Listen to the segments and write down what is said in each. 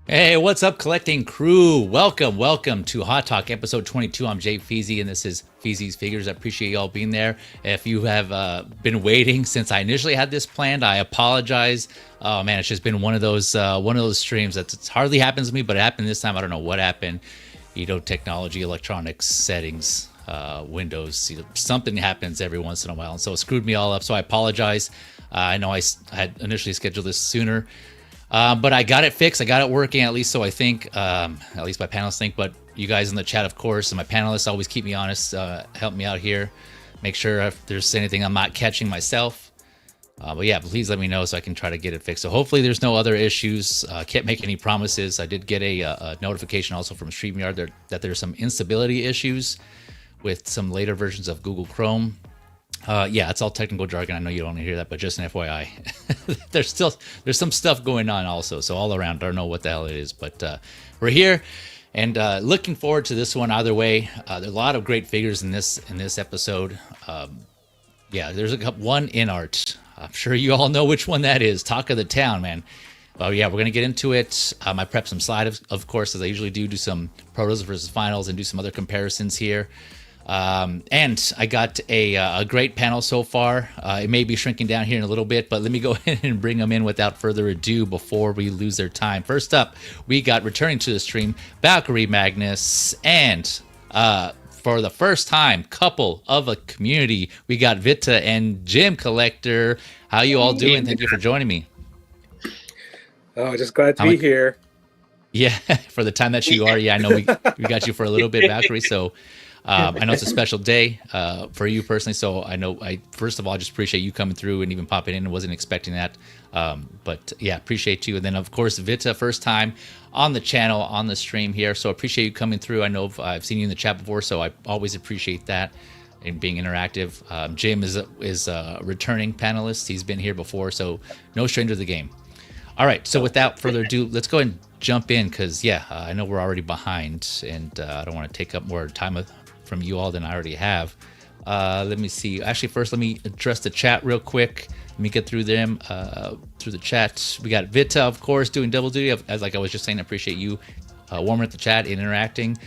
Hey, what's up, collecting crew? Welcome to Hot Talk episode 22. I'm Jay Feezy, and this is Feezy's Figures. I appreciate y'all being there. If you have been waiting since I initially had this planned, I apologize. Oh man, it's just been one of those streams that hardly happens to me, but it happened this time. I don't know what happened. Technology, electronics, settings, Windows. Something happens every once in a while, and so it screwed me all up. So I apologize. I know I had initially scheduled this sooner. But I got it fixed. I got it working, at least so I think, at least my panelists think. But you guys in the chat, of course, and my panelists always keep me honest, help me out here. Make sure if there's anything I'm not catching myself. But yeah, please let me know so I can try to get it fixed. So hopefully there's no other issues. Can't make any promises. I did get a notification also from StreamYard that there's some instability issues with some later versions of Google Chrome. Yeah, it's all technical jargon. I know you don't want to hear that, but just an FYI, there's some stuff going on also. So all around, I don't know what the hell it is, but we're here and looking forward to this one. Either way, there's a lot of great figures in this episode. Yeah, there's one Inart. I'm sure you all know which one that is. Talk of the town, man. Oh yeah, we're gonna get into it. I prepped some slides, of course, as I usually do some Protos versus finals and do some other comparisons here. And I got a great panel so far. It may be shrinking down here in a little bit, but let me go ahead and bring them in without further ado before we lose their time. First up, we got returning to the stream, Valkyrie Magnus, and for the first time, couple of a community, we got Vita and Jim Collector. How you all doing? Thank you for joining me. Oh, just glad to be here. Yeah, for the time that you are. Yeah, I know we got you for a little bit, Valkyrie, so... I know it's a special day for you personally, so I first of all just appreciate you coming through and even popping in. I wasn't expecting that, but yeah, appreciate you. And then of course Vita, first time on the channel, on the stream here, so appreciate you coming through. I know I've seen you in the chat before, so I always appreciate that and being interactive. Jim is a returning panelist. He's been here before, so no stranger to the game. All right, so without further ado, let's go ahead and jump in because yeah, I know we're already behind, and I don't want to take up more time from you all than I already have. Let me see. Actually, first, let me address the chat real quick. Let me get through them, through the chat. We got Vita, of course, doing double duty. As like I was just saying, I appreciate you warming up the chat and interacting.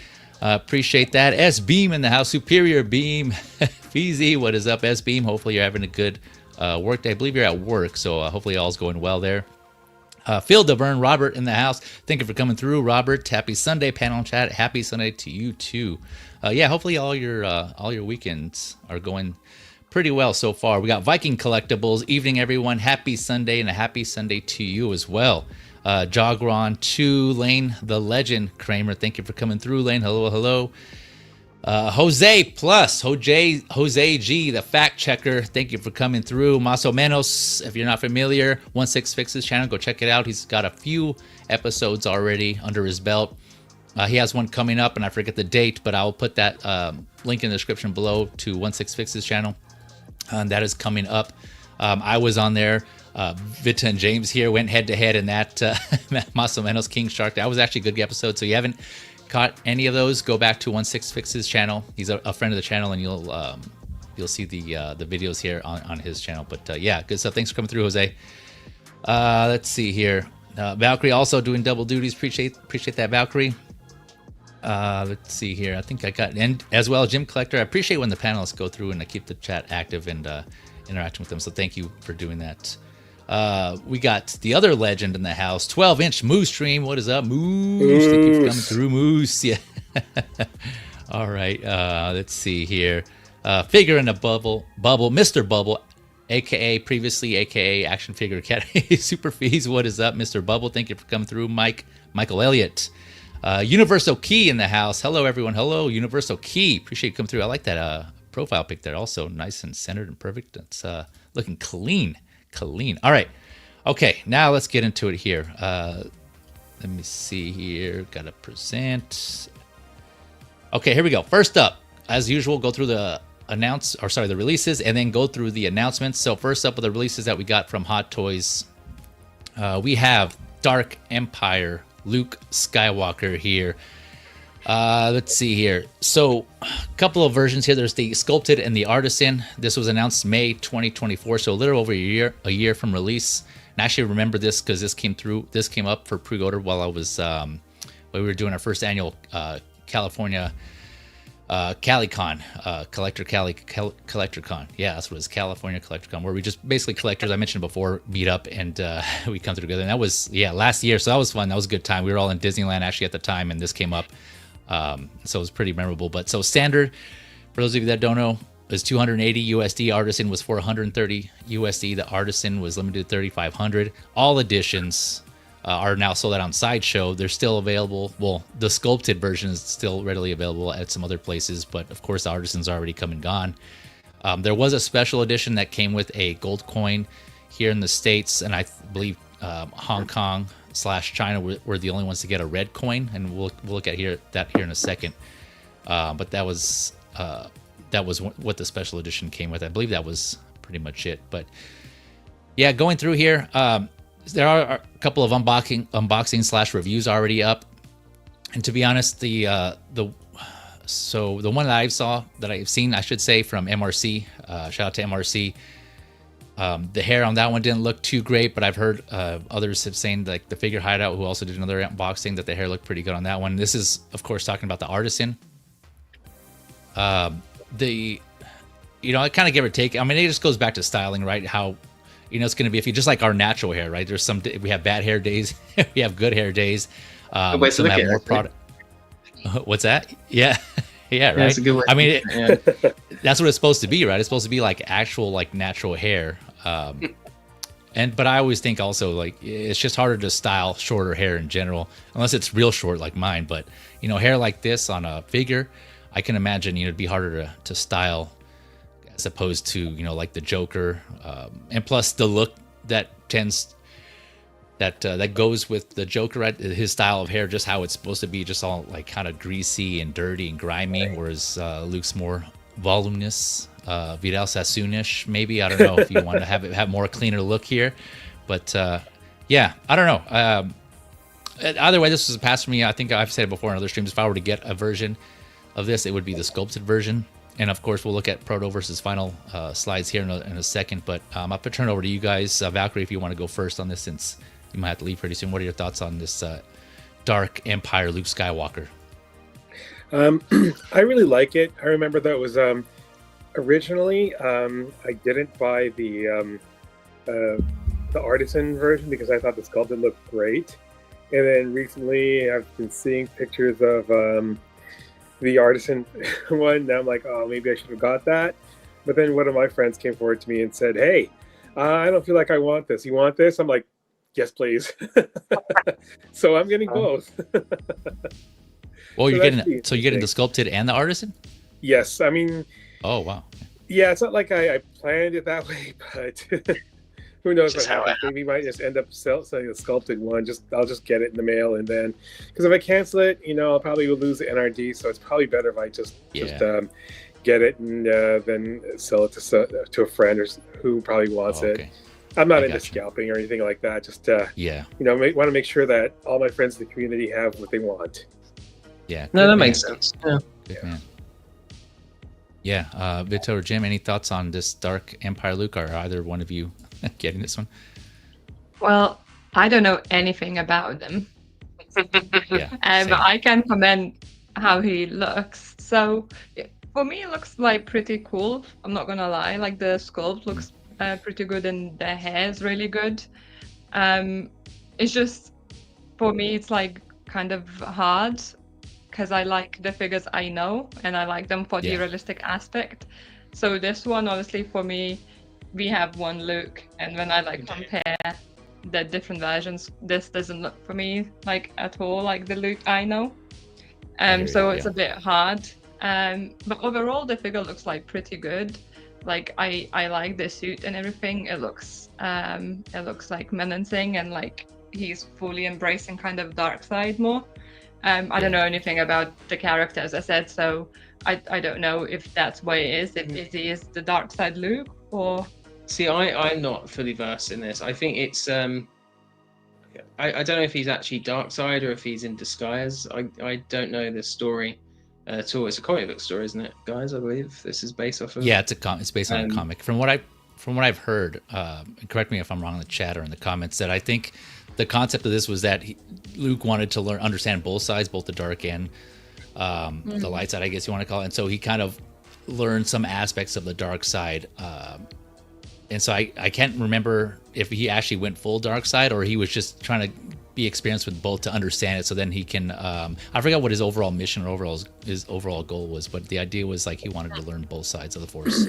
Appreciate that. S Beam in the house. Superior Beam. Feezy, what is up, S Beam? Hopefully you're having a good work day. I believe you're at work, so hopefully all's going well there. Phil DeVerne, Robert in the house. Thank you for coming through, Robert. Happy Sunday, panel chat. Happy Sunday to you too. Yeah, hopefully all your weekends are going pretty well so far. We got Viking Collectibles. Evening, everyone. Happy Sunday, and a happy Sunday to you as well. Jogron 2, Lane the Legend, Kramer. Thank you for coming through, Lane. Hello, hello. Jose Plus, Jose G, the fact checker. Thank you for coming through. Maso Menos, if you're not familiar, 16 Fixes channel, go check it out. He's got a few episodes already under his belt. He has one coming up, and I forget the date, but I'll put that link in the description below to 16 Fixes channel. That is coming up. I was on there. Vita and James here went head to head in that Maso Menos King Shark. That was actually a good episode. So you haven't caught any of those, go back to 16 Fixes channel. He's a friend of the channel, and you'll see the videos here on his channel. But yeah, good stuff. Thanks for coming through, Jose. Let's see here. Valkyrie also doing double duties. Appreciate that, Valkyrie. Let's see here. I think I got, and as well as Jim Collector. I appreciate when the panelists go through and I keep the chat active and interacting with them. So thank you for doing that. We got the other legend in the house, 12-inch Moose Stream. What is up, Moose? Thank you for coming through, Moose. Yeah. All right. Let's see here. Figure in a bubble, Mr. Bubble, aka Action Figure Academy. Super Fees. What is up, Mr. Bubble? Thank you for coming through, Michael Elliott. Universal Key in the house. Hello, everyone. Hello, Universal Key. Appreciate you coming through. I like that profile pic there. Also nice and centered and perfect. It's looking clean. All right. Okay, now let's get into it here. Let me see here. Gotta present. Okay, here we go. First up, as usual, go through the releases and then go through the announcements. So first up with the releases that we got from Hot Toys, we have Dark Empire Luke Skywalker here. Let's see here. So, a couple of versions here. There's the Sculpted and the Artisan. This was announced May 2024, so a little over a year from release. And I actually remember this because this came up for pre-order while I was when we were doing our first annual California CaliCon, CollectorCon. Yeah, that's what it is, California CollectorCon, where we just basically collectors, I mentioned before, meet up and we come together. And that was, last year. So that was fun. That was a good time. We were all in Disneyland actually at the time, and this came up. So it was pretty memorable. But so standard, for those of you that don't know, is 280 USD. Artisan was 430 USD. The Artisan was limited to 3,500. All editions are now sold out on Sideshow. They're still available. Well, the sculpted version is still readily available at some other places, but of course the Artisan's already come and gone. There was a special edition that came with a gold coin here in the States, and I believe Hong Kong / China were the only ones to get a red coin, and we'll look at that here in a second. But that was what the special edition came with. I believe that was pretty much it. But yeah, going through here, there are a couple of unboxing / reviews already up, and to be honest, the one that I've seen, I should say, from MRC, shout out to MRC. The hair on that one didn't look too great, but I've heard others have saying, like the Figure Hideout, who also did another unboxing, that the hair looked pretty good on that one. This is, of course, talking about the Artisan. It kind of give or take. I mean, it just goes back to styling, right? How, it's going to be, if you just like our natural hair, right? There's we have bad hair days, we have good hair days. Way to some look have at more it. product. What's that? Yeah. Yeah, right. That's a good way. I mean, that's what it's supposed to be, right? It's supposed to be like actual, like natural hair. But I always think also, like, it's just harder to style shorter hair in general, unless it's real short like mine. But hair like this on a figure, I can imagine it'd be harder to style as opposed to like the Joker, and plus the look that goes with the Joker, right? His style of hair, just how it's supposed to be, just all like kind of greasy and dirty and grimy, whereas Luke's more voluminous, Vidal Sassoon-ish, maybe. I don't know if you want to have more cleaner look here, but yeah, I don't know. Either way, this was a pass for me. I think I've said it before in other streams. If I were to get a version of this, it would be the sculpted version. And of course, we'll look at Proto versus Final slides here in a second. But I'll have to turn it over to you guys. Valkyrie, if you want to go first on this, since you might have to leave pretty soon. What are your thoughts on this Dark Empire Luke Skywalker? I really like it. I remember that it was originally I didn't buy the Artisan version because I thought the sculpted looked great. And then recently I've been seeing pictures of the Artisan one. Now I'm like, oh, maybe I should have got that. But then one of my friends came forward to me and said, hey, I don't feel like I want this. You want this? I'm like, yes, please. So I'm getting both. Well, you're getting the sculpted and the Artisan? Yes. I mean, oh, wow. Yeah, it's not like I planned it that way, but who knows? Maybe might just end up selling a sculpted one. I'll just get it in the mail, and then, because if I cancel it, I'll probably will lose the NRD. So it's probably better if I just get it and then sell it to a friend who probably wants it. I'm not into scalping or anything like that. Just want to make sure that all my friends in the community have what they want. Yeah. No, that makes sense. Yeah. Good man. Yeah. Vito or Jim, any thoughts on this Dark Empire Luke? Or either one of you getting this one? Well, I don't know anything about them. Yeah. But I can comment how he looks. So for me, it looks like pretty cool. I'm not gonna lie. Like the sculpt looks pretty good, and the hair is really good. It's just, for me, it's like kind of hard because I like the figures I know, and I like them for the realistic aspect. So this one, honestly, for me, we have one Luke, and when I compare the different versions, this doesn't look for me like at all like the Luke I know. So it's a bit hard. But overall, the figure looks like pretty good. Like I like the suit and everything. It looks like menacing, and like he's fully embracing kind of dark side more. I don't know anything about the character, as I said, so I don't know if that's what it is, if he is the dark side Luke, or... See, I'm not fully versed in this. I think it's I don't know if he's actually dark side or if he's in disguise. I don't know the story at all. It's a comic book story, isn't it, guys? I believe this is based off of. Yeah, it's based on a comic. From what I've heard, correct me if I'm wrong in the chat or in the comments, that I think the concept of this was that Luke wanted to understand both sides, both the dark and the light side, I guess you want to call it. And so he kind of learned some aspects of the dark side. And so I can't remember if he actually went full dark side or he was just trying to be experienced with both to understand it, so then he can I forgot what his overall mission or his overall goal was, but the idea was like he wanted to learn both sides of the Force.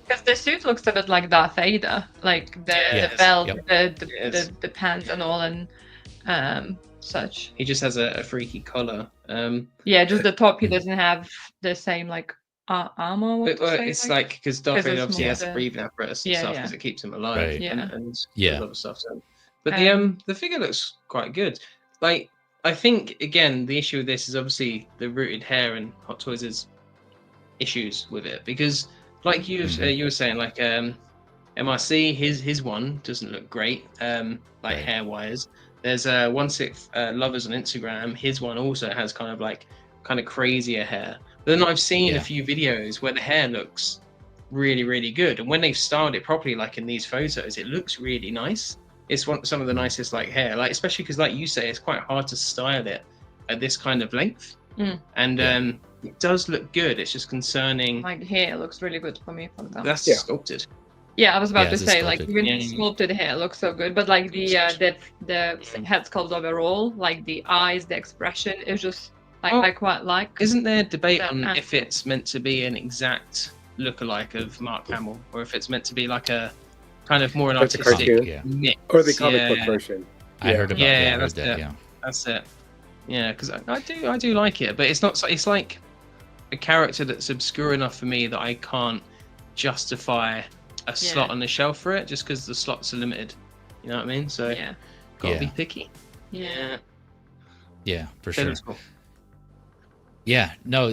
Because the suit looks a bit like Darth Vader, like the belt, the pants and all, and such. He just has a freaky collar. Just the top, he doesn't have the same like armor. It's like because Darth Vader obviously has a breathing apparatus and stuff because it keeps him alive. Right. And a lot of stuff. So. But the figure looks quite good. Like, I think again the issue with this is obviously the rooted hair and Hot Toys' issues with it, because like you were saying, like MRC, his one doesn't look great, hair wise. There's 16 Lovers on Instagram. His one also has kind of crazier hair. But then I've seen a few videos where the hair looks really, really good, and when they've styled it properly, like in these photos, it looks really nice. It's some of the nicest hair, especially because, like you say, it's quite hard to style it at this kind of length, and it does look good. It's just concerning. Like hair looks really good for me, for example. That's sculpted. Yeah, I was about to say, like, even sculpted hair looks so good, but like the head sculpt overall, like the eyes, the expression is just I quite like. Isn't there debate on if it's meant to be an exact lookalike of Mark Hamill, or if it's meant to be like a kind of more an artistic mix, or the comic book version? I heard about that. That's it. Yeah, because I do like it, but it's not. It's like a character that's obscure enough for me that I can't justify a slot on the shelf for it, just because the slots are limited. You know what I mean? So gotta be picky. Yeah, for sure. Cool. Yeah, no,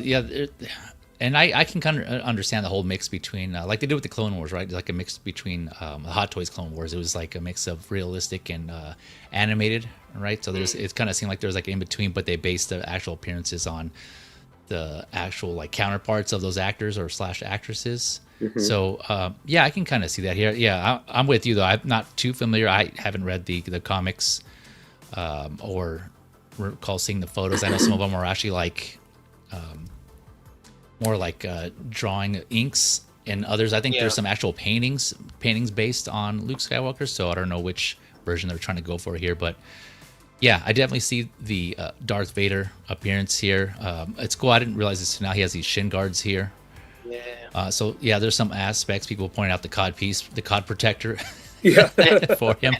and I can kind of understand the whole mix between, like they did with the Clone Wars, right? Like a mix between the Hot Toys Clone Wars. It was like a mix of realistic and animated, right? So it kind of seemed like there was like in between, but they based the actual appearances on the actual like counterparts of those actors or / actresses. So I can kind of see that here. Yeah, I'm with you though. I'm not too familiar. I haven't read the comics or recall seeing the photos. I know some of them are actually like more like drawing inks, and others I think there's some actual paintings based on Luke Skywalker, so I don't know which version they're trying to go for here, but yeah, I definitely see the Darth Vader appearance here. It's cool. I didn't realize this now. He has these shin guards here. So there's some aspects. People point out the cod piece, the cod protector for him.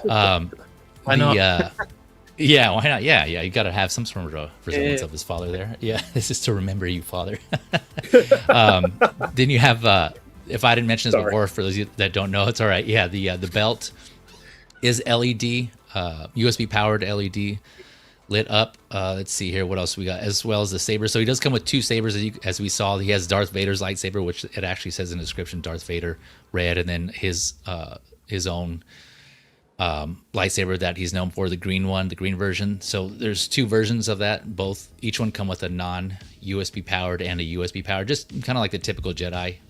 Why not? Yeah, why not? Yeah, you got to have some sort of resemblance of his father there. Yeah, this is to remember you, father. Then you have, if I didn't mention this before, for those of you that don't know, it's all right. Yeah, the belt is LED, USB powered LED, lit up. Let's see here, what else we got, as well as the saber. So he does come with two sabers, as we saw. He has Darth Vader's lightsaber, which it actually says in the description, Darth Vader red, and then his own lightsaber that he's known for, the green one, the green version. So there's two versions of that. Each one come with a non-USB powered and a USB powered, just kind of like the typical Jedi /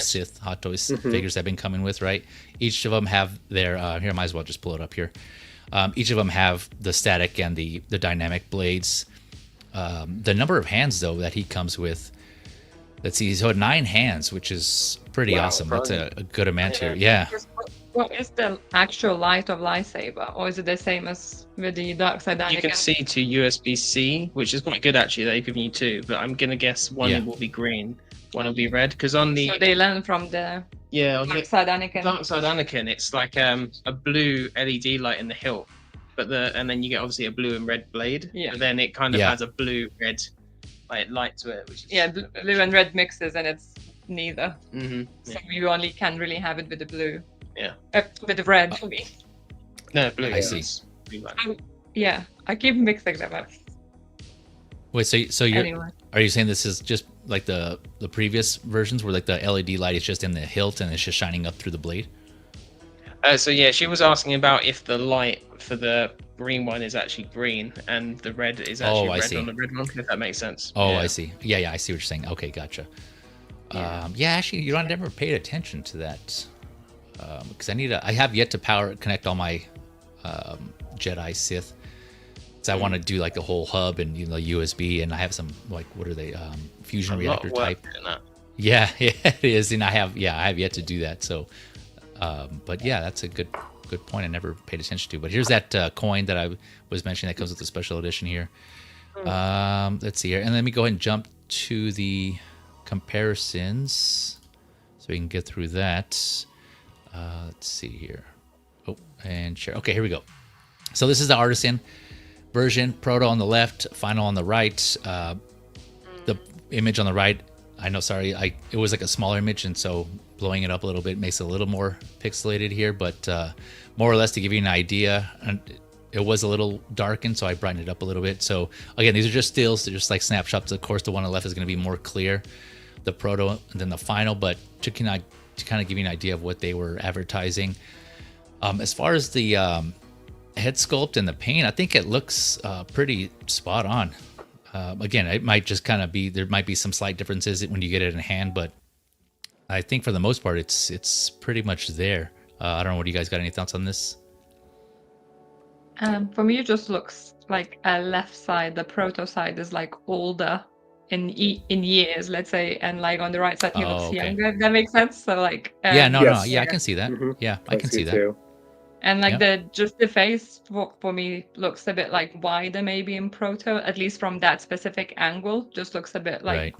Sith Hot Toys figures that have been coming with, right? Each of them have their here, I might as well just pull it up here. Each of them have the static and the dynamic blades. The number of hands though that he comes with, let's see, so 9 hands, which is pretty awesome. That's a good amount here. Yeah. What is the actual light of lightsaber, or is it the same as with the dark side? You can see to USB-C, which is quite good actually. They've given you two, but I'm gonna guess one will be green, one will be red. Because on the so they learn from the on dark side Anakin. Dark side Anakin, it's like a blue LED light in the hilt, and then you get obviously a blue and red blade. Yeah. But then it kind of has a blue red light to it, which is blue and red mixes, and it's neither. So you only can really have it with the blue. With the red for me. No, blue. I see. I keep mixing them up. Wait, so are you saying this is just like the previous versions where like the LED light is just in the hilt and it's just shining up through the blade? So yeah, she was asking about if the light for the green one is actually green and the red is actually red on the red one. If that makes sense. Oh, I see. Yeah, I see what you're saying. Okay, gotcha. Yeah, actually, I never paid attention to that because I have yet to connect all my Jedi Sith. So I want to do like a whole hub and USB, and I have some like what are they fusion reactor type. Yeah, it is, and I have yet to do that. So, but yeah, that's a good point. I never paid attention to. But here's that coin that I was mentioning that comes with the special edition here. Let's see here, and let me go ahead and jump to the comparisons so we can get through that. Let's see here. Oh, and share. Okay, here we go. So this is the artisan version, Proto on the left, final on the right. The image on the right, I know, sorry, it was like a smaller image, and so blowing it up a little bit makes it a little more pixelated here, but more or less to give you an idea, and it was a little darkened, so I brightened it up a little bit. So again, these are just stills, they're just like snapshots. Of course, the one on the left is going to be more clear, the Proto, than the final, but to kind of give you an idea of what they were advertising. As far as the head sculpt and the paint, I think it looks pretty spot on. Again, it might just kind of be, there might be some slight differences when you get it in hand, but I think for the most part, it's pretty much there. I don't know, what do you guys got, any thoughts on this? For me, it just looks like a left side, the Proto side is like older in years, let's say, and like on the right side, he looks younger. If that makes sense. So like, yeah, I can see that. Mm-hmm. Yeah, I can see that. Too. And like the face for me looks a bit like wider maybe in Proto, at least from that specific angle. Just looks a bit like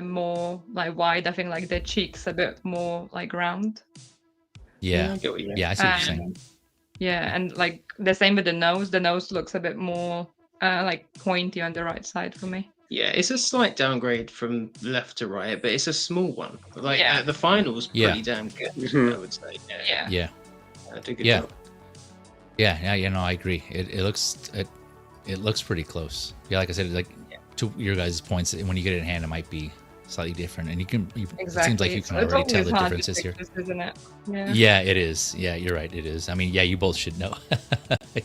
more like wide. I think like the cheeks a bit more like round. Yeah, I see what you're saying. Yeah, and like the same with the nose. The nose looks a bit more like pointy on the right side for me. Yeah, it's a slight downgrade from left to right, but it's a small one. Like the final's pretty damn good, I would say. Yeah. Job. Yeah, I agree. It looks pretty close. Yeah, like I said, like to your guys' points, when you get it in hand, it might be slightly different, and it seems like you can already tell the differences here. Isn't it? Yeah, it is. Yeah, you're right. It is. I mean, yeah, you both should know.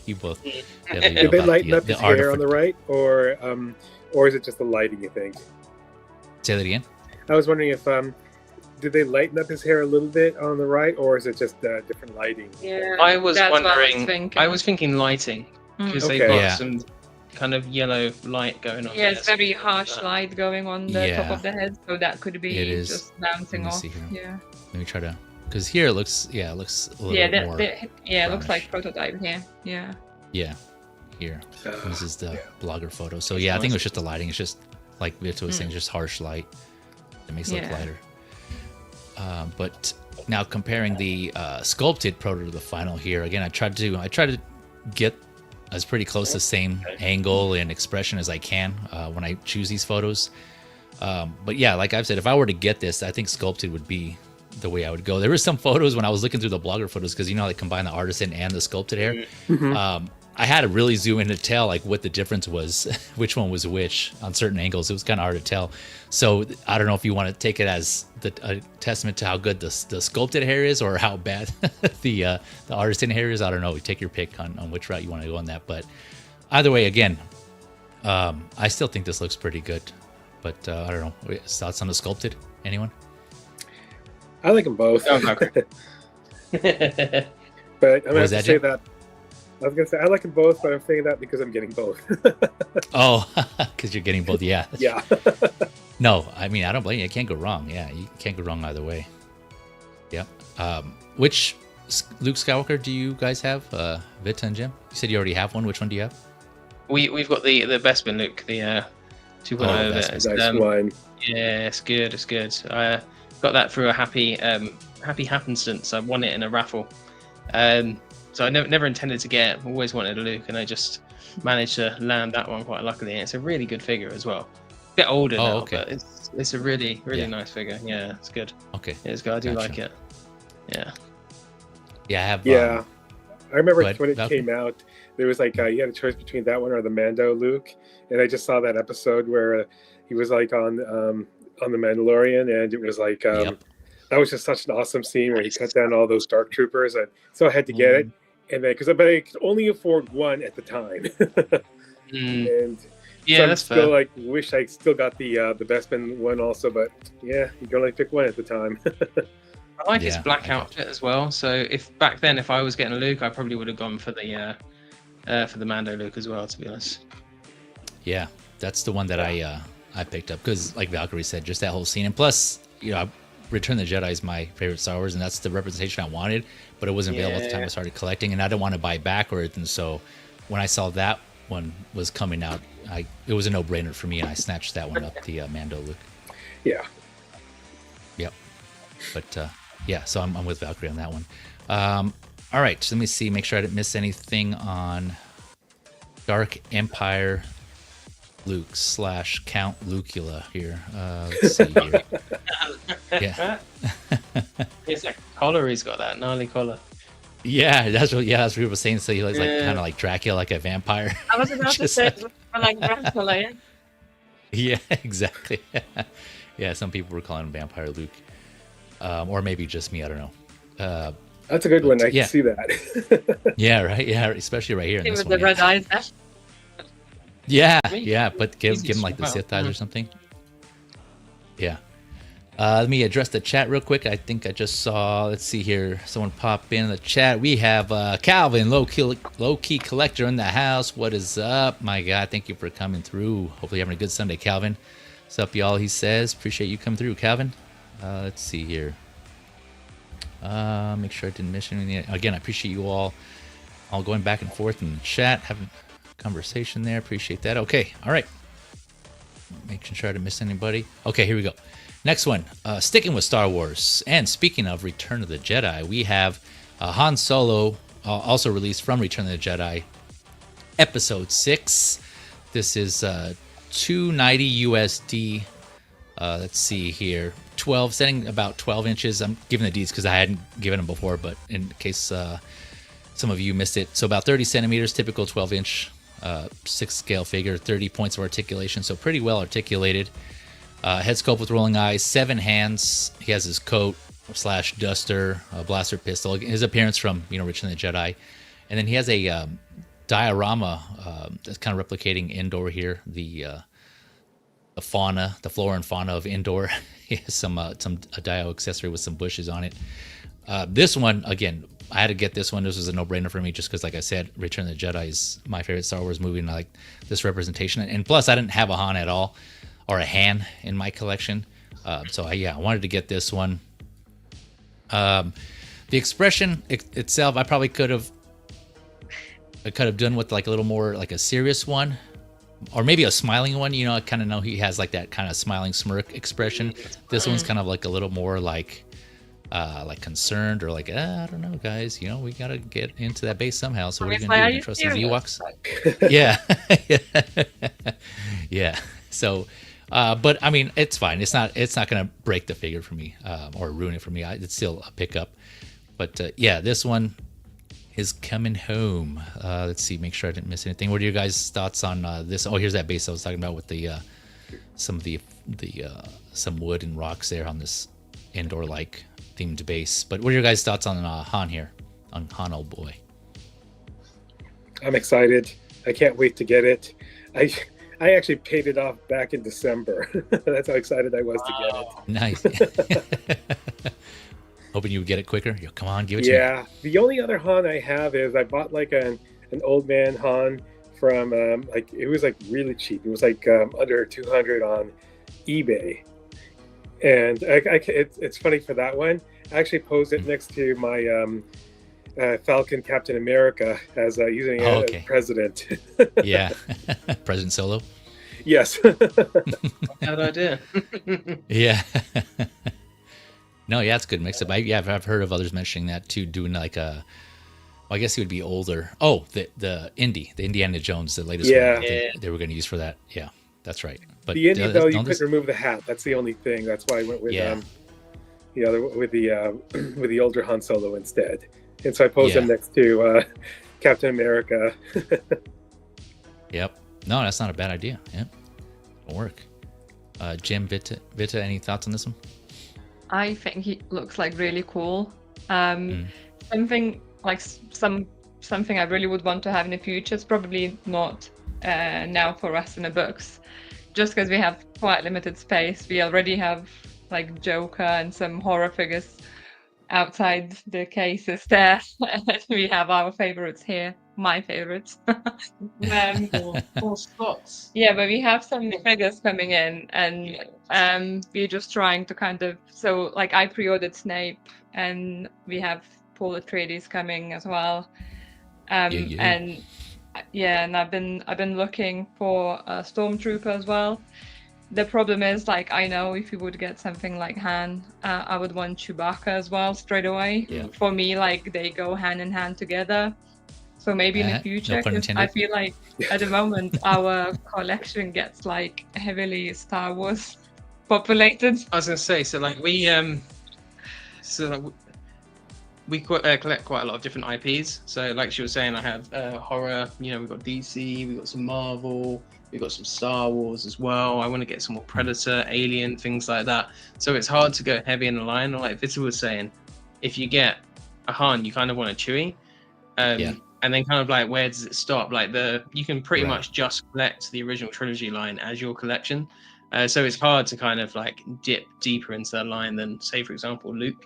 You both. Did they lighten up his hair on the right, or is it just the lighting, you think? Say that again. I was wondering if did they lighten up his hair a little bit on the right, or is it just different lighting? Yeah, I was wondering. I was thinking lighting, because they've got some kind of yellow light going on. Yeah, it's very harsh light going on the top of the head, so that could be just bouncing off. Yeah. Let me try to, because here it looks a little bit more. It looks like prototype here. Yeah. Yeah. Here. This is the blogger photo. So I think it was just the lighting. It's just like Vito was saying, just harsh light. It makes it look lighter. But now comparing the sculpted Proto to the final here, again, I tried to get as pretty close to the same angle and expression as I can when I choose these photos. But yeah, like I've said, if I were to get this, I think sculpted would be the way I would go. There were some photos when I was looking through the blogger photos, because how they combine the artisan and the sculpted hair. Mm-hmm. I had to really zoom in to tell like what the difference was, which one was which on certain angles. It was kind of hard to tell. So I don't know if you want to take it as a testament to how good the sculpted hair is, or how bad the artisan hair is. I don't know. Take your pick on which route you want to go on that. But either way, again, I still think this looks pretty good. But I don't know. Thoughts on the sculpted? Anyone? I like them both. But I'm going to say that. I was going to say I like them both, but I'm saying that because I'm getting both. Oh, because you're getting both. Yeah. Yeah. No, I mean, I don't blame you. You can't go wrong. Yeah, you can't go wrong either way. Yeah. Which Luke Skywalker do you guys have? Vita and Jim? You said you already have one. Which one do you have? We've got the Bespin Luke, the 2.0. One. Yeah, it's good. It's good. I got that through a happy happenstance. I won it in a raffle. So I never intended to get it. Always wanted a Luke, and I just managed to land that one quite luckily. And it's a really good figure as well. A bit older now, but it's a really nice figure. Yeah, it's good. Okay. It's good. I do like it. Yeah. Yeah, I have. Yeah. I remember when it came out, there was like you had a choice between that one or the Mando Luke, and I just saw that episode where he was like on the Mandalorian, and it was like That was just such an awesome scene where he cut down all those dark troopers, and so I had to get it, and then but I could only afford one at the time, and yeah, so I'm that's still fair. like wish I still got the Bespin one also, but yeah, you can only pick one at the time. I like his black outfit as well. So if back then, if I was getting a Luke, I probably would have gone for the Mando Luke as well. To be honest. Yeah, that's the one that I picked up because, like Valkyrie said, just that whole scene, and plus, Return of the Jedi is my favorite Star Wars, and that's the representation I wanted, but it wasn't available at the time I started collecting, and I didn't want to buy it backwards, and so when I saw that one was coming out, it was a no-brainer for me, and I snatched that one up, the Mando Luke. Yeah. Yep. But yeah, so I'm with Valkyrie on that one. All right, so let me see, make sure I didn't miss anything on Dark Empire Luke / Count Lucula here. Let's see here. Yeah. It's like collar. He's got that gnarly collar. Yeah, that's what people were saying. So he looks like kind of like Dracula, like a vampire. I was about to say like Dracula. Yeah. Yeah, exactly. Yeah, some people were calling him Vampire Luke, or maybe just me. I don't know. That's a good one. I can see that. Yeah, right. Yeah, especially right here in this with one. The red eyes. Yeah, but give him like the Sith eyes or something. Yeah. Let me address the chat real quick. I think I just saw, let's see here, someone pop in the chat. We have Calvin, low key collector in the house. What is up? My God, thank you for coming through. Hopefully you're having a good Sunday, Calvin. What's up, y'all? He says, appreciate you coming through, Calvin. Let's see here. Make sure I didn't miss anything. Again, I appreciate you all going back and forth in the chat, having conversation there. Appreciate that. Okay, all right, making sure I didn't miss anybody. Okay, here we go. Next one, sticking with Star Wars, and speaking of Return of the Jedi, we have Han Solo, also released from Return of the Jedi, Episode 6. This is $290 USD. Let's see here, setting about 12 inches. I'm giving the deeds because I hadn't given them before, but in case some of you missed it, so about 30 centimeters, typical 12-inch 6 scale figure, 30 points of articulation, so pretty well articulated. Head sculpt with rolling eyes, 7 hands. He has his coat / duster, blaster pistol. His appearance from Return of the Jedi, and then he has a diorama that's kind of replicating Endor here. The fauna, the flora and fauna of Endor. He has some dio accessory with some bushes on it. This one, again, I had to get this one. This was a no-brainer for me just because, like I said, Return of the Jedi is my favorite Star Wars movie, and I like this representation. And plus, I didn't have a Han at all, or a Han in my collection. So I wanted to get this one. The expression itself, I probably could have done with like a little more like a serious one, or maybe a smiling one. I kind of know he has like that kind of smiling smirk expression. This one's kind of like a little more like concerned, or like, I don't know, guys, we gotta get into that base somehow. So what are you gonna do? You trust these Ewoks? Yeah. Yeah. So, but I mean, it's fine. It's not gonna break the figure for me, or ruin it for me. It's still a pickup. But yeah, this one is coming home. Let's see, make sure I didn't miss anything. What are your guys' thoughts on this? Oh, here's that base I was talking about with the some wood and rocks there on this Endor-like themed base. But what are your guys' thoughts on Han here, on Han, old boy? I'm excited. I can't wait to get it. I actually paid it off back in December. That's how excited I was to get it. Nice. Hoping you would get it quicker. Come on, give it to me. Yeah. The only other Han I have is I bought like an old man Han from it was like really cheap. It was like under 200 on eBay. And it's funny for that one. I actually posed it next to my Falcon Captain America as using it as president. Yeah. President Solo? Yes. Bad idea. Yeah. No, yeah, it's a good mix up. I've heard of others mentioning that too, doing like I guess he would be older. Oh, the Indiana Jones, the latest one. They were going to use for that. Yeah, that's right. But the Indy, though, you couldn't remove the hat. That's the only thing. That's why I went with with the older Han Solo instead. And so I posed him next to Captain America. Yep. No, that's not a bad idea. Yep. It'll work. Jim, Vita, any thoughts on this one? I think he looks like really cool. Something like something I really would want to have in the future. It's probably not now for us in the books, just because we have quite limited space. We already have like Joker and some horror figures outside the cases there. We have our favorites here, my favorites. Four slots. Yeah, but we have some figures coming in, and we're just trying to kind of, so like I pre-ordered Snape, and we have Paul Atreides coming as well. And I've been looking for a Stormtrooper as well. The problem is, like, I know if you would get something like Han, I would want Chewbacca as well straight away. Yeah. For me, like, they go hand in hand together. So maybe in the future, no pun 'cause I intended. feel like at the moment our collection gets like heavily Star Wars populated. I was gonna say, so like we collect quite a lot of different IPs. So like she was saying, I have horror. You know, we've got DC, we've got some Marvel, we've got some Star Wars as well. I want to get some more Predator, Alien, things like that. So it's hard to go heavy in the line. Like Vita was saying, if you get a Han, you kind of want a Chewie. And then kind of like, where does it stop? Like you can pretty much just collect the original trilogy line as your collection. So it's hard to kind of like dip deeper into that line than, say, for example, Luke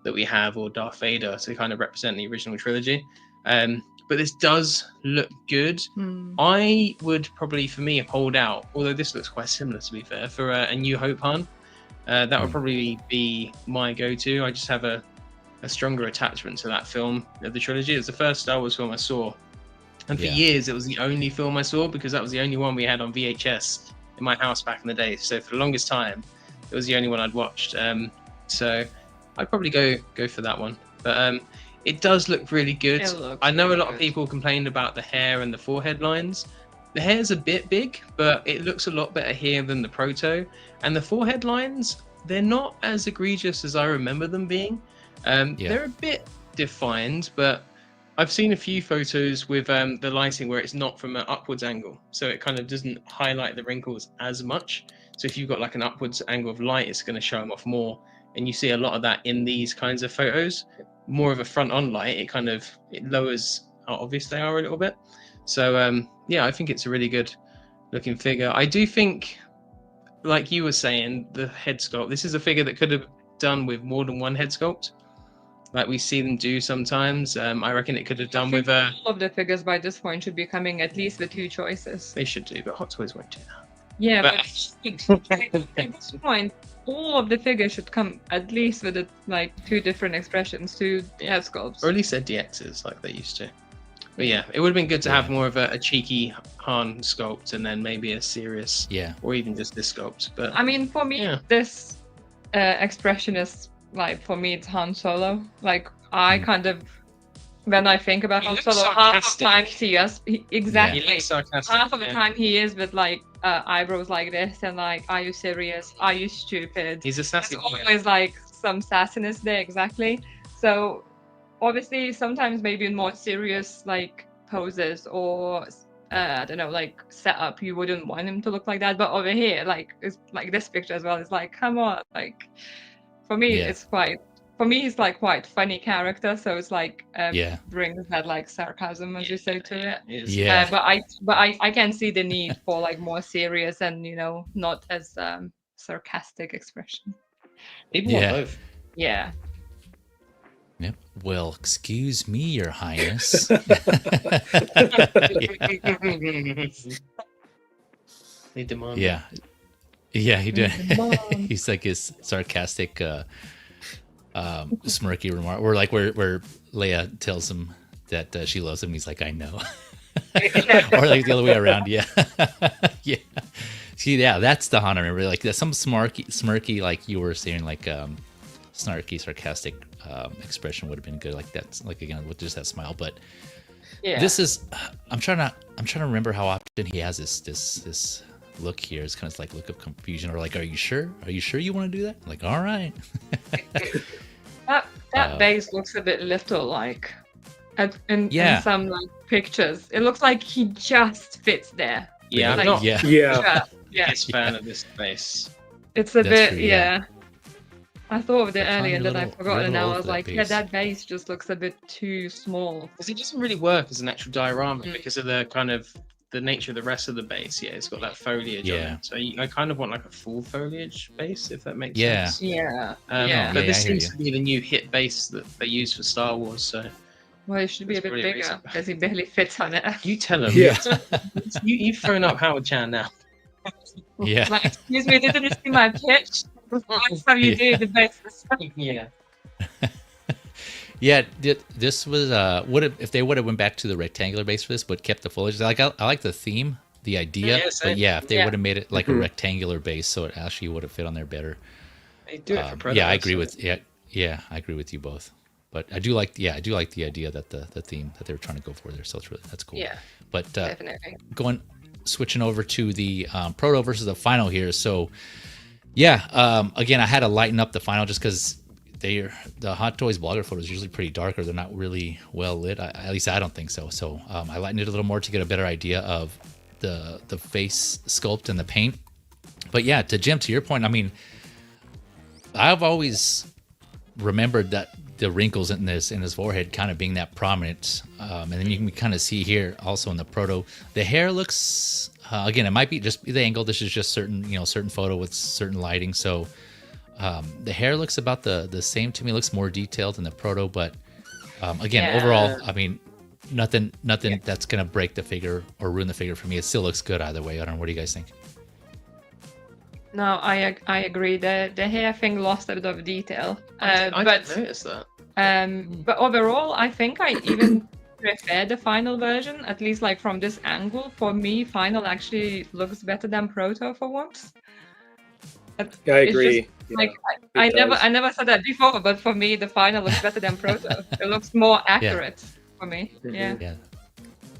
that we have, or Darth Vader, to kind of represent the original trilogy. But this does look good. I would probably, for me, hold out, although this looks quite similar, to be fair, for a New Hope Han. That would probably be my go-to. I just have a stronger attachment to that film of the trilogy. It was the first Star Wars film I saw, and for years it was the only film I saw, because that was the only one we had on VHS in my house back in the day. So for the longest time it was the only one I'd watched. So I'd probably go for that one. But it does look really good. I know a lot of people complained about the hair and the forehead lines. The hair's a bit big, but it looks a lot better here than the Proto. And the forehead lines, they're not as egregious as I remember them being. They're a bit defined, but I've seen a few photos with the lighting where it's not from an upwards angle, so it kind of doesn't highlight the wrinkles as much. So if you've got like an upwards angle of light, it's going to show them off more, and you see a lot of that in these kinds of photos. More of a front-on light, it lowers how obvious they are a little bit. So I think it's a really good looking figure. I do think, like you were saying, the head sculpt, this is a figure that could have done with more than one head sculpt, like we see them do sometimes. I reckon it could have done with all of the figures by this point should be coming at least with 2 choices. They should do, but Hot Toys won't do that. Yeah, but at this point, all of the figures should come at least with like 2 different expressions, 2 head sculpts, or at least they're DXs like they used to. But yeah, it would have been good to have more of a cheeky Han sculpt, and then maybe a serious, or even just this sculpt. But I mean, for me, this expression is like, for me, it's Han Solo. Like, I kind of, when I think about Han Solo, half of the time he is exactly. He looks sarcastic. Half of the time he is with like eyebrows like this, and like, are you serious? Are you stupid? He's a sassy boy. Always like some sassiness there, exactly. So obviously, sometimes maybe in more serious like poses or I don't know, like setup, you wouldn't want him to look like that. But over here, like, it's like this picture as well. It's like, come on, like. For me, he's like quite funny character, so it's like brings that like sarcasm, as you say, to it. But I can see the need for like more serious and, you know, not as sarcastic expression. People want both. Yeah. Yep. Well, excuse me, Your Highness. They demand. Yeah. Yeah, he did. He's like his sarcastic, smirky remark, or like where Leia tells him that she loves him. He's like, I know. Or like the other way around. Yeah. Yeah. See, that's the Han I remember. Like some smirky, like you were saying, like snarky, sarcastic expression would have been good. Like that's like, again, with just that smile. But this is, I'm trying to remember how often he has this look here. It's kind of like look of confusion, or like, are you sure you want to do that? I'm like, all right. that base looks a bit little, like in some like pictures it looks like he just fits there. Yeah, like, I'm not biggest fan of this base. It's a bit true, I thought of it Click on earlier and your then I little- forgot, your and little now I was overlap like, yeah, base. that base just looks a bit too small. Because it doesn't really work as an actual diorama Mm. because of the kind of the nature of the rest of the base. Yeah, it's got that foliage on Yeah. it. So I kind of want like a full foliage base, if that makes Yeah. sense. Yeah. Yeah. But this I hear seems you. to be the new hit base that they use for Star Wars. So Well, it should be a That's bit really bigger reason- because he barely fits on it. you tell them. Yeah. You've thrown up Howard Chan now. Yeah. Like, excuse me, didn't you see my pitch? That's how you do the bases. Yeah. Yeah, this was if they would have went back to the rectangular base for this, but kept the foliage. I like the theme, the idea, Yeah, but same. yeah, if they Yeah. would have made it like a Mhm. rectangular base, so it actually would have fit on there better. They do it for Proto. Yeah, I agree with I agree with you both. But I do like the idea that the theme that they were trying to go for there. So that's cool. Yeah, But definitely. switching over to the proto versus the final here. So yeah, again, I had to lighten up the final just because the Hot Toys blogger photos are usually pretty dark, or they're not really well lit. At least I don't think so. So I lightened it a little more to get a better idea of the face sculpt and the paint. But yeah, Jim, to your point, I mean, I've always remembered that the wrinkles in his forehead kind of being that prominent, and then you can kind of see here also in the proto, the hair looks again, it might be just the angle. This is just certain photo with certain lighting, so the hair looks about the same to me. It looks more detailed in the proto, but again, Yeah. overall, I mean, nothing that's gonna break the figure or ruin the figure for me. It still looks good either way. I don't know. What do you guys think? No, I agree. The hair thing lost a bit of detail, I but didn't notice that. but overall, I think I even prefer the final version, at least like from this angle. For me, final actually looks better than Proto for once. Yeah, I It's agree. just, Yeah, like it does. I never said that before, but for me, the final looks better than Proto. It looks more accurate for me. Mhm. Yeah. Yeah,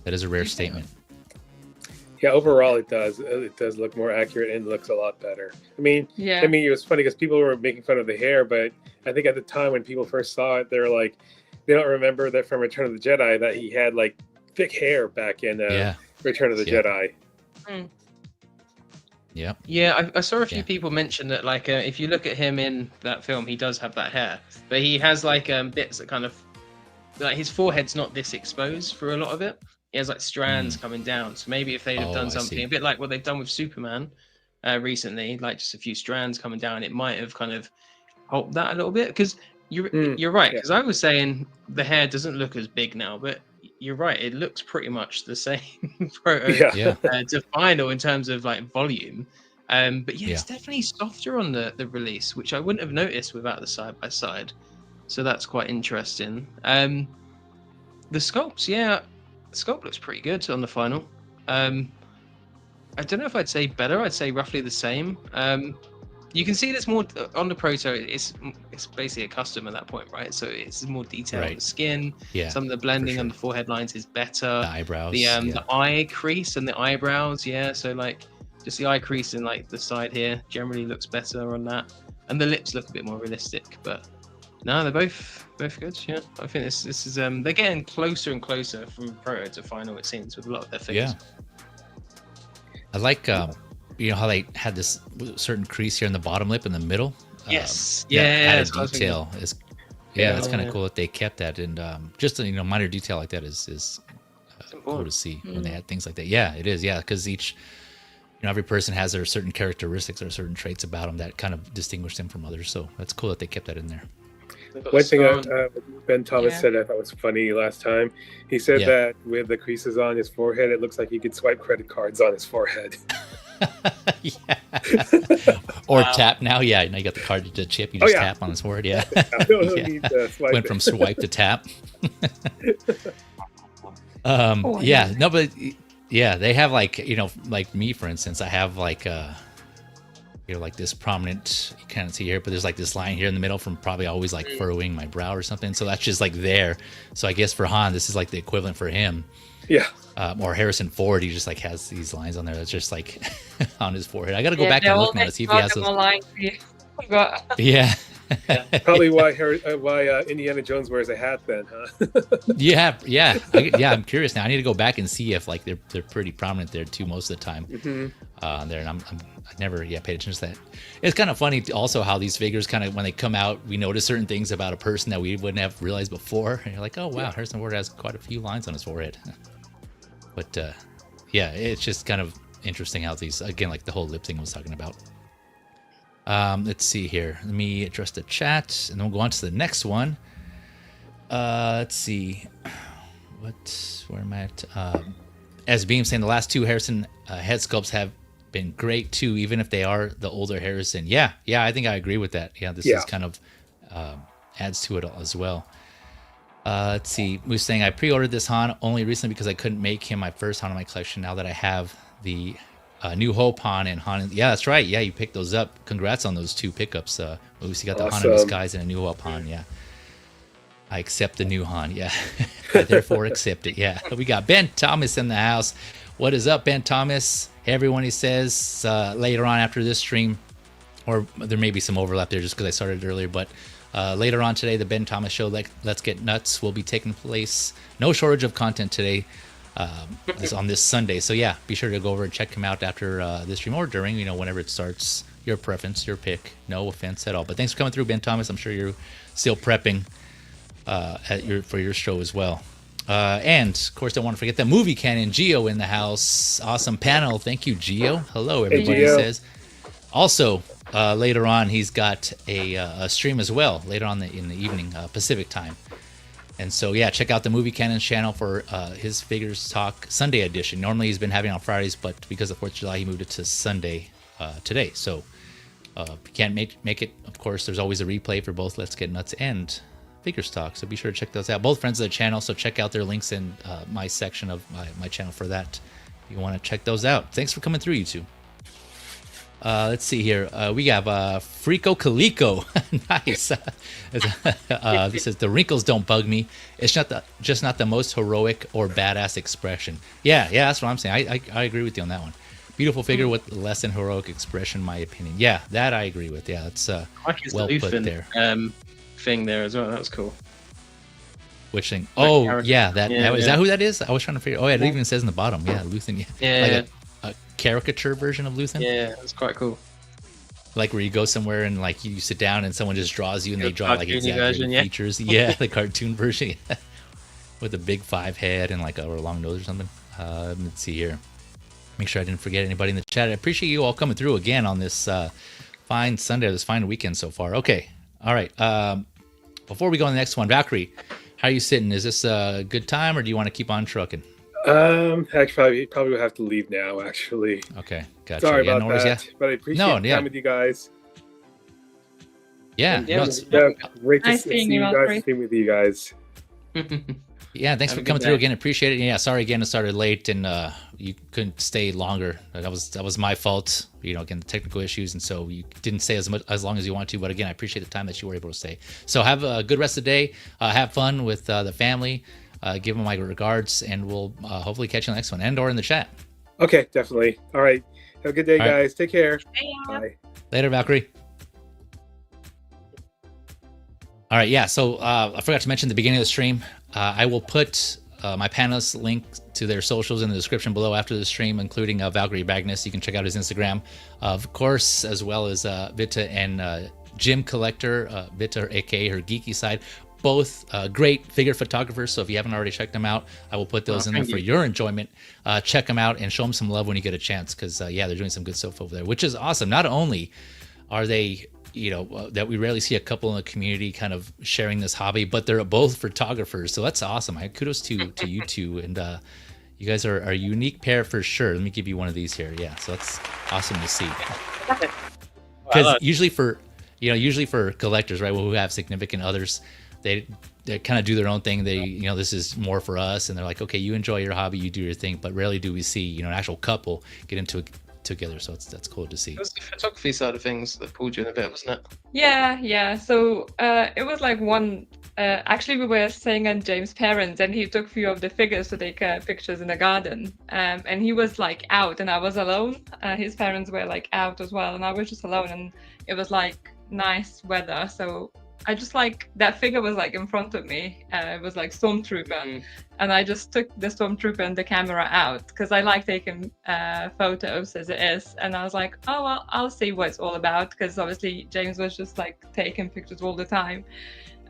that is a rare statement. Yeah, overall it does. It does look more accurate and looks a lot better. Yeah. It was funny because people were making fun of the hair, but I think at the time when people first saw it, they were like, they don't remember that from Return of the Jedi that he had like thick hair back in Yeah. Return of the Yeah. Jedi. Yep. Yeah, I saw a few Yeah. people mention that, like, if you look at him in that film, he does have that hair, but he has like bits that kind of, like, his forehead's not this exposed for a lot of it. He has like strands coming down. So maybe if they'd have Oh, done I something see. a bit like what they've done with Superman recently, like just a few strands coming down, it might have kind of helped that a little bit. Because you're right. yeah. Because I was saying the hair doesn't look as big now, but you're right. It looks pretty much the same Proto Yeah. Yeah. to final in terms of like volume. But yeah, it's Yeah. definitely softer on the release, which I wouldn't have noticed without the side by side. So that's quite interesting. The sculpts, yeah, the sculpt looks pretty good on the final. I don't know if I'd say better. I'd say roughly the same. You can see there's more on the Proto. It's basically a custom at that point, right? So it's more detail on Right. the skin. Yeah. Some of the blending sure. on the forehead lines is better. The eyebrows. The yeah. the eye crease and the eyebrows, yeah. So like just the eye crease in like the side here generally looks better on that, and the lips look a bit more realistic. But no, they're both good. Yeah, I think this is they're getting closer and closer from Proto to final. It seems with a lot of their figures. I like you know how they had this certain crease here in the bottom lip in the middle. Yes, that yeah, added that's what I was thinking. detail is that's kind Yeah. of cool that they kept that, and just minor detail like that is It's cool important. to see when they add things like that. Yeah, it is. Yeah, because every person has their certain characteristics or certain traits about them that kind of distinguish them from others. So that's cool that they kept that in there. They've got One the thing scar that Ben Thomas Yeah. said I thought was funny last time. He said Yeah. that with the creases on his forehead, it looks like he could swipe credit cards on his forehead. Yeah. Or tap now. Yeah, now you got the card to chip. You just yeah. tap on his forehead. Yeah. I don't Yeah. need to swipe Went it. from swipe to tap. Oh, Yeah, yeah. no, but yeah, they have like like me for instance, I have like like this prominent, you can't see here, but there's like this line here in the middle from probably always like furrowing my brow or something. So that's just like there. So I guess for Han, this is like the equivalent for him. Yeah. Or Harrison Ford, he just like has these lines on there that's just like on his forehead. I got to go Yeah, back they and look now to always see if he has got them those. aligned. But Yeah, Probably why Indiana Jones wears a hat then, huh? Yeah. I'm curious now. I need to go back and see if like they're pretty prominent there too most of the time. There, and I never paid attention to that. It's kind of funny also how these figures kind of when they come out, we notice certain things about a person that we wouldn't have realized before. And you're like, oh wow, Harrison Ford has quite a few lines on his forehead. But it's just kind of interesting how these, again, like the whole lip thing I was talking about. Let's see here. Let me address the chat, and then we'll go on to the next one. Let's see. Where am I at? As Beam saying, the last two Harrison head sculpts have been great too, even if they are the older Harrison. Yeah, I think I agree with that. Yeah, this is kind of adds to it as well. Let's see. Moose saying, I pre-ordered this Han only recently because I couldn't make him my first Han in my collection. Now that I have the New Hope Han and Han. Yeah, that's right. Yeah, you picked those up. Congrats on those two pickups. Moose, you got the Han in Disguise and a New Hope Han. Yeah. I accept the new Han. Yeah. I therefore accept it. Yeah. We got Ben Thomas in the house. What is up, Ben Thomas? Hey, everyone, he says later on after this stream, or there may be some overlap there just because I started earlier, but later on today, the Ben Thomas Show, Let's Get Nuts, will be taking place. No shortage of content today on this Sunday. So yeah, be sure to go over and check him out after this stream or during, whenever it starts. Your preference, your pick. No offense at all. But thanks for coming through, Ben Thomas. I'm sure you're still prepping for your show as well. And of course, don't want to forget the movie canon, Gio in the house. Awesome panel. Thank you, Gio. Hello, everybody says. Also, later on, he's got a stream as well, later on in the evening, Pacific time. And so, yeah, check out the Movie Canon channel for his Figures Talk Sunday edition. Normally, he's been having it on Fridays, but because of 4th of July, he moved it to Sunday today. So, if you can't make it, of course, there's always a replay for both Let's Get Nuts and Figures Talk. So be sure to check those out. Both friends of the channel, so check out their links in my section of my channel for that. If you want to check those out. Thanks for coming through, you two. Let's see here. We have Frico Calico. Nice. This says, the wrinkles don't bug me. It's just not the most heroic or badass expression. Yeah, that's what I'm saying. I agree with you on that one. Beautiful figure with less than heroic expression, in my opinion. Yeah, that I agree with. Yeah, it's well put there. Thing there as well. That was cool. Which thing? Oh, yeah. Is that who that is? I was trying to figure. Oh, yeah, it even says in the bottom. Yeah, Luthen. Yeah. Like a caricature version of Luthen. Yeah, that's quite cool. Like where you go somewhere and like you sit down and someone just draws you and they draw like exaggerated features. Yeah, the cartoon version with a big 5 head and like a long nose or something. Let's see here. Make sure I didn't forget anybody in the chat. I appreciate you all coming through again on this fine Sunday, this fine weekend so far. Okay. All right. Before we go on the next one, Valkyrie, how are you sitting? Is this a good time or do you want to keep on trucking? Actually, probably would have to leave now, actually. Okay. Gotcha. Sorry about that, but I appreciate the time with you guys. Yeah. Great to see you guys, team with you guys. Yeah, thanks for coming through again. Appreciate it. Yeah, sorry again, it started late and you couldn't stay longer. That was my fault. Again, the technical issues, and so you didn't stay as long as you want to. But again, I appreciate the time that you were able to stay. So have a good rest of the day. Have fun with the family. Give them my regards, and we'll hopefully catch you on the next one and/or in the chat. Okay, definitely. All right. Have a good day, guys. Take care. Bye. Later, Valkyrie. All right, yeah, so I forgot to mention at the beginning of the stream, I will put my panelists' link to their socials in the description below after the stream, including Valkyrie Bagnus. You can check out his Instagram, of course, as well as Vita and Jim Collector, Vita, aka her geeky side. Both great figure photographers, so if you haven't already checked them out, I will put those in there for your enjoyment. Check them out and show them some love when you get a chance, because, they're doing some good stuff over there, which is awesome. Not only are they... that we rarely see a couple in the community kind of sharing this hobby, but they're both photographers, so that's awesome. Kudos to you two, and you guys are a unique pair for sure. Let me give you one of these here. Yeah, so that's awesome to see. Because usually for collectors, right, who have significant others, they kind of do their own thing. They this is more for us, and they're like, okay, you enjoy your hobby, you do your thing, but rarely do we see an actual couple get into it together, so that's cool to see. It was the photography side of things that pulled you in a bit, wasn't it? Yeah. So it was like one. Actually, we were staying at James' parents, and he took a few of the figures to take pictures in the garden. And he was like out, and I was alone. His parents were like out as well, and I was just alone. And it was like nice weather, so I just like that figure was like in front of me. It was like Stormtrooper, and I just took the Stormtrooper and the camera out because I like taking photos as it is. And I was like, oh well, I'll see what it's all about, because obviously James was just like taking pictures all the time.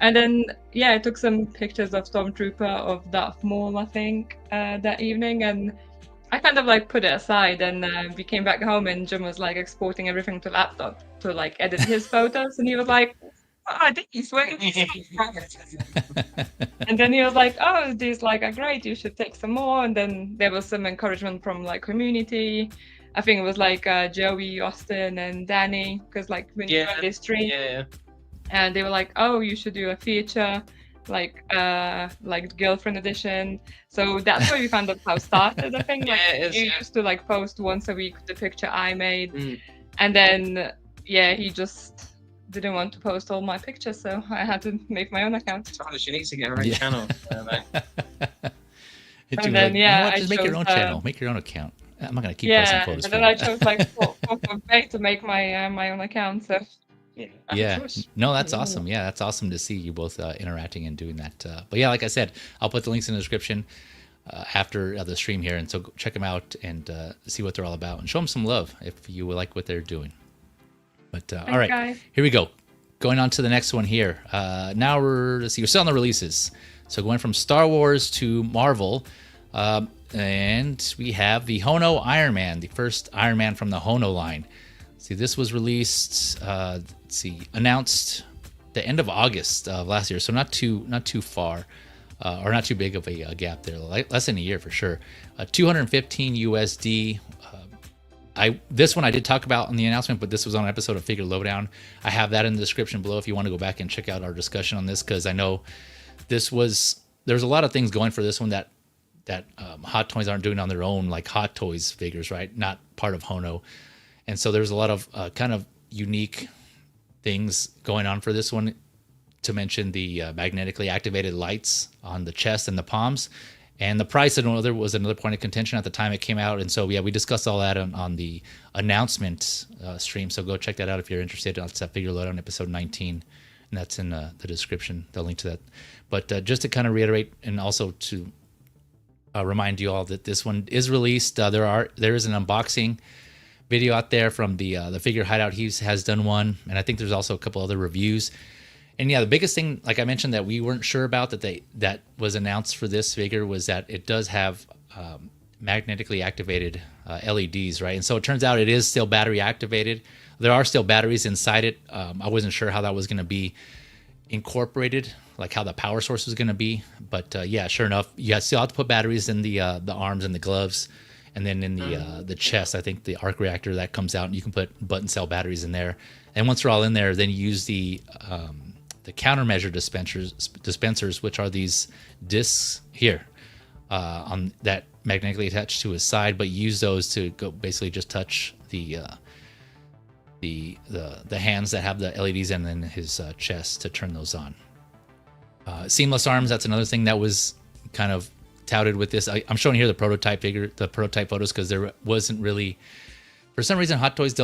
And then I took some pictures of Stormtrooper, of Darth Maul, I think, that evening, and I kind of like put it aside, and we came back home, and Jim was like exporting everything to laptop to like edit his photos, and he was like, "Oh, these were." And then he was like, "Oh, these like are great. You should take some more." And then there was some encouragement from like community. I think it was like Joey, Austin, and Danny, because like when you run this stream, and they were like, "Oh, you should do a feature, like girlfriend edition." So that's where we found out how it started. I think you used to like post once a week the picture I made, and then he just didn't want to post all my pictures, so I had to make my own account. She needs to get her own channel. And then just make your own channel, make your own account. I'm not gonna keep posting photos. And then I chose like to make my own account. So. No, that's awesome. Yeah, that's awesome to see you both interacting and doing that. But yeah, like I said, I'll put the links in the description after the stream here, and so go check them out and see what they're all about, and show them some love if you like what they're doing. But all right, guys. Here we go. Going on to the next one here. Now we're still on the releases. So going from Star Wars to Marvel, and we have the Hono Iron Man, the first Iron Man from the Hono line. See, this was released, announced the end of August of last year, so not too far, or not too big of a gap there, less than a year for sure. 215 USD. This one I did talk about on the announcement, but this was on an episode of Figure Lowdown. I have that in the description below if you want to go back and check out our discussion on this, because I know there's a lot of things going for this one that Hot Toys aren't doing on their own, like Hot Toys figures, right? Not part of Hono. And so there's a lot of kind of unique things going on for this one, to mention the magnetically activated lights on the chest and the palms. And the price was another point of contention at the time it came out. And so, we discussed all that on the announcement stream. So go check that out if you're interested. It's at Figure Lowdown episode 19. And that's in the description, the link to that. But just to kind of reiterate, and also to remind you all that this one is released. There is an unboxing video out there from the Figure Hideout. He has done one, and I think there's also a couple other reviews. And the biggest thing, like I mentioned, that we weren't sure about that was announced for this figure was that it does have magnetically activated LEDs, right? And so it turns out it is still battery activated. There are still batteries inside it. I wasn't sure how that was going to be incorporated, like how the power source was going to be. But sure enough, you still have to put batteries in the arms and the gloves. And then in the chest, I think the arc reactor that comes out, and you can put button cell batteries in there. And once they're all in there, then you use the countermeasure dispensers, which are these discs here on that magnetically attached to his side, but you use those to go basically just touch the hands that have the LEDs and then his chest to turn those on. Seamless arms, that's another thing that was kind of touted with this. I'm showing here the prototype photos, because there wasn't really, for some reason, Hot Toys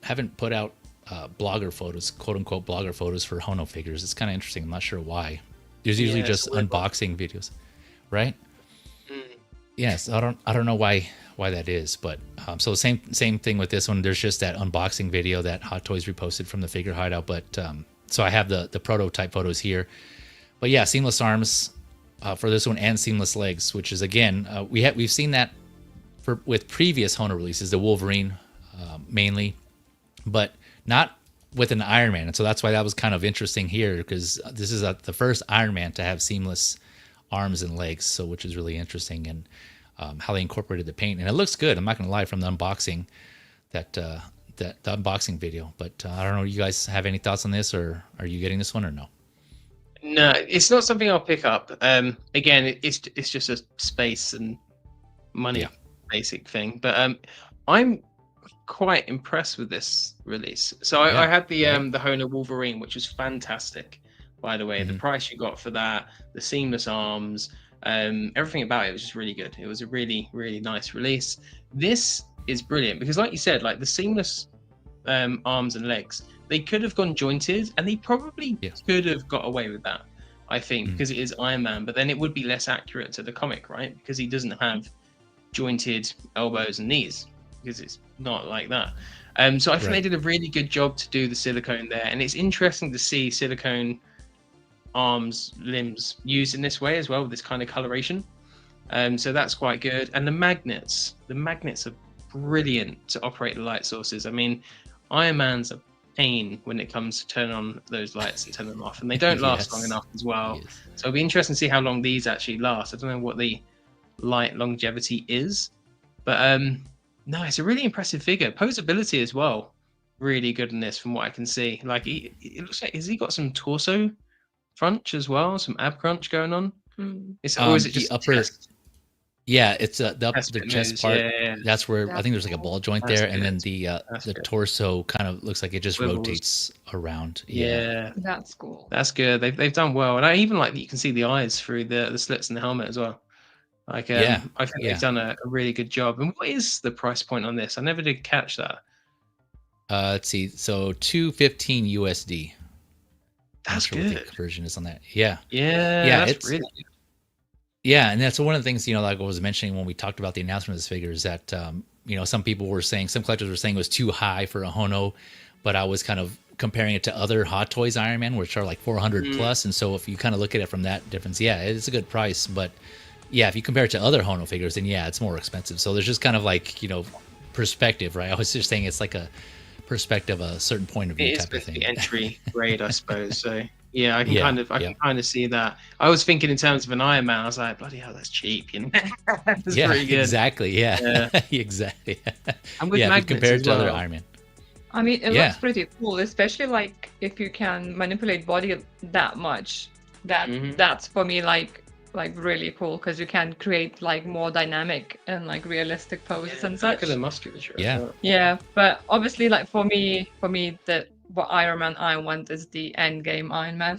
haven't put out blogger photos, quote unquote blogger photos for Hono figures. It's kind of interesting. I'm not sure why. There's usually just unboxing videos, right? Yes, I don't know why that is, but so same thing with this one. There's just that unboxing video that Hot Toys reposted from the Figure Hideout, but so I have the prototype photos here. But yeah, seamless arms for this one, and seamless legs, which is again we've seen that with previous Hono releases, the Wolverine mainly, but not with an Iron Man. And so that's why that was kind of interesting here, because this is the first Iron Man to have seamless arms and legs, so which is really interesting, and how they incorporated the paint, and it looks good. I'm not gonna lie, from the unboxing, the unboxing video. But I don't know, you guys have any thoughts on this, or are you getting this one or no? No, it's not something I'll pick up. Again, it's just a space and money basic thing. But I'm quite impressed with this release. So I had the Hono Wolverine, which was fantastic, by the way. The price you got for that, the seamless arms, everything about it was just really good. It was a really, really nice release. This is brilliant because, like you said, like the seamless arms and legs. They could have gone jointed, and they probably could have got away with that, I think, because it is Iron Man. But then it would be less accurate to the comic, right? Because he doesn't have jointed elbows and knees, because it's not like that. So I think they did a really good job to do the silicone there, and it's interesting to see silicone arms, limbs used in this way as well, with this kind of coloration. So that's quite good. And the magnets are brilliant to operate the light sources. I mean, Iron Man's a pain when it comes to turn on those lights and turn them off, and they don't last long enough as well. So it'll be interesting to see how long these actually last. I don't know what the light longevity is, but no, it's a really impressive figure. Posability as well, really good in this from what I can see. Like it looks like, has he got some torso crunch as well, some ab crunch going on? Or is it just the upper chest? Yeah, it's the chest part. Yeah. That's where I think there's like a ball joint there, and then the good. torso kind of looks like it just rotates around. Yeah, That's cool. that's good. They've done well, and I even like that you can see the eyes through the slits in the helmet as well. Like, I think they've done a really good job. And what is the price point on this? I never did catch that. Let's see. So $215 USD. That's sure good. what the conversion is on that. Yeah, that's really good. Yeah, and that's one of the things, like I was mentioning when we talked about the announcement of this figure is that, some people were saying, some collectors were saying it was too high for a Hono, but I was kind of comparing it to other Hot Toys Iron Man, which are like 400 plus. And so if you kind of look at it from that difference, it's a good price. But if you compare it to other Hono figures, then it's more expensive. So there's just kind of like, perspective, right? I was just saying it's like a perspective, a certain point of view type of thing. The entry grade, I suppose. So I can kind of see that. I was thinking in terms of an Iron Man. I was like, bloody hell, that's cheap, That's pretty good. Exactly. Yeah. Exactly. And with if you compare it to other Iron Man. I mean, it looks pretty cool, especially like if you can manipulate body that much. That's for me like really cool, because you can create like more dynamic and like realistic poses and such. Look at the musculature. Yeah, but obviously, like for me, what Iron Man I want is the end game Iron Man.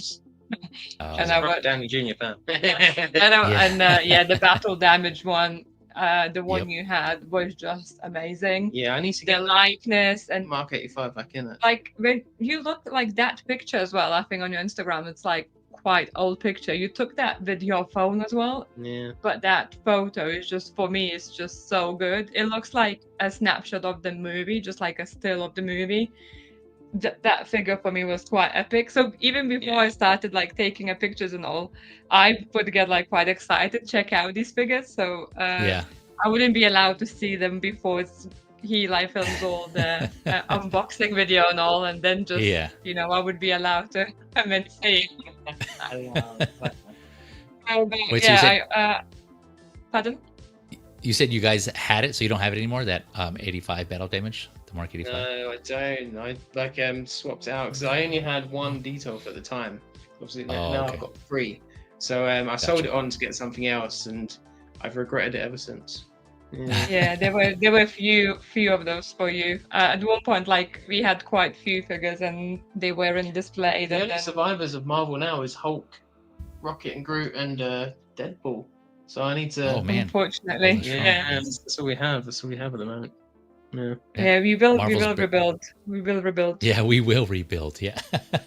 And I want Downey Jr. fan. And the battle damage one, the one you had was just amazing. Yeah, I need to get the likeness and Mark 85 back in it. Like when you look like that picture as well, I think on your Instagram, it's like quite old picture. You took that with your phone as well. Yeah. But that photo is just, for me, it's just so good. It looks like a snapshot of the movie, just like a still of the movie. That figure for me was quite epic. So even before I started like taking pictures and all, I would get like quite excited, check out these figures. So I wouldn't be allowed to see them before he like films all the unboxing video and all, and then just I would be allowed to come and see. Wait, pardon? You said you guys had it, so you don't have it anymore, that 85 battle damage, the Mark 85? No, I don't. I swapped it out because I only had one detail at the time. Obviously, now I've got 3. So I sold it on to get something else, and I've regretted it ever since. Yeah, there were a few of those for you. At one point, like we had quite few figures, and they were in display. The only survivors of Marvel now is Hulk, Rocket and Groot, and Deadpool. So I need to. Oh man! Unfortunately, that's all we have. That's all we have at the moment. Yeah, we will rebuild. We will rebuild. Yeah, we will rebuild. Yeah,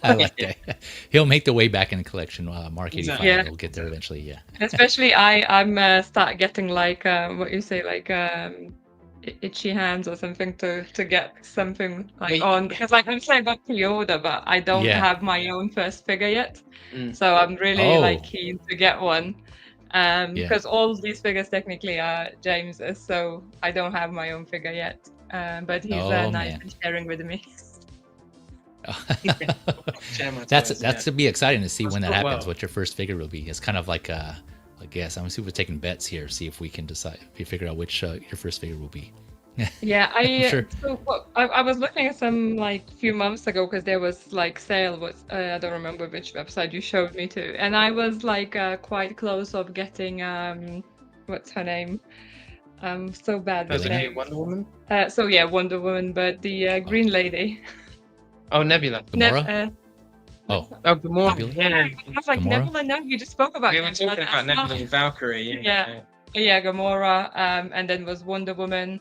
I like that. He'll make the way back in the collection. Mark 85 will get there eventually. Yeah. Especially I'm start getting like what you say, like itchy hands or something to get something like on, because like I'm saying I got pre-order, but I don't have my own first figure yet. So I'm really like keen to get one. Because all these figures technically are James's, so I don't have my own figure yet. But he's nice and sharing with me. That's to be exciting to see when that happens. What your first figure will be. It's kind of like I guess I'm super taking bets here. See if we can decide, if you figure out which your first figure will be. Yeah, I was looking at some like few months ago, because there was like sale was I don't remember which website you showed me to, and I was like quite close of getting what's her name? So bad with name. Wonder Woman. Wonder Woman, but the Green Lady. Oh, Nebula. Gamora. Gamora. Yeah. I was like, Gamora? Nebula. No, you just spoke about. We were talking about Nebula and Valkyrie. Yeah, Gamora. And then was Wonder Woman.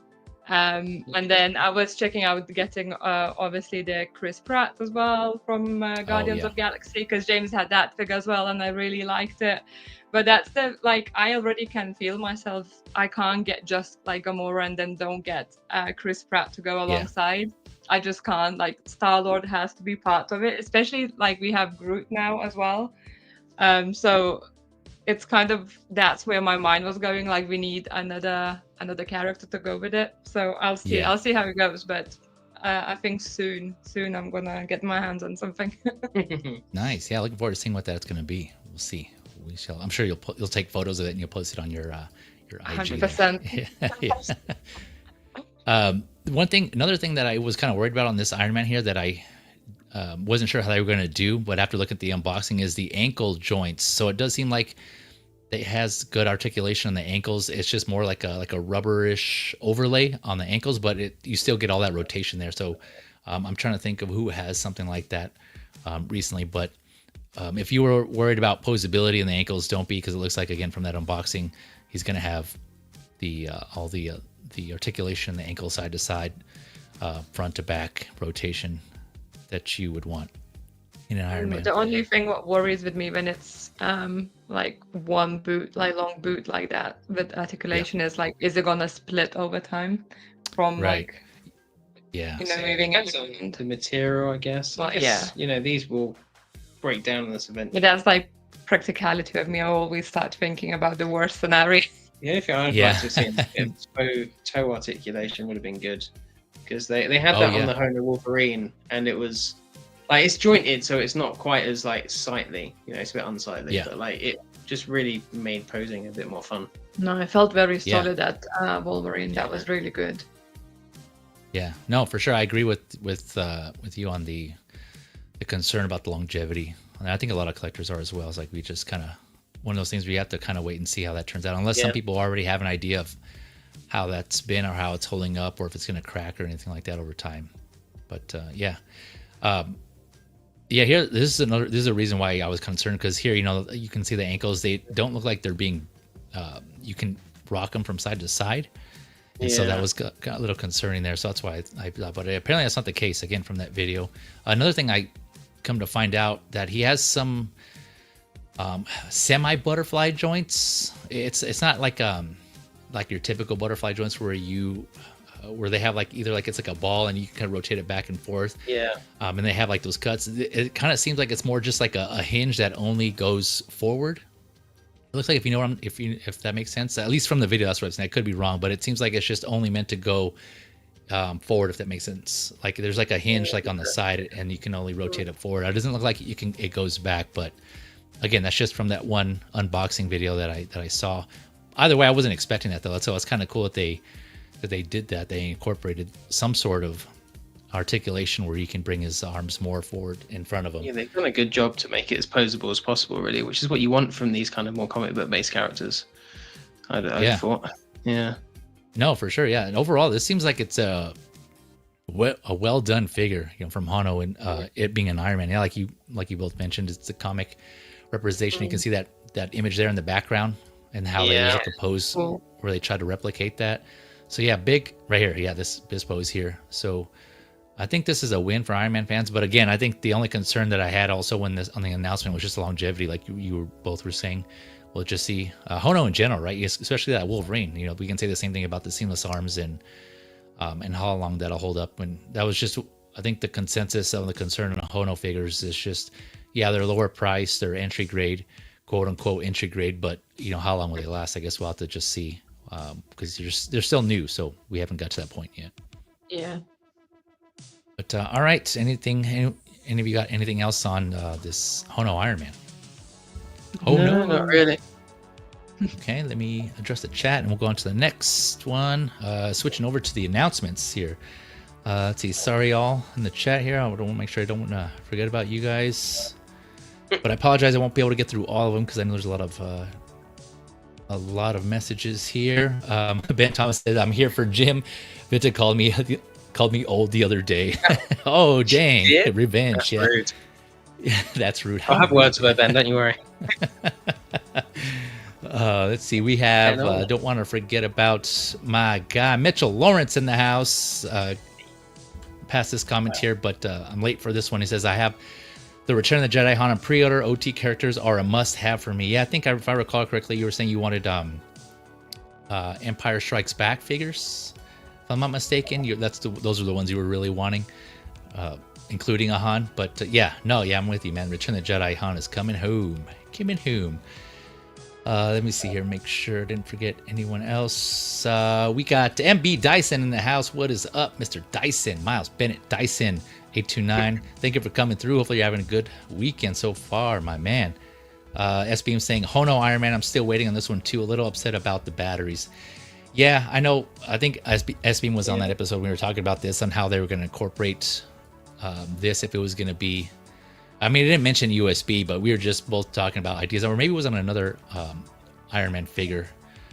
And then I was checking out getting obviously the Chris Pratt as well from Guardians of Galaxy, because James had that figure as well, and I really liked it. But that's the like I already can feel myself. I can't get just like Gamora and then don't get Chris Pratt to go alongside. I just can't. Like Star-Lord has to be part of it, especially like we have Groot now as well. So it's kind of that's where my mind was going. Like we need another character to go with it. So I'll see. I'll see how it goes. But I think soon I'm gonna get my hands on something. Nice. Yeah, looking forward to seeing what that's gonna be. We'll see. We shall. I'm sure you'll take photos of it and you'll post it on your IG. 100%. Another thing that I was kind of worried about on this Iron Man here that I wasn't sure how they were going to do, but after looking at the unboxing, is the ankle joints. So it does seem like it has good articulation on the ankles. It's just more like a rubberish overlay on the ankles, but you still get all that rotation there. So I'm trying to think of who has something like that recently. But if you were worried about posability in the ankles, don't be, because it looks like, again, from that unboxing, he's going to have all the articulation, the ankle side to side, front to back rotation that you would want in an Iron Man. The only thing what worries with me when it's like one boot, like long boot like that with articulation is like, is it gonna split over time from like moving on the material, I guess. Well, these will break down in this event. But that's like practicality of me. I always start thinking about the worst scenario. The only thing I'd like to see in toe articulation would have been good, because they had that on the Hono Wolverine, and it was like it's jointed, so it's not quite as like sightly. It's a bit unsightly, but like it just really made posing a bit more fun. No, I felt very solid at Wolverine. That was really good. Yeah, no, for sure. I agree with you on the concern about the longevity. And I think a lot of collectors are as well. It's like we just kind of one of those things where you have to kind of wait and see how that turns out, unless some people already have an idea of how that's been or how it's holding up or if it's going to crack or anything like that over time. But here this is a reason why I was concerned, because here you can see the ankles, they don't look like they're being you can rock them from side to side, and so that was got a little concerning there. So that's why I but apparently that's not the case, again, from that video. Another thing I come to find out that he has some semi butterfly joints. It's not like your typical butterfly joints where they have like either like it's like a ball and you can kind of rotate it back and forth. And they have like those cuts. It kind of seems like it's more just like a hinge that only goes forward. It looks like, if that makes sense, at least from the video, that's what I'm saying. I could be wrong, but it seems like it's just only meant to go forward, if that makes sense. Like there's like a hinge like on the side, and you can only rotate it forward. It doesn't look like it goes back, but again, that's just from that one unboxing video that I saw. Either way, I wasn't expecting that though. So it's kind of cool that they did that. They incorporated some sort of articulation where he can bring his arms more forward in front of him. Yeah, they've done a good job to make it as posable as possible, really, which is what you want from these kind of more comic book based characters. I thought. Yeah. No, for sure. Yeah. And overall, this seems like it's a well done figure, from Hono, and it being an Iron Man. Yeah, like you both mentioned, it's a comic representation. You can see that image there in the background and how they use like a pose where they try to replicate that. So yeah, big right here. Yeah, this pose here. So I think this is a win for Iron Man fans. But again, I think the only concern that I had also on the announcement was just the longevity, like you both were saying. We'll just see Hono in general, right? Especially that Wolverine. We can say the same thing about the seamless arms and how long that'll hold up. And that was just, I think, the consensus of the concern on Hono figures is just, they're lower priced, they're entry grade, quote unquote entry grade, but how long will they last? I guess we'll have to just see, because they're still new, so we haven't got to that point yet. Yeah. But all right, any of you got anything else on this Hono Iron Man? No, not really. Okay, let me address the chat and we'll go on to the next one. Switching over to the announcements here. Let's see. Sorry, all in the chat here. I want to make sure I don't want to forget about you guys. But I apologize. I won't be able to get through all of them because I know there's a lot of messages here. Ben Thomas said, "I'm here for Jim." Vita called me old the other day. Oh, dang! Yeah? Revenge. That's yeah. rude. Yeah, that's rude. I'll have words with Ben. Don't you worry. Let's see. We have, don't want to forget about my guy, Mitchell Lawrence in the house. Past this comment here, but I'm late for this one. He says, I have the Return of the Jedi Hono pre-order. OT characters are a must-have for me. Yeah, I think if I recall correctly, you were saying you wanted Empire Strikes Back figures, if I'm not mistaken. Those are the ones you were really wanting, including a Han. But I'm with you, man. Return of the Jedi Han is coming home. Coming home. Let me see here, make sure I didn't forget anyone else. We got MB Dyson in the house. What is up, Mr. Dyson? Miles Bennett Dyson 829. Thank you for coming through. Hopefully you're having a good weekend so far, my man. S-Beam saying, Hono Iron Man, I'm still waiting on this one too. A little upset about the batteries. Yeah, I know. I think S-Beam was on that episode when we were talking about this, on how they were going to incorporate this, if it was going to be, I mean, it didn't mention USB, but we were just both talking about ideas, or maybe it was on another Iron Man figure,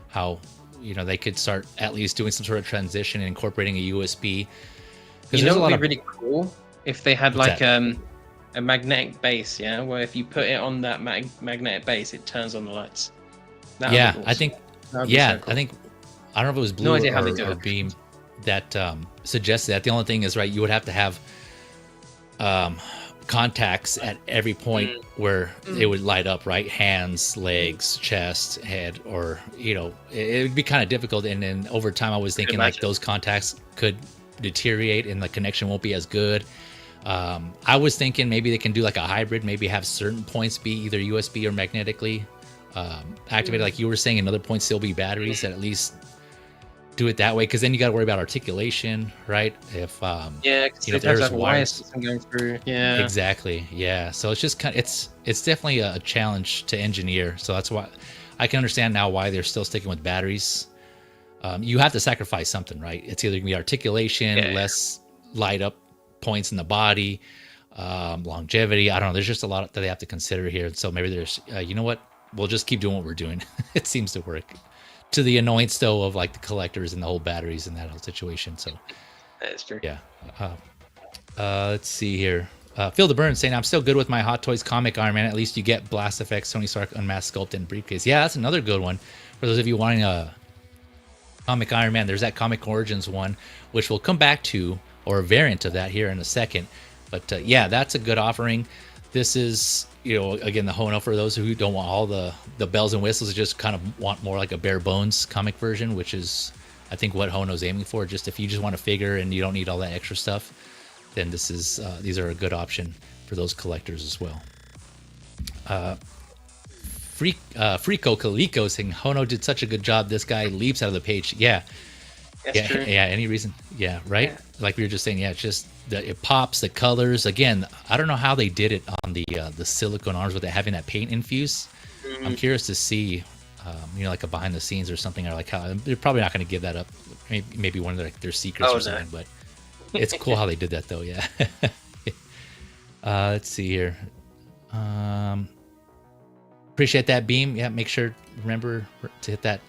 how, they could start at least doing some sort of transition and incorporating a USB. It would be really cool if they had a magnetic base, where if you put it on that magnetic base, it turns on the lights. Awesome. I think, so cool. I think, I don't know if it was Blue or Beam that suggested that. The only thing is, right, you would have to have contacts at every point where it would light up, right? Hands, legs, chest, head, or it would be kind of difficult. And then over time, I was thinking like those contacts could deteriorate and the connection won't be as good. I was thinking maybe they can do like a hybrid, maybe have certain points be either USB or magnetically activated, like you were saying, and other points still be batteries, that at least do it that way, because then you got to worry about articulation, right? If if there's wires going through, exactly, so it's just it's definitely a challenge to engineer. So that's why I can understand now why they're still sticking with batteries. You have to sacrifice something, right? It's either gonna be articulation, less light up points in the body, longevity. I don't know, there's just a lot that they have to consider here. So maybe there's we'll just keep doing what we're doing. It seems to work, to the annoyance though of like the collectors and the whole batteries and that whole situation. So that's true. Let's see here. Feel the Burn saying, I'm still good with my Hot Toys comic Iron Man. At least you get blast effects, Tony Stark unmasked sculpt and briefcase. Yeah, that's another good one for those of you wanting a comic Iron Man. There's that Comic Origins one, which we'll come back to, or a variant of that here in a second. But that's a good offering. This is, again, the Hono, for those who don't want all the bells and whistles, just kind of want more like a bare bones comic version, which is, I think, what Hono's aiming for. Just if you just want a figure and you don't need all that extra stuff, then these are a good option for those collectors as well. Frico Kaliko saying, Hono did such a good job. This guy leaps out of the page. True. Any reason? Right. Like we were just saying. It's just it pops, the colors. Again, I don't know how they did it on the silicone arms with it having that paint infused. I'm curious to see, like a behind the scenes or something, or like how they're probably not going to give that up. Maybe one of their secrets or something. But it's cool how they did that though. Yeah. Let's see here. Appreciate that, Beam. Make sure remember to hit that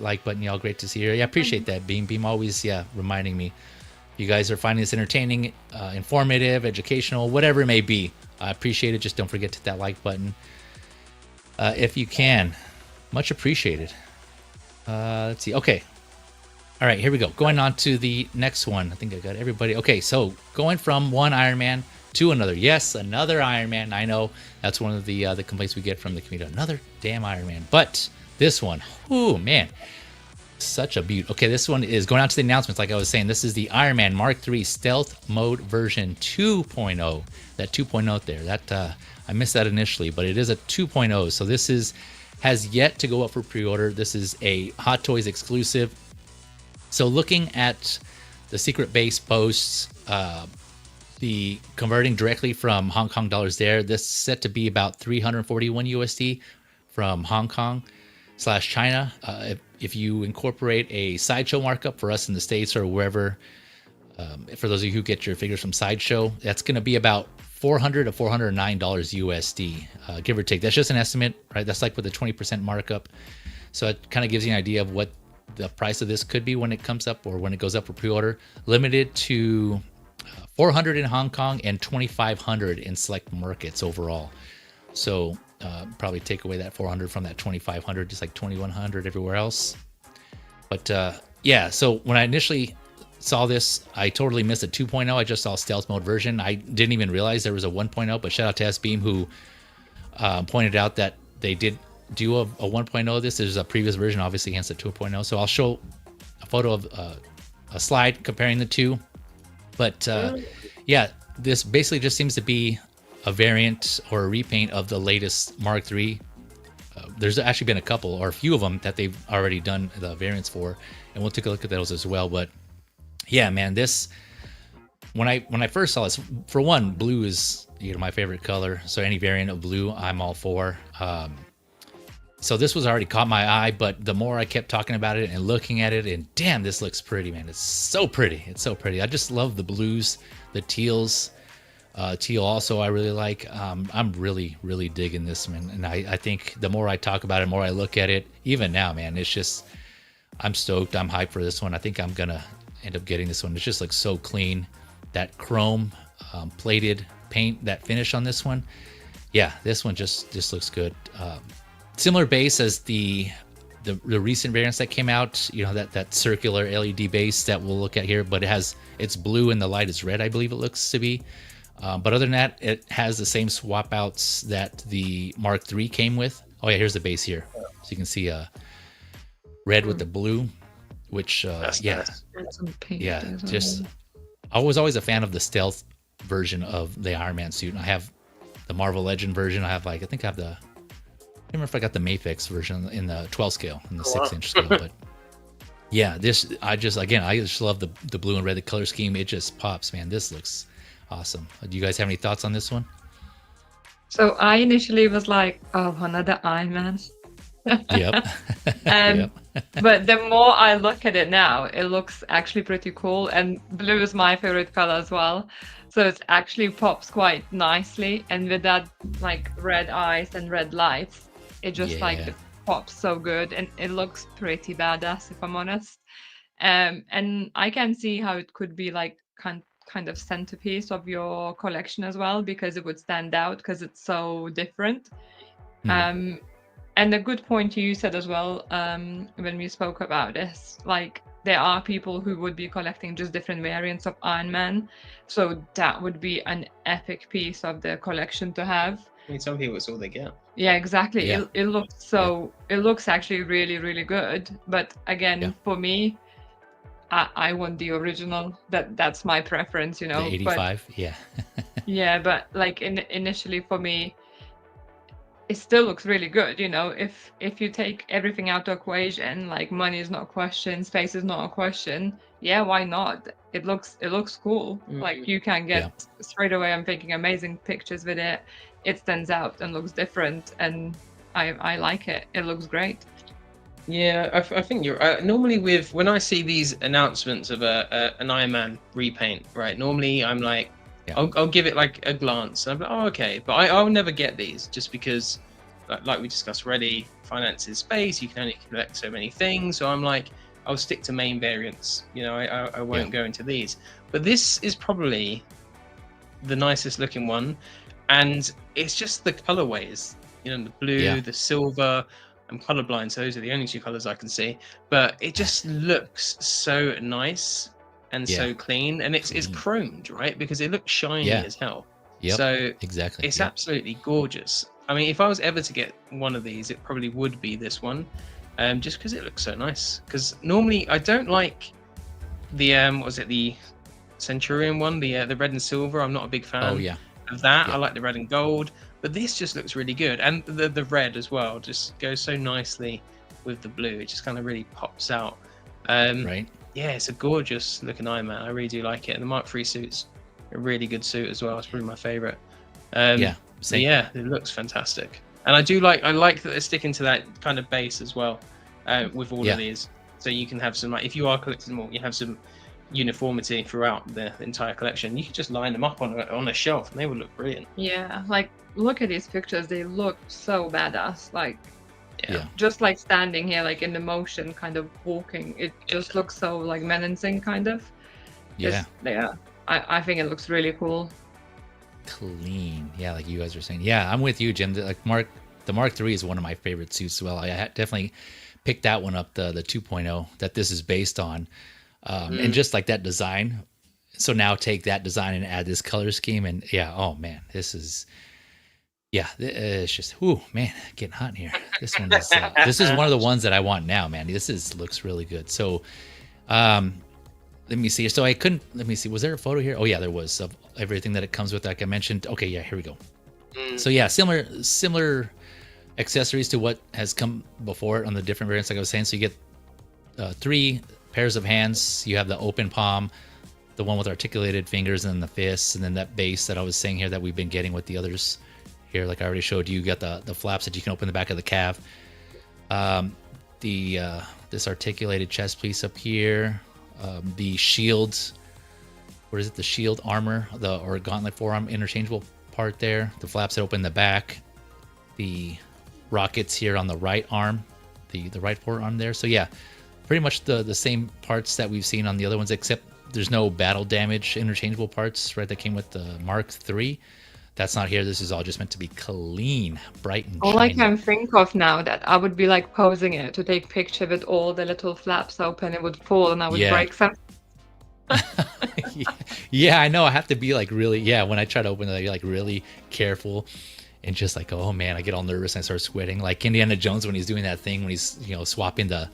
like button. Y'all, great to see you. Appreciate that, Beam. Beam always reminding me. You guys are finding this entertaining, informative, educational, whatever it may be. I appreciate it. Just don't forget to hit that like button if you can. Much appreciated. Let's see. Okay. All right, here we go. Going on to the next one. I think I got everybody. Okay, so going from one Iron Man to another. Yes, another Iron Man. I know that's one of the complaints we get from the community. Another damn Iron Man. But this one, oh man, such a beaut. Okay, this one is going out to the announcements. Like I was saying, this is the Iron Man Mark III Stealth Mode version 2.0. That 2.0 there. That I missed that initially, but it is a 2.0. So this has yet to go up for pre-order. This is a Hot Toys exclusive. So looking at the secret base posts, the converting directly from Hong Kong dollars there, this is set to be about 341 USD from Hong Kong / China. If you incorporate a Sideshow markup for us in the States or wherever, for those of you who get your figures from Sideshow, that's going to be about $400 to $409 USD, give or take. That's just an estimate, right? That's like with a 20% markup. So it kind of gives you an idea of what the price of this could be when it comes up or when it goes up for pre-order. Limited to 400 in Hong Kong and 2,500 in select markets overall. So probably take away that 400 from that 2500, just like 2100 everywhere else. But yeah, so when I initially saw this, I totally missed a 2.0. I just saw stealth mode version. I didn't even realize there was a 1.0, but shout out to S-Beam who pointed out that they did do a 1.0 of this. There's a previous version, obviously, hence the 2.0. So I'll show a photo of a slide comparing the two. But yeah, this basically just seems to be a variant or a repaint of the latest Mark III. There's actually been a couple or a few of them that they've already done the variants for, and we'll take a look at those as well. But yeah, man, this when I first saw this, for one, blue is my favorite color, so any variant of blue I'm all for. So this was already caught my eye, but the more I kept talking about it and looking at it, and damn, this looks pretty, man. It's so pretty. It's so pretty. I just love the blues, the teals. Teal also I really like. I'm really, really digging this, man. And I think the more I talk about it, the more I look at it, even now, man, it's just, I'm stoked. I'm hyped for this one. I think I'm going to end up getting this one. It just looks so clean. That chrome plated paint, that finish on this one. Yeah, this one just looks good. Similar base as the recent variants that came out, that circular LED base that we'll look at here, but it's blue and the light is red, I believe it looks to be. But other than that, it has the same swap outs that the Mark III came with. Oh yeah, here's the base here. So you can see red with the blue, which yeah, yeah, just I was always a fan of the stealth version of the Iron Man suit. And I have the Marvel Legend version. I have I think I have the, I don't remember if I got the Mafex version in the 12 scale, in the 6-inch scale, but yeah, this I just love the blue and red, the color scheme. It just pops, man. This looks awesome. Do you guys have any thoughts on this one? So I initially was like, oh, another Iron Man. Yep. Yep. But the more I look at it now, it looks actually pretty cool. And blue is my favorite color as well. So it actually pops quite nicely. And with that like red eyes and red lights, it just it pops so good. And it looks pretty badass, if I'm honest. And I can see how it could be like kind of centerpiece of your collection as well, because it would stand out because it's so different. And a good point you said as well, when we spoke about this, like there are people who would be collecting just different variants of Iron Man, so that would be an epic piece of the collection to have. I mean, some people, it's all they get. Yeah, exactly. Yeah. It looks so. It looks actually really, really good. But again, for me, I want the original. That's my preference, The 85, yeah. Yeah, but like initially for me, it still looks really good. If you take everything out of the equation, like money is not a question, space is not a question. Yeah, why not? It looks cool. Mm-hmm. Like you can get straight away. I'm thinking amazing pictures with it. It stands out and looks different, and I like it. It looks great. Yeah, I think you're normally when I see these announcements of an Iron Man repaint, right? Normally I'm like, I'll give it like a glance. I'm like, oh, okay, but I'll never get these just because, like we discussed already, finances, space. You can only collect so many things. So I'm like, I'll stick to main variants. I won't go into these. But this is probably the nicest looking one, and it's just the colorways. The blue, the silver. I'm colorblind, so those are the only two colors I can see. But it just looks so nice and so clean, and it's chromed, right? Because it looks shiny as hell. Yep, so exactly. It's absolutely gorgeous. I mean, if I was ever to get one of these, it probably would be this one, just because it looks so nice. Because normally I don't like the the Centurion one, the red and silver. I'm not a big fan of that. I like the red and gold. But this just looks really good, and the red as well just goes so nicely with the blue. It just kind of really pops out. Right. Yeah, it's a gorgeous looking Iron Man. I really do like it. And the Mark III suit's a really good suit as well. It's probably my favorite. Same. So yeah, it looks fantastic. And I like that they're sticking to that kind of base as well with all of these. So you can have some, like, if you are collecting them all, you have some uniformity throughout the entire collection. You could just line them up on a shelf and they would look brilliant. Yeah, like look at these pictures. They look so badass. Like Yeah. just like standing here, like in the motion, kind of walking, it just looks so like menacing, kind of. Yeah. I think it looks really cool. Clean. Yeah, like you guys were saying. Yeah, I'm with you, Jim. Like Mark the Mark III is one of my favorite suits as well. I definitely picked that one up, the 2.0 that this is based on. And just like that design. So now take that design and add this color scheme. And yeah, oh man, this is, yeah, it's just, ooh, man, getting hot in here. This one is, this is one of the ones that I want now, man. Looks really good. So, let me see. So let me see. Was there a photo here? Oh yeah, there was, of everything that it comes with, like I mentioned. Okay, yeah, here we go. So yeah, similar accessories to what has come before on the different variants, like I was saying. So you get 3 pairs of hands. You have the open palm, the one with articulated fingers, and then the fists, and then that base that I was saying here that we've been getting with the others here. Like I already showed you, you got the flaps that you can open the back of the calf. This articulated chest piece up here. The shields, what is it? The shield armor, or gauntlet forearm interchangeable part there. The flaps that open the back. The rockets here on the right arm, the right forearm there. So yeah, pretty much the same parts that we've seen on the other ones, except there's no battle damage interchangeable parts, right? That came with the Mark III. That's not here. This is all just meant to be clean, bright, and All I shiny. can think of now that I would be like posing it to take picture with all the little flaps open, it would fall and I would break some. Yeah, I know. I have to be like really, when I try to open it, you're like really careful and just like, oh man, I get all nervous and I start sweating. Like Indiana Jones when he's doing that thing when he's, swapping the,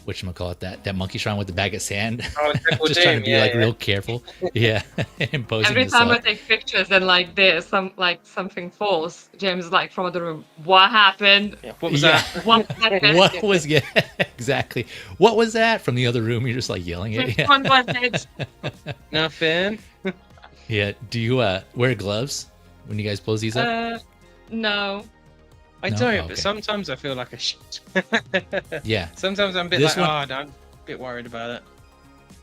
whatchamacallit, that monkey shrine with the bag of sand. Oh, just trying to be real careful. Yeah. And posing Every this time up. I take pictures and like this, something falls, James is like from the room, what happened? Yeah, what was that? What happened? What was exactly? What was that from the other room? You're just like yelling it. Yeah. One was it. Nothing. Yeah. Do you wear gloves when you guys pose these up? No. I No? don't, Okay. but sometimes I feel like I should. Yeah. Sometimes I'm a bit This like, one- I'm a bit worried about it.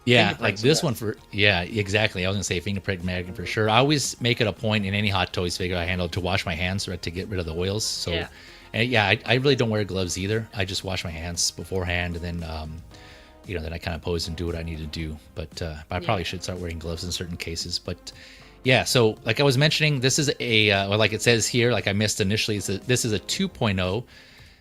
Yeah, Fingerprints like and this that. one exactly. I was gonna say fingerprint magnet for sure. I always make it a point in any Hot Toys figure I handle to wash my hands, right, to get rid of the oils. So, Yeah. and I really don't wear gloves either. I just wash my hands beforehand, and then then I kind of pose and do what I need to do. But I probably should start wearing gloves in certain cases. But yeah, so like I was mentioning, this is like it says here, like I missed initially, this is a 2.0.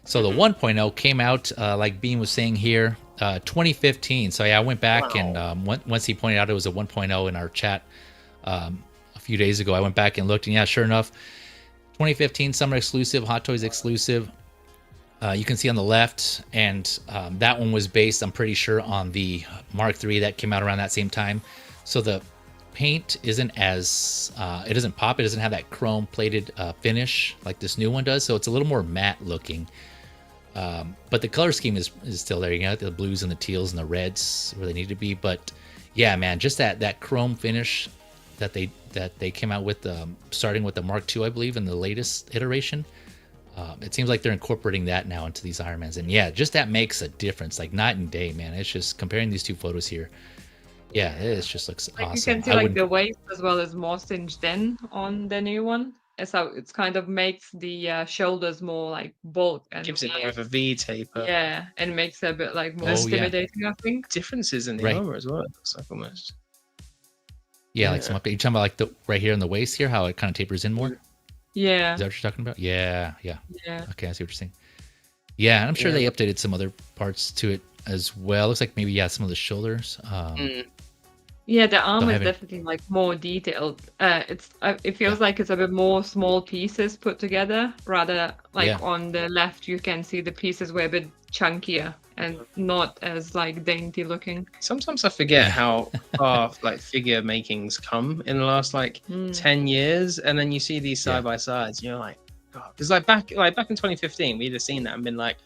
So the 1.0 came out, like Bean was saying here, 2015. So yeah, I went back and once he pointed out it was a 1.0 in our chat a few days ago, I went back and looked, and yeah, sure enough, 2015 summer exclusive, Hot Toys exclusive. You can see on the left, and that one was based, I'm pretty sure, on the Mark III that came out around that same time. So the paint isn't as it doesn't pop. It doesn't have that chrome plated finish like this new one does. So it's a little more matte looking. But the color scheme is still there. You got the blues and the teals and the reds where they need to be. But yeah, man, just that chrome finish that they came out with, starting with the Mark II, I believe, in the latest iteration. It seems like they're incorporating that now into these Iron Mans, and yeah, just that makes a difference, like night and day, man. It's just comparing these two photos here. Yeah, it just looks Like awesome. you can see like the waist as well is more cinched in on the new one. And so it's kind of makes the shoulders more like bulk and Gives it more of a V taper. yeah, and makes it a bit like more Oh, yeah. intimidating, I think. Differences in the Right. armor as well. It looks like almost. Yeah, like Yeah. some update. You're talking about like the right here in the waist here, how it kind of tapers in more. Is Yeah. that what you're talking about? Yeah. Yeah. Okay, I see what you're saying. Yeah, and I'm sure Yeah. they updated some other parts to it as well. Looks like maybe some of the shoulders. Yeah, the armor is having- definitely like more detailed. It feels like it's a bit more small pieces put together, rather like Yeah. on the left you can see the pieces were a bit chunkier and not as like dainty looking. Sometimes I forget how far like figure making's come in the last like 10 years, and then you see these side by sides, and you're like, God, because like back in 2015, we'd have seen that and been like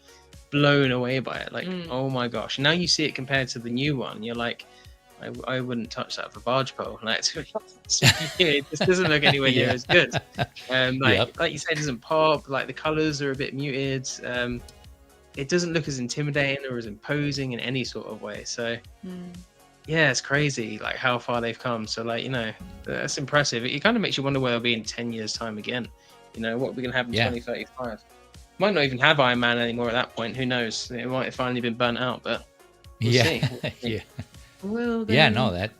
blown away by it, like oh my gosh. Now you see it compared to the new one, you're like, I wouldn't touch that with a barge pole. Like it just doesn't look anywhere near as good. Like you said, it doesn't pop. Like the colors are a bit muted. It doesn't look as intimidating or as imposing in any sort of way. So yeah, it's crazy like how far they've come. So like, that's impressive. It kind of makes you wonder where they'll be in 10 years time again. What are we gonna have in 2035? Might not even have Iron Man anymore at that point. Who knows? It might have finally been burnt out, but we'll see. Yeah. Well, Yeah, no, that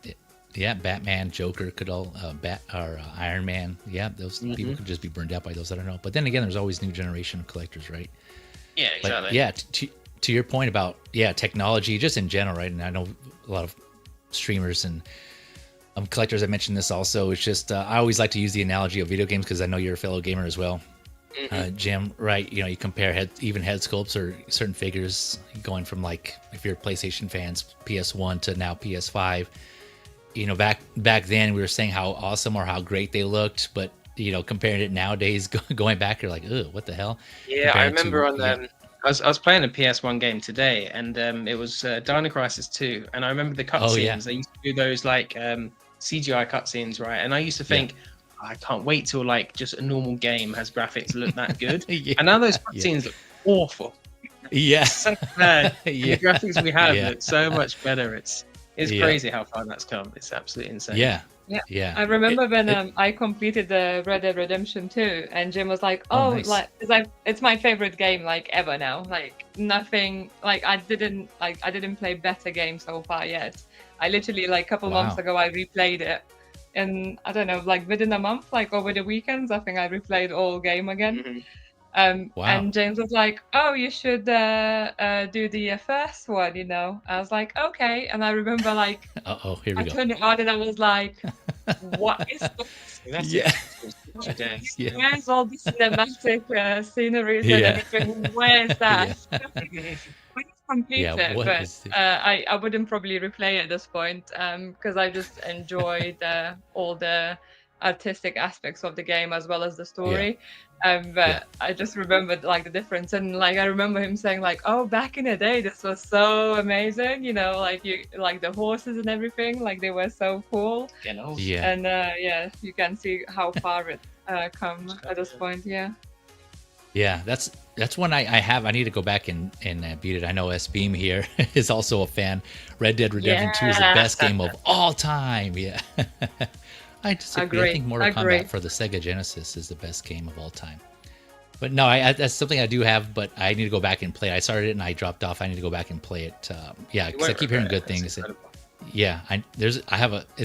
Yeah, Batman, Joker could all Iron Man. Yeah, those people could just be burned out by those. I don't know. But then again, there's always new generation of collectors, right? Yeah, exactly. But yeah, to your point about technology, just in general, right? And I know a lot of streamers and collectors. I mentioned this also. It's just I always like to use the analogy of video games because I know you're a fellow gamer as well. Jim, right? You compare head sculpts or certain figures going from, like, if you're PlayStation fans, PS1 to now PS5. Back then we were saying how awesome or how great they looked, but comparing it nowadays, going back, you're like, ugh, what the hell? Yeah, I remember I was playing a PS1 game today, and it was Dino Crisis 2, and I remember the cutscenes. They used to do those like CGI cutscenes, right? And I used to think, I can't wait till like just a normal game has graphics that look that good. And now those cutscenes look awful. Yeah, so bad. The graphics we have look so much better. It's crazy how far that's come. It's absolutely insane. Yeah. I remember when I completed the Red Dead Redemption 2, and Jim was like, nice. It's my favorite game like ever now. Like nothing, like I didn't play better games so far yet. I literally, like, a couple months ago I replayed it, and I don't know, like within a month, like over the weekends, I think I replayed all game again. And James was like, "Oh, you should do the first one." I was like, "Okay." And I remember, like, here we I go. turned it on and I was like, "What is this? Where's all the cinematic sceneries and everything? Where's that?" I complete it, but I wouldn't probably replay it at this point because I just enjoyed all the artistic aspects of the game as well as the story. But I just remembered, like, the difference, and like I remember him saying, like, "Oh, back in the day, this was so amazing," like the horses and everything, like they were so cool. And you can see how far it come at this point. That's one I have. I need to go back and beat it. I know S-Beam here is also a fan. Red Dead Redemption 2 is the best game of all time. I disagree. I think Mortal Kombat for the Sega Genesis is the best game of all time. But no, that's something I do have, but I need to go back and play it. I started it and I dropped off. I need to go back and play it. Because I keep hearing good things. It's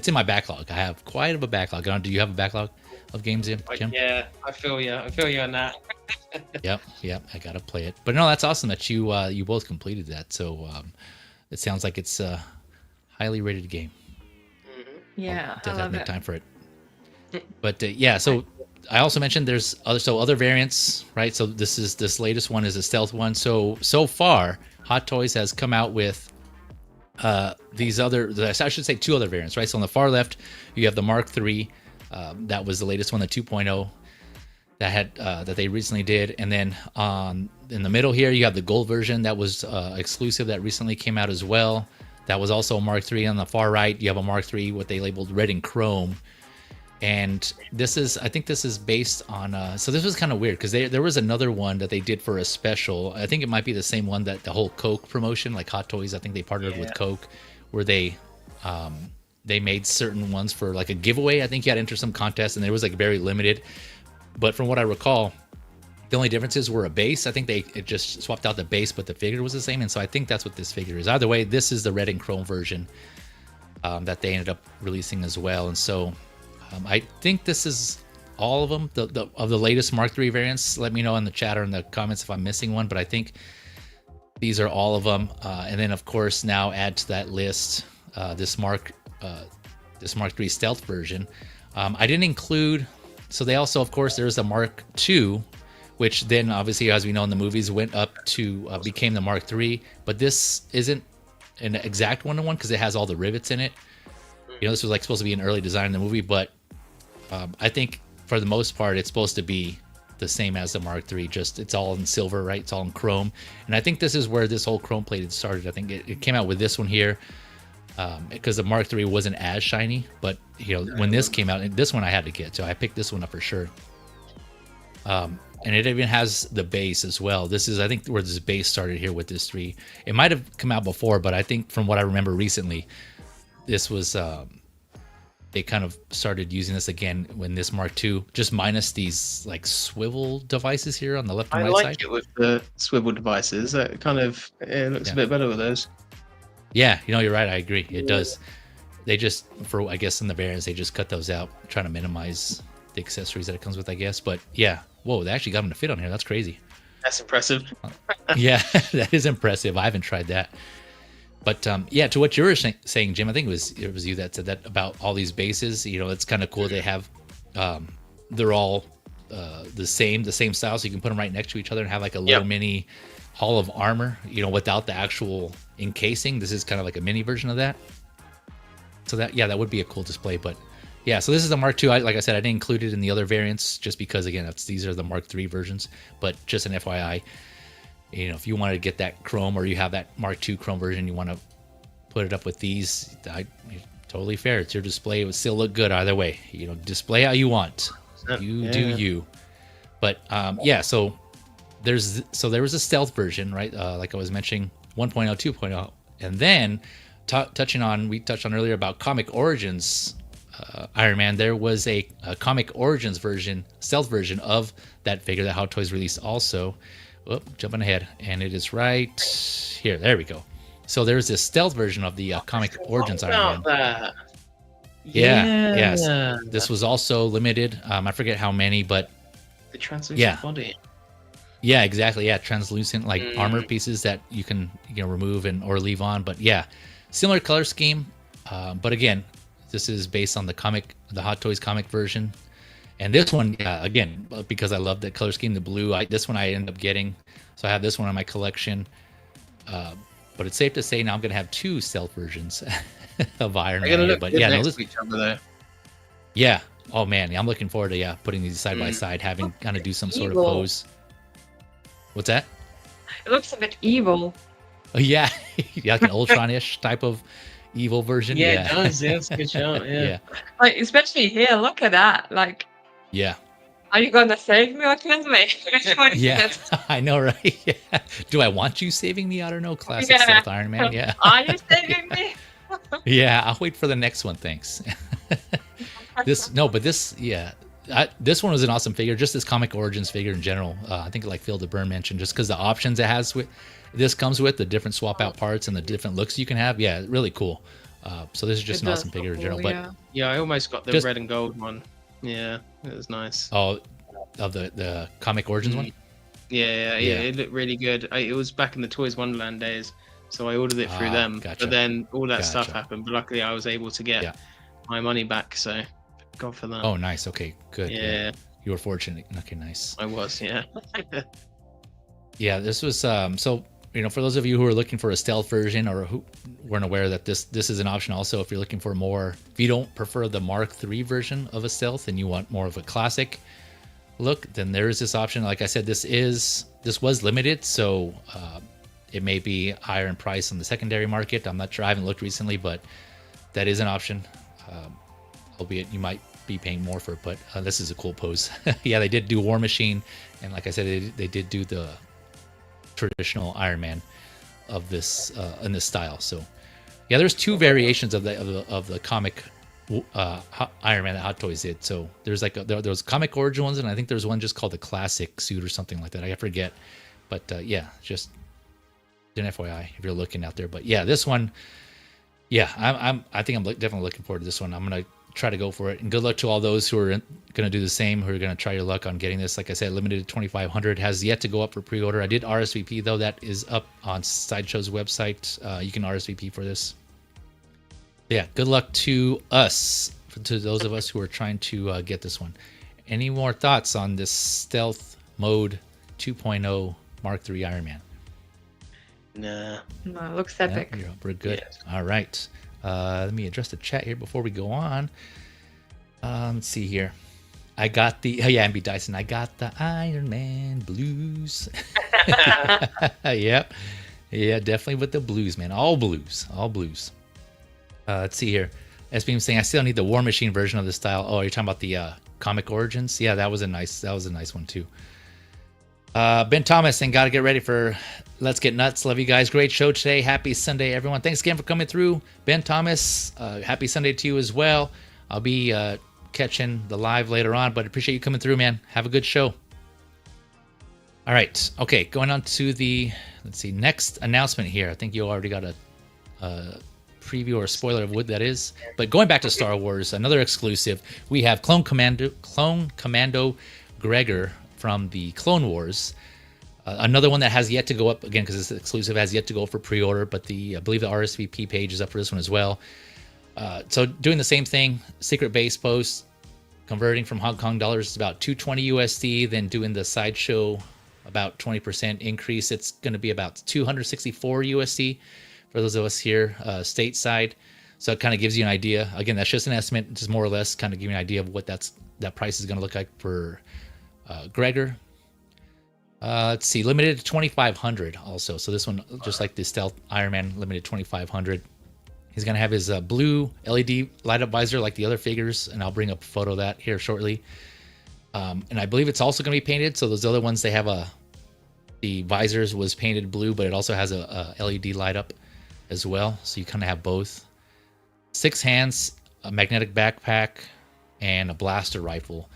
in my backlog. I have quite of a backlog. Do you have a backlog of games, Jim? Yeah, I feel you. I feel you on that. Yep. I gotta play it. But no, that's awesome that you both completed that. So it sounds like it's a highly rated game. Yeah, I love it. Time for it. But so I also mentioned there's other variants, right? So this latest one is a stealth one. So far, Hot Toys has come out with these other, I should say, two other variants, right? So on the far left, you have the Mark III. That was the latest one, the 2.0 that they recently did, and then in the middle here, you have the gold version that was exclusive that recently came out as well. That was also a Mark III. On the far right, you have a Mark III, what they labeled red and chrome. And I think this is based on, so this was kind of weird because there was another one that they did for a special. I think it might be the same one that the whole Coke promotion, like Hot Toys, I think they partnered with Coke, where they made certain ones for like a giveaway. I think you had to enter some contest and there was like very limited. But from what I recall, the only differences were a base. I think it just swapped out the base, but the figure was the same. And so I think that's what this figure is. Either way, this is the red and chrome version that they ended up releasing as well. And so I think this is all of them, of the latest Mark III variants. Let me know in the chat or in the comments if I'm missing one, but I think these are all of them. And then, of course, now add to that list this Mark III stealth version. I didn't include, so they also, of course, there's a Mark II, which then obviously, as we know in the movies, went up to became the Mark III. But this isn't an exact one-to-one because it has all the rivets in it. This was like supposed to be an early design in the movie, but I think for the most part, it's supposed to be the same as the Mark III. Just it's all in silver, right? It's all in chrome, and I think this is where this whole chrome plated started. I think it came out with this one here because the Mark III wasn't as shiny, but when this came out, and this one I had to get, so I picked this one up for sure. And it even has the base as well. This is, I think, where this base started here with this 3. It might have come out before, but I think from what I remember recently, this was they kind of started using this again when this Mark II, just minus these like swivel devices here on the left and right side. I like it with the swivel devices. It kind of looks a bit better with those. Yeah, you're right. I agree. It does. they just, for I guess in the variants, they just cut those out, trying to minimize the accessories that it comes with, I guess. But yeah, whoa, they actually got them to fit on here. That's crazy. That's impressive. Yeah, that is impressive. I haven't tried that. But yeah, to what you were saying, Jim, I think it was you that said that about all these bases. You know, it's kind of cool. They have, they're all the same style, so you can put them right next to each other and have like a little mini hall of armor. You know, without the actual encasing. This is kind of like a mini version of that. So that would be a cool display. But yeah, so this is the Mark II. Like I said, I didn't include it in the other variants just because, again, these are the Mark III versions. But just an FYI, you know, if you wanted to get that Chrome or you have that Mark II Chrome version, you want to put it up with these, totally fair. It's your display. It would still look good either way. You know, display how you want. You do you. But yeah, so there was a stealth version, right? Like I was mentioning, 1.0, 2.0, and then we touched on earlier about Comic Origins Iron Man. There was a Comic Origins version, stealth version of that figure that Hot Toys released also. Whoop, jumping ahead, and it is right here. There we go. So there's this stealth version of the Comic Origins Iron Man. Yes. This was also limited. I forget how many, but the translucent body. Yeah, exactly. Yeah, translucent like armor pieces that you can remove or leave on. But yeah, similar color scheme. But again, this is based on the Hot Toys comic version. And this one, again, because I love that color scheme, the blue. This one I end up getting, so I have this one in my collection. But it's safe to say now I'm going to have two stealth versions of Iron Man. But yeah, next to each other there. Yeah. Oh man, I'm looking forward to putting these side by side, having kind of do some sort of pose. What's that? It looks a bit evil. Oh, yeah, like an Ultron-ish type of evil version. Yeah, it does. Yeah, it's a good shot. Yeah. Like especially here, look at that. Like. Yeah. Are you gonna save me or kill me? Yeah, I know, right? Yeah. Do I want you saving me? I don't know. Classic stealth Iron Man. Yeah. Are you saving me? Yeah, I'll wait for the next one. Thanks. This one was an awesome figure. Just this Comic Origins figure in general. I think like Phil DeBurn mentioned, just because the options it has this comes with the different swap out parts and the different looks you can have. Yeah, really cool. So this is just an awesome figure in general. But yeah, I almost got the red and gold one. Yeah, it was nice. Oh, of the Comic Origins one? Yeah, it looked really good. It was back in the Toys Wonderland days, so I ordered it through them. Gotcha. But then all that stuff happened, but luckily I was able to get my money back, so God for that. Oh, nice. Okay, good. Yeah. You were fortunate. Okay, nice. I was, yeah. Yeah, this was, so, for those of you who are looking for a stealth version or who weren't aware that this is an option also, if you're looking for more, if you don't prefer the Mark III version of a stealth and you want more of a classic look, then there is this option. Like I said, this was limited, so it may be higher in price on the secondary market. I'm not sure. I haven't looked recently, but that is an option. Albeit you might be paying more for it, but this is a cool pose. Yeah, they did do War Machine, and like I said, they did do the traditional Iron Man of this in this style. So yeah, there's two variations of the comic Iron Man that Hot Toys did. So there's like there was Comic Origin ones, and I think there's one just called the Classic Suit or something like that. I forget, but yeah, just an FYI if you're looking out there. But yeah, this one, yeah, I think I'm definitely looking forward to this one. I'm gonna try to go for it, and good luck to all those who are going to do the same, who are going to try your luck on getting this. Like I said, limited to 2,500, has yet to go up for pre-order. I did RSVP though. That is up on Sideshow's website. You can RSVP for this. Yeah, good luck to us, to those of us who are trying to get this one. Any more thoughts on this Stealth Mode 2.0 Mark III Iron Man? Nah. No, it looks epic. Yeah, we're good. Yes. All right. Let me address the chat here before we go on. Let's see here. I got MB Dyson. I got the Iron Man blues. Yep. Yeah, definitely with the blues, man. All blues. Let's see here. SBM saying I still need the War Machine version of the style. Oh, you're talking about the Comic Origins? Yeah, that was a nice one too. Ben Thomas saying gotta get ready for Let's Get Nuts. Love you guys. Great show today. Happy Sunday, everyone. Thanks again for coming through. Ben Thomas, happy Sunday to you as well. I'll be catching the live later on, but appreciate you coming through, man. Have a good show. All right. Okay, going on to the, let's see, next announcement here. I think you already got a preview or a spoiler of what that is. But going back to Star Wars, another exclusive, we have Clone Commando Gregor from the Clone Wars. Another one that has yet to go up, again, because it's exclusive, has yet to go for pre-order, but I believe the RSVP page is up for this one as well. So doing the same thing, secret base post, converting from Hong Kong dollars to about 220 USD, then doing the sideshow about 20% increase. It's going to be about 264 USD for those of us here stateside. So it kind of gives you an idea. Again, that's just an estimate, just more or less kind of give you an idea of what that price is going to look like for Gregor. Let's see, limited to 2,500 also. So this one, just like the Stealth Iron Man, limited 2,500. He's going to have his blue LED light up visor like the other figures, and I'll bring up a photo of that here shortly. And I believe it's also going to be painted. So those other ones, they have the visors was painted blue, but it also has a LED light up as well. So you kind of have both. 6 hands, a magnetic backpack, and a blaster rifle.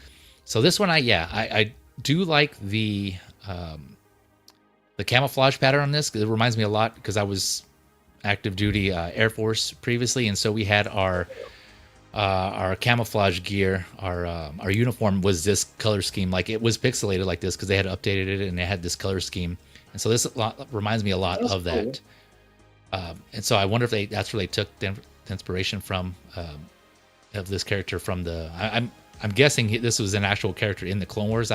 So this one, I do like the camouflage pattern on this. It reminds me a lot because I was active duty Air Force previously, and so we had our camouflage gear, our uniform was this color scheme. Like it was pixelated like this because they had updated it and they had this color scheme. And so this reminds me a lot of that. And so I wonder if that's where they took the inspiration from of this character from the. I'm guessing this was an actual character in the Clone Wars.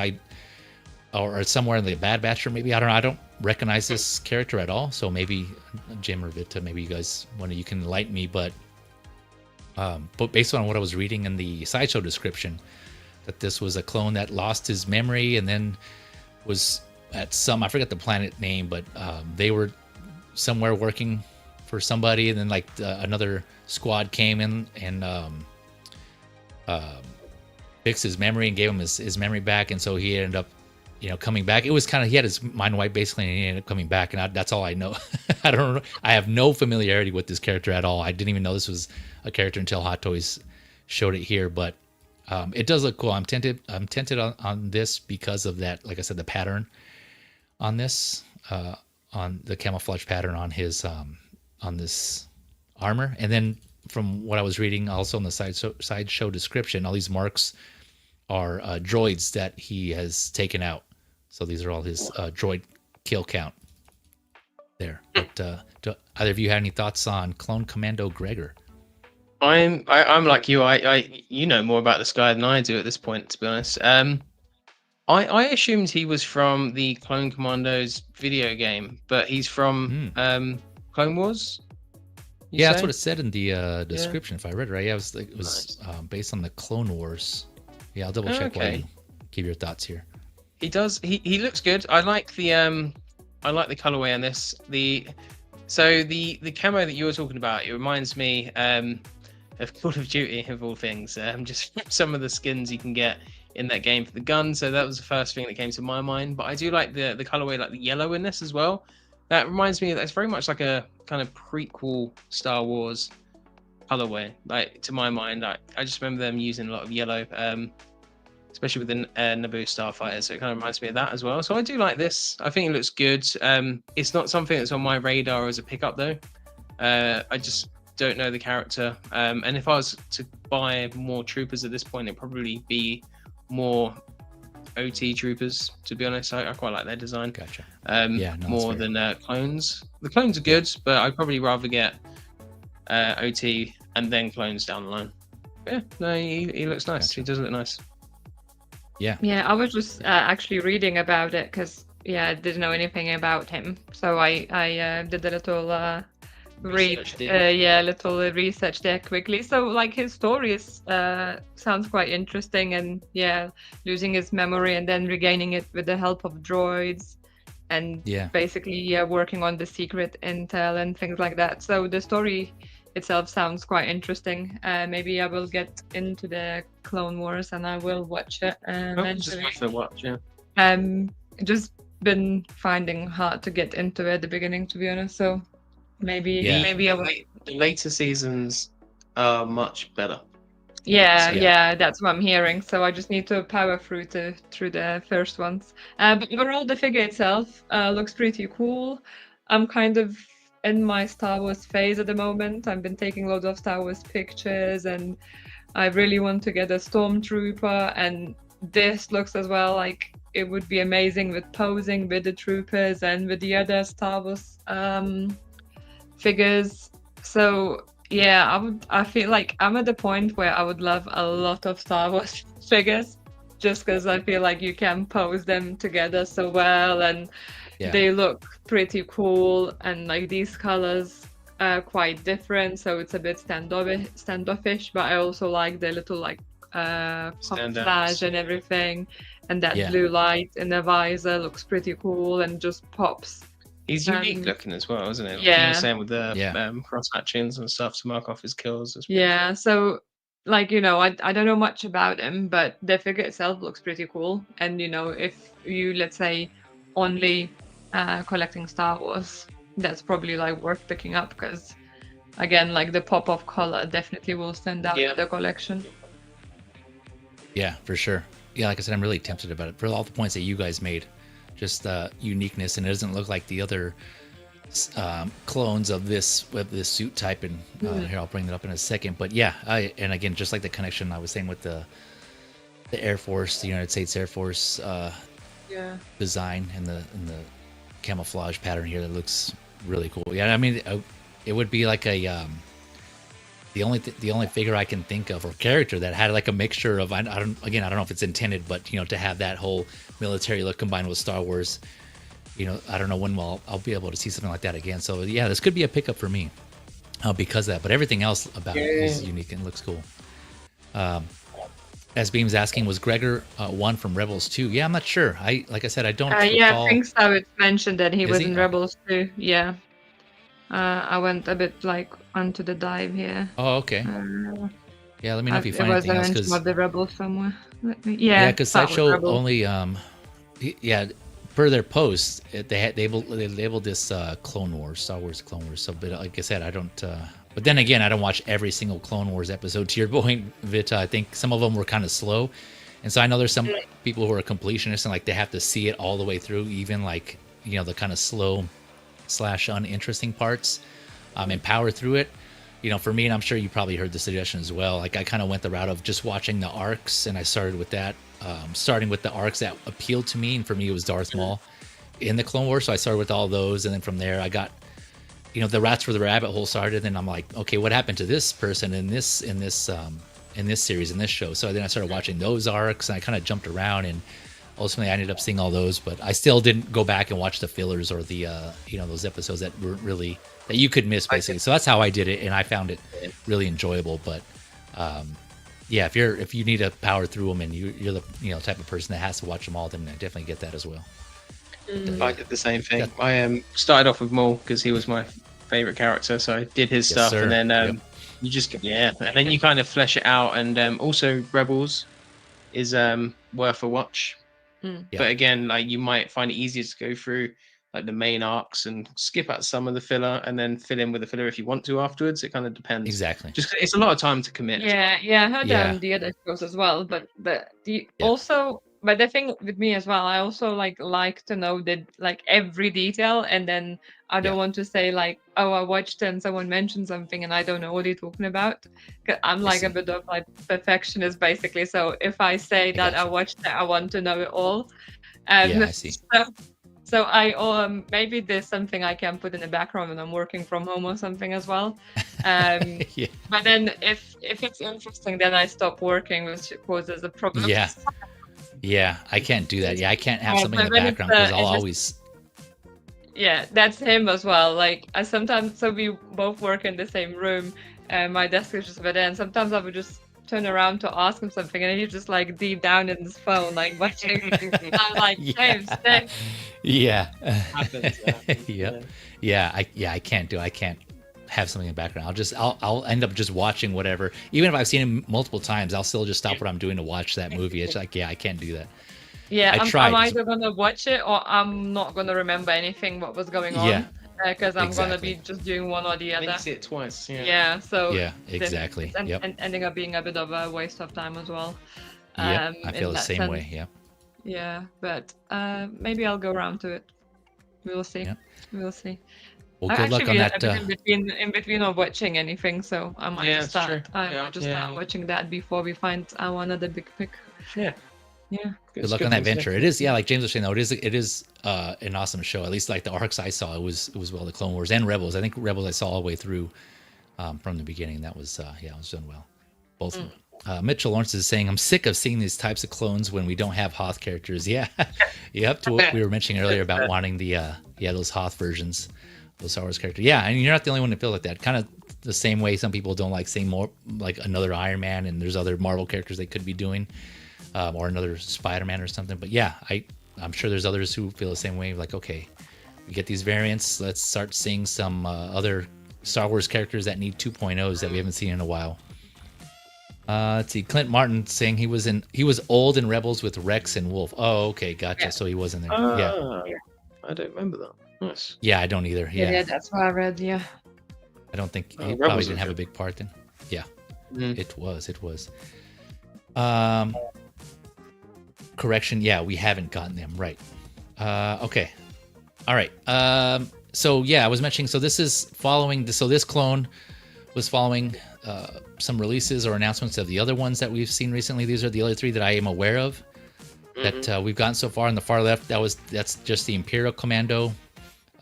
Or somewhere in the Bad Batch, or maybe I don't know. I don't recognize this character at all. So maybe Jim or Vita, maybe you guys you can enlighten me. But based on what I was reading in the sideshow description, that this was a clone that lost his memory and then was at I forget the planet name, but they were somewhere working for somebody, and then like another squad came in and fixed his memory and gave him his memory back, and so he ended up coming back. It was kind of, he had his mind wiped basically, and he ended up coming back, and that's all I know. I don't know. I have no familiarity with this character at all. I didn't even know this was a character until Hot Toys showed it here, but it does look cool. I'm tempted on this because of that, like I said, the pattern on this, on the camouflage pattern on his on this armor. And then from what I was reading also on the sideshow description, all these marks are droids that he has taken out. So these are all his droid kill count there. But do either of you have any thoughts on Clone Commando Gregor? I'm like you. I you know more about this guy than I do at this point, to be honest. I assumed he was from the Clone Commandos video game, but he's from Clone Wars. Yeah, that's what it said in the description. If I read it right, yeah, it was based on the Clone Wars. Yeah, I'll double check while you give your thoughts here. He does. He looks good. I like the colorway on this. The camo that you were talking about, it reminds me of Call of Duty of all things. Just some of the skins you can get in that game for the gun. So that was the first thing that came to my mind. But I do like the colorway, like the yellow in this as well. That reminds me, that's very much like a kind of prequel Star Wars colorway. Like, to my mind, I just remember them using a lot of yellow, especially with the Naboo starfighter. So it kind of reminds me of that as well. So I do like this. I think it looks good. It's not something that's on my radar as a pickup though. I just don't know the character. And if I was to buy more troopers at this point, it'd probably be more OT troopers, to be honest. I quite like their design. Gotcha. More than clones. The clones are good, but I'd probably rather get OT and then clones down the line. Yeah, no, he looks nice. Gotcha. He does look nice. Yeah. Yeah, I was just actually reading about it because I didn't know anything about him, so I did a little little research there quickly. So like his story is sounds quite interesting, and losing his memory and then regaining it with the help of droids, and basically working on the secret intel and things like that. So the story itself sounds quite interesting. Maybe I will get into the Clone Wars and I will watch it eventually. Just worth a watch, yeah. Just been finding hard to get into at the beginning, to be honest. So maybe I will. The later seasons are much better. Yeah, that's what I'm hearing. So I just need to power through the first ones. But overall, the figure itself looks pretty cool. I'm kind of in my Star Wars phase at the moment. I've been taking loads of Star Wars pictures, and I really want to get a Stormtrooper, and this looks as well like it would be amazing with posing with the troopers and with the other Star Wars figures. So yeah, I feel like I'm at the point where I would love a lot of Star Wars figures, just because I feel like you can pose them together so well, and they look pretty cool, and like these colors are quite different, so it's a bit standoffish, but I also like the little like camouflage and everything, and that blue light in the visor looks pretty cool and just pops. He's unique looking as well, isn't it? Yeah. You were saying with the cross hatchings and stuff to mark off his kills. Yeah, so like, you know, I don't know much about him, but the figure itself looks pretty cool. And, you know, if you, let's say, only collecting Star Wars, that's probably like worth picking up, because again, like the pop of color definitely will stand out in the collection. Yeah, for sure. Yeah, like I said, I'm really tempted about it for all the points that you guys made. Just uniqueness, and it doesn't look like the other clones of this suit type. And here, I'll bring that up in a second. But yeah, and again, just like the connection I was saying with the Air Force, the United States Air Force design and the camouflage pattern here, that looks really cool. Yeah, I mean, it would be like a the only figure I can think of, or character, that had like a mixture of I don't know if it's intended, but you know, to have that whole military look combined with Star Wars. You know, I don't know when I'll be able to see something like that again. So yeah, this could be a pickup for me because of that. But everything else about it is unique and looks cool. As Beam's asking, was Gregor one from Rebels 2? Yeah, I'm not sure. Like I said, I don't. Yeah, I think so. It's mentioned that he was in Rebels 2. Yeah. I went a bit like onto the dive here. Oh, okay. Yeah, let me know if you find anything else. It was a mention of the Rebels somewhere. Yeah, because Sideshow only per their post, they labeled this Clone Wars, Star Wars Clone Wars. So, but like I said, I don't. But then again, I don't watch every single Clone Wars episode. To your point, Vita, I think some of them were kind of slow, and so I know there's some people who are completionists and like they have to see it all the way through, even like, you know, the kind of slow / uninteresting parts, and power through it. You know, for me, and I'm sure you probably heard the suggestion as well, like I kind of went the route of just watching the arcs, and I started with that, starting with the arcs that appealed to me, and for me it was Darth Maul in the Clone Wars, so I started with all those, and then from there I got, you know, the rats where the rabbit hole started, and I'm like, okay, what happened to this person in this series, in this show? So then I started watching those arcs, and I kind of jumped around, and ultimately I ended up seeing all those, but I still didn't go back and watch the fillers or the you know, those episodes that weren't really, that you could miss, basically. So that's how I did it, and I found it really enjoyable. But yeah, if you need to power through them, and you're the, you know, type of person that has to watch them all, then I definitely get that as well. I did the same thing. I started off with Maul because he was my favorite character, so I did his stuff, and then you just and then you kind of flesh it out, and also Rebels is worth a watch. But again, like you might find it easier to go through like the main arcs and skip out some of the filler, and then fill in with the filler if you want to afterwards. It kind of depends. Exactly. Just it's a lot of time to commit. I heard the other shows as well, but also. But the thing with me as well, I also like to know that like every detail, and then I don't want to say like, oh, I watched and someone mentioned something and I don't know what you're talking about. I'm like a bit of like perfectionist basically. So if I say that I watched it, I want to know it all. I see. So I maybe there's something I can put in the background when I'm working from home or something as well. But then if it's interesting, then I stop working, which causes a problem. Yeah, I can't do that. Yeah, I can't have something in the background because I'll always. Yeah, that's him as well. Like I sometimes, so we both work in the same room. My desk is just over there, and sometimes I would just turn around to ask him something, and he's just like deep down in his phone, like watching. I'm like, James, stay. Yeah. Happens. I can't have something in the background. I'll end up just watching whatever. Even if I've seen him multiple times, I'll still just stop what I'm doing to watch that movie. It's like, I can't do that. Yeah, I'm either gonna watch it or I'm not gonna remember anything what was going on. Yeah. Because I'm gonna be just doing one or the other. I see it twice. Yeah. So. Yeah, exactly. And ending up being a bit of a waste of time as well. Yeah, I feel the same way. Yeah. Yeah, but maybe I'll go around to it. We will see. Yeah. We will see. Well, good luck on that. In between of watching anything, so I might just start. I might just start watching that before we find our another big pick. Yeah. Yeah. Good luck on that venture. It is, like James was saying, though, it is an awesome show. At least like the arcs I saw, it was well. The Clone Wars and Rebels. I think Rebels I saw all the way through from the beginning. That was it was done well. Both. Mitchell Lawrence is saying, I'm sick of seeing these types of clones when we don't have Hoth characters. Yeah, up to what we were mentioning earlier about wanting the those Hoth versions, those Star Wars characters. Yeah, and you're not the only one to feel like that. Kind of the same way some people don't like seeing more like another Iron Man, and there's other Marvel characters they could be doing. Or another Spider-Man or something. But yeah, I'm sure there's others who feel the same way. Like, okay, we get these variants. Let's start seeing some other Star Wars characters that need 2.0s that we haven't seen in a while. Let's see. Clint Martin saying he was old in Rebels with Rex and Wolf. Oh, okay, gotcha. Yeah. So he wasn't there. Yeah, I don't remember that. Nice. Yeah, I don't either. Yeah, that's what I read. Yeah. I don't think he probably didn't have a big part then. Yeah, it was. Correction, yeah, we haven't gotten them right. Okay, all right. So yeah, I was mentioning. So this is following. So this clone was following some releases or announcements of the other ones that we've seen recently. These are the other three that I am aware of that we've gotten so far. On the far left, that's just the Imperial Commando.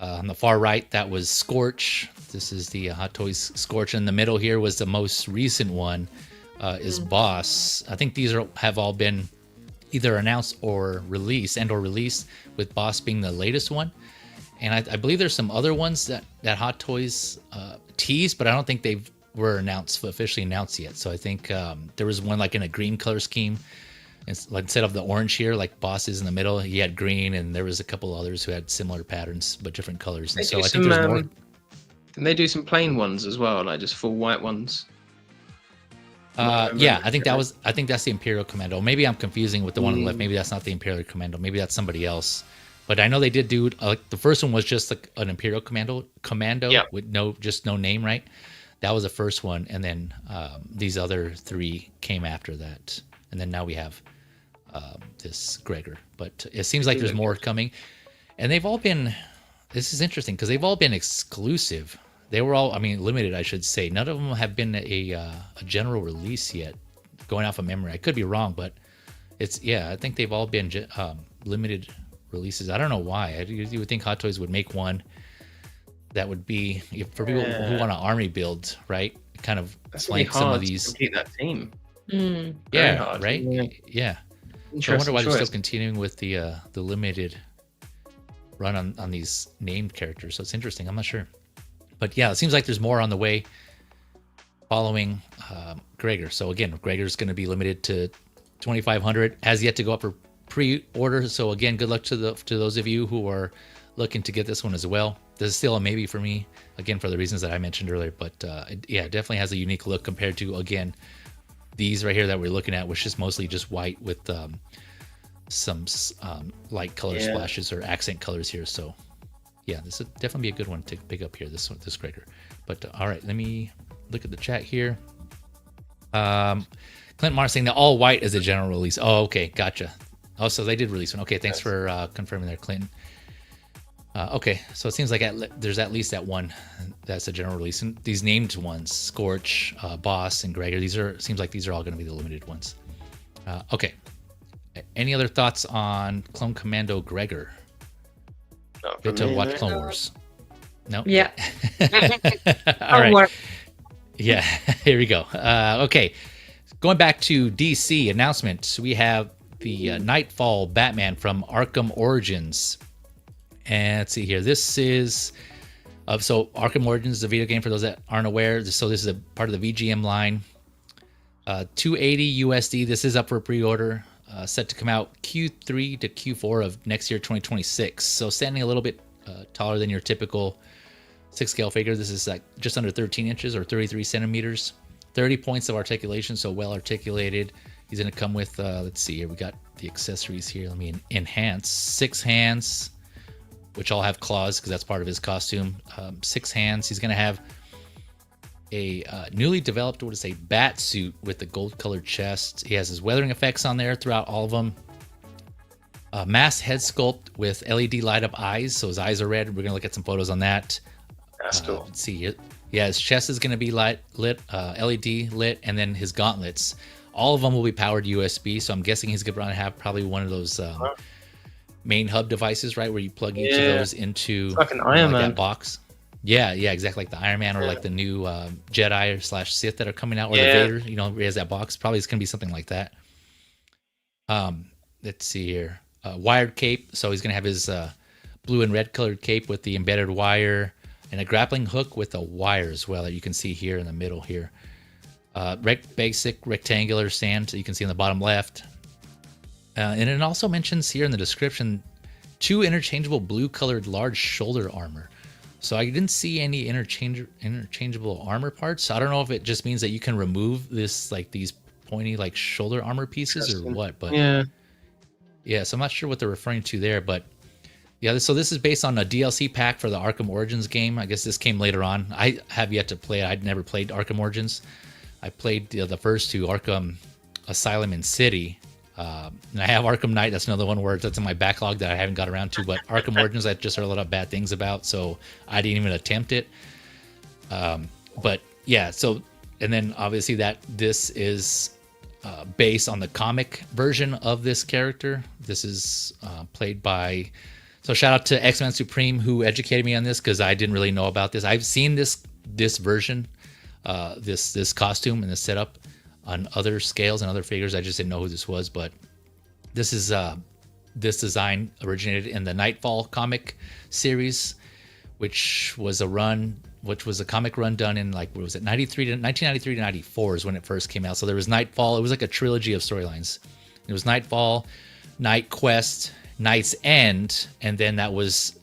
On the far right, that was Scorch. This is the Hot Toys Scorch. In the middle here was the most recent one. Is Boss. I think these have all been either announced or released, with Boss being the latest one. And I believe there's some other ones that Hot Toys teased, but I don't think they were officially announced yet. So I think there was one like in a green color scheme. Instead of the orange here, like Boss is in the middle, he had green, and there was a couple others who had similar patterns but different colors. And so I think there's more. Can they do some plain ones as well, like just full white ones? Yeah, I think that's the Imperial Commando. Maybe I'm confusing with the one on the left. Maybe that's not the Imperial Commando. Maybe that's somebody else. But I know they did do the first one was just like an Imperial Commando with no name, right? That was the first one, and then these other three came after that, and then now we have this Gregor. But it seems like there's more coming, and they've all been. This is interesting because they've all been exclusive. They were all, limited, I should say. None of them have been a general release yet, going off of memory. I could be wrong, but I think they've all been limited releases. I don't know why. You would think Hot Toys would make one that would be, for people who want an army build, right? Kind of flank some of these. To complete that team. Yeah, right? Yeah. So I wonder why they're still continuing with the limited run on these named characters. So it's interesting. I'm not sure. But yeah, it seems like there's more on the way following Gregor. So again, Gregor's going to be limited to 2,500. Has yet to go up for pre-order. So again, good luck to those of you who are looking to get this one as well. This is still a maybe for me, again, for the reasons that I mentioned earlier. But it definitely has a unique look compared to, again, these right here that we're looking at, which is mostly just white with some light color splashes or accent colors here. So yeah, this would definitely be a good one to pick up here, this Gregor. But all right, let me look at the chat here. Clint Marr saying that all white is a general release. Oh, okay, gotcha. Oh, so they did release one. Okay, thanks for confirming there, Clinton. Okay, so it seems like there's at least that one that's a general release. And these named ones, Scorch, Boss, and Gregor, seems like these are all going to be the limited ones. Okay. Any other thoughts on Clone Commando Gregor? Good to watch Clone Wars. No? Yeah. All right. Yeah, here we go. Okay, going back to DC announcements, we have the Knightfall Batman from Arkham Origins. And let's see here. This is so Arkham Origins is a video game for those that aren't aware. So this is a part of the VGM line. $280 USD. This is up for pre-order. Set to come out Q3 to Q4 of next year, 2026. So standing a little bit taller than your typical 6-scale figure. This is like just under 13 inches or 33 centimeters. 30 points of articulation, so well articulated. He's going to come with, let's see here. We got the accessories here. Let me enhance. 6 hands, which all have claws because that's part of his costume. 6 hands. He's going to have a newly developed, bat suit with the gold-colored chest. He has his weathering effects on there throughout all of them. Masked head sculpt with LED light-up eyes, so his eyes are red. We're going to look at some photos on that. That's cool. Let's see. Yeah, his chest is going to be lit, LED lit, and then his gauntlets. All of them will be powered USB. So I'm guessing he's going to have probably one of those main hub devices, right, where you plug each of those into it's like an Iron Man that box. Yeah, exactly, like the Iron Man or like the new Jedi / Sith that are coming out, or the Vader. You know, he has that box. Probably it's going to be something like that. Let's see here. Wired cape. So he's going to have his blue and red colored cape with the embedded wire, and a grappling hook with a wire as well that you can see here in the middle here. Basic rectangular stand you can see in the bottom left. And it also mentions here in the description 2 interchangeable blue colored large shoulder armor. So I didn't see any interchangeable armor parts. I don't know if it just means that you can remove this, like these pointy like shoulder armor pieces or what, but so I'm not sure what they're referring to there, but yeah, so this is based on a DLC pack for the Arkham Origins game. I guess this came later on. I have yet to play it. I'd never played Arkham Origins. I played the first 2, Arkham Asylum and City. And I have Arkham Knight. That's another one where that's in my backlog that I haven't got around to. But Arkham Origins, I just heard a lot of bad things about, so I didn't even attempt it. But yeah, so, and then obviously that this is based on the comic version of this character. This is played by... So shout out to X-Men Supreme who educated me on this, because I didn't really know about this. I've seen this version, this costume and this setup on other scales and other figures. I just didn't know who this was, but this is this design originated in the Knightfall comic series, which was a comic run done in, like, what was it, 1993 to 94 is when it first came out. So there was Knightfall. It was like a trilogy of storylines. It was Knightfall, Night Quest, Knight's End, and then that was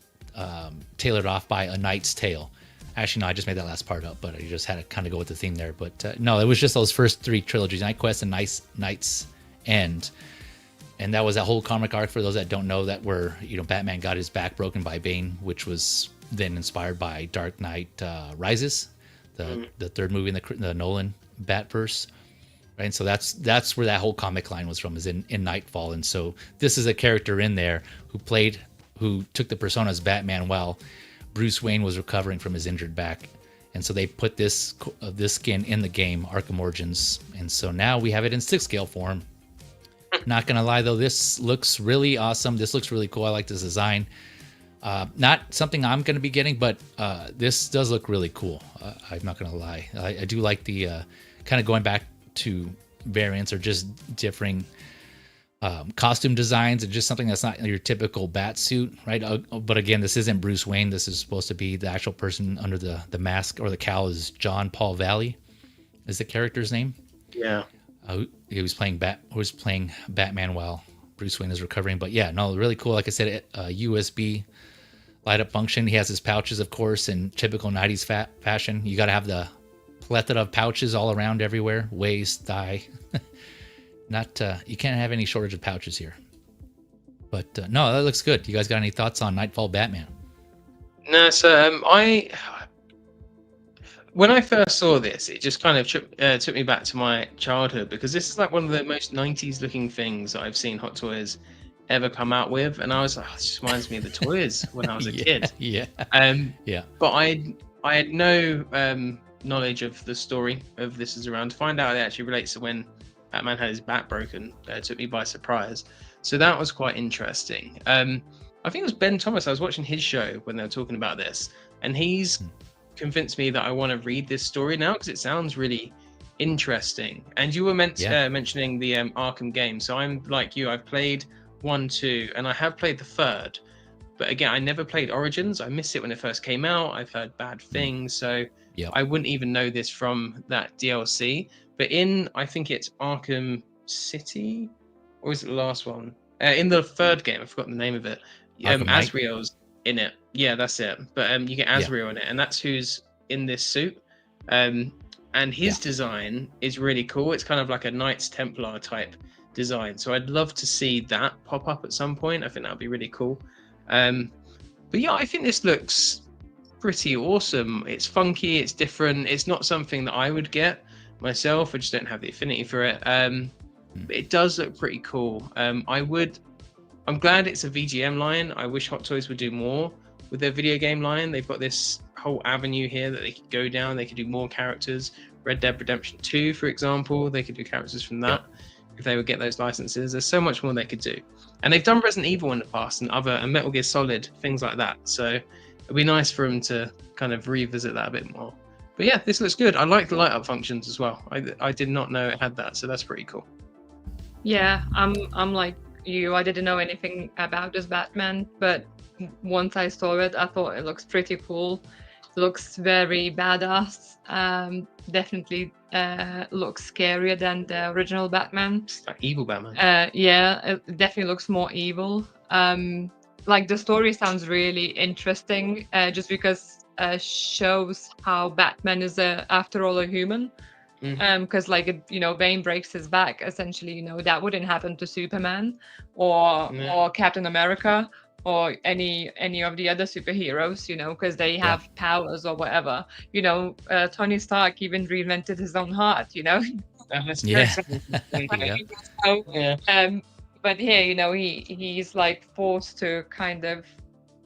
tailored off by A Knight's Tale. Actually, no, I just made that last part up, but I just had to kind of go with the theme there. But no, it was just those first 3 trilogies, Night Quest and Knight's End. And that was that whole comic arc, for those that don't know, that where, you know, Batman got his back broken by Bane, which was then inspired by Dark Knight Rises, the third movie in the Nolan Batverse. Right? And so that's where that whole comic line was from, is in Knightfall. And so this is a character in there who took the persona as Batman while Bruce Wayne was recovering from his injured back. And so they put this skin in the game, Arkham Origins. And so now we have it in 6-scale form. Not gonna lie though, this looks really awesome. This looks really cool. I like this design. Not something I'm gonna be getting, but this does look really cool. I'm not gonna lie. I do like the kind of going back to variants or just differing costume designs, and just something that's not your typical bat suit, right? But again, this isn't Bruce Wayne. This is supposed to be the actual person under the mask or the cowl. Is John Paul Valley is the character's name. Yeah. He was playing Batman while Bruce Wayne is recovering. But yeah, no, really cool. Like I said, USB light up function. He has his pouches, of course, in typical 90s fashion. You got to have the plethora of pouches all around everywhere, waist, thigh. You can't have any shortage of pouches here. But no, that looks good. You guys got any thoughts on Knightfall Batman? No, so when I first saw this, it just kind of took me back to my childhood, because this is like one of the most 90s looking things that I've seen Hot Toys ever come out with, and I was like, oh, this just reminds me of the toys when I was a kid. Yeah. But I had no knowledge of the story of This Is Around. To find out it actually relates to when Batman had his back broken, took me by surprise. So that was quite interesting. I think it was Ben Thomas. I was watching his show when they were talking about this, and he's convinced me that I want to read this story now, because it sounds really interesting. And you were mentioning the Arkham game. So I'm like you. I've played 1, 2, and I have played the 3rd. But again, I never played Origins. I missed it when it first came out. I've heard bad things, so I wouldn't even know this from that DLC. But I think it's Arkham City, or is it the last one? In the 3rd game, I've forgotten the name of it. Azrael's in it. Yeah, that's it. But you get Azrael in it, and that's who's in this suit. And his design is really cool. It's kind of like a Knights Templar type design. So I'd love to see that pop up at some point. I think that would be really cool. But yeah, I think this looks pretty awesome. It's funky, it's different. It's not something that I would get myself. I just don't have the affinity for it. But it does look pretty cool. I'm glad it's a VGM line. I wish Hot Toys would do more with their video game line. They've got this whole avenue here that they could go down. They could do more characters. Red Dead Redemption 2, for example, they could do characters from that if they would get those licenses. There's so much more they could do. And they've done Resident Evil in the past and Metal Gear Solid, things like that. So it'd be nice for them to kind of revisit that a bit more. But yeah, this looks good. I like the light up functions as well. I did not know it had that, so that's pretty cool. Yeah, I'm like you. I didn't know anything about this Batman, but once I saw it, I thought it looks pretty cool. It looks very badass. Definitely looks scarier than the original Batman. It's like evil Batman. Yeah, it definitely looks more evil. Like the story sounds really interesting, just because shows how Batman is after all a human. Because like Bane breaks his back, essentially, that wouldn't happen to Superman or Captain America or any of the other superheroes, because they have powers or whatever. Tony Stark even reinvented his own heart, That's but here, he's like forced to kind of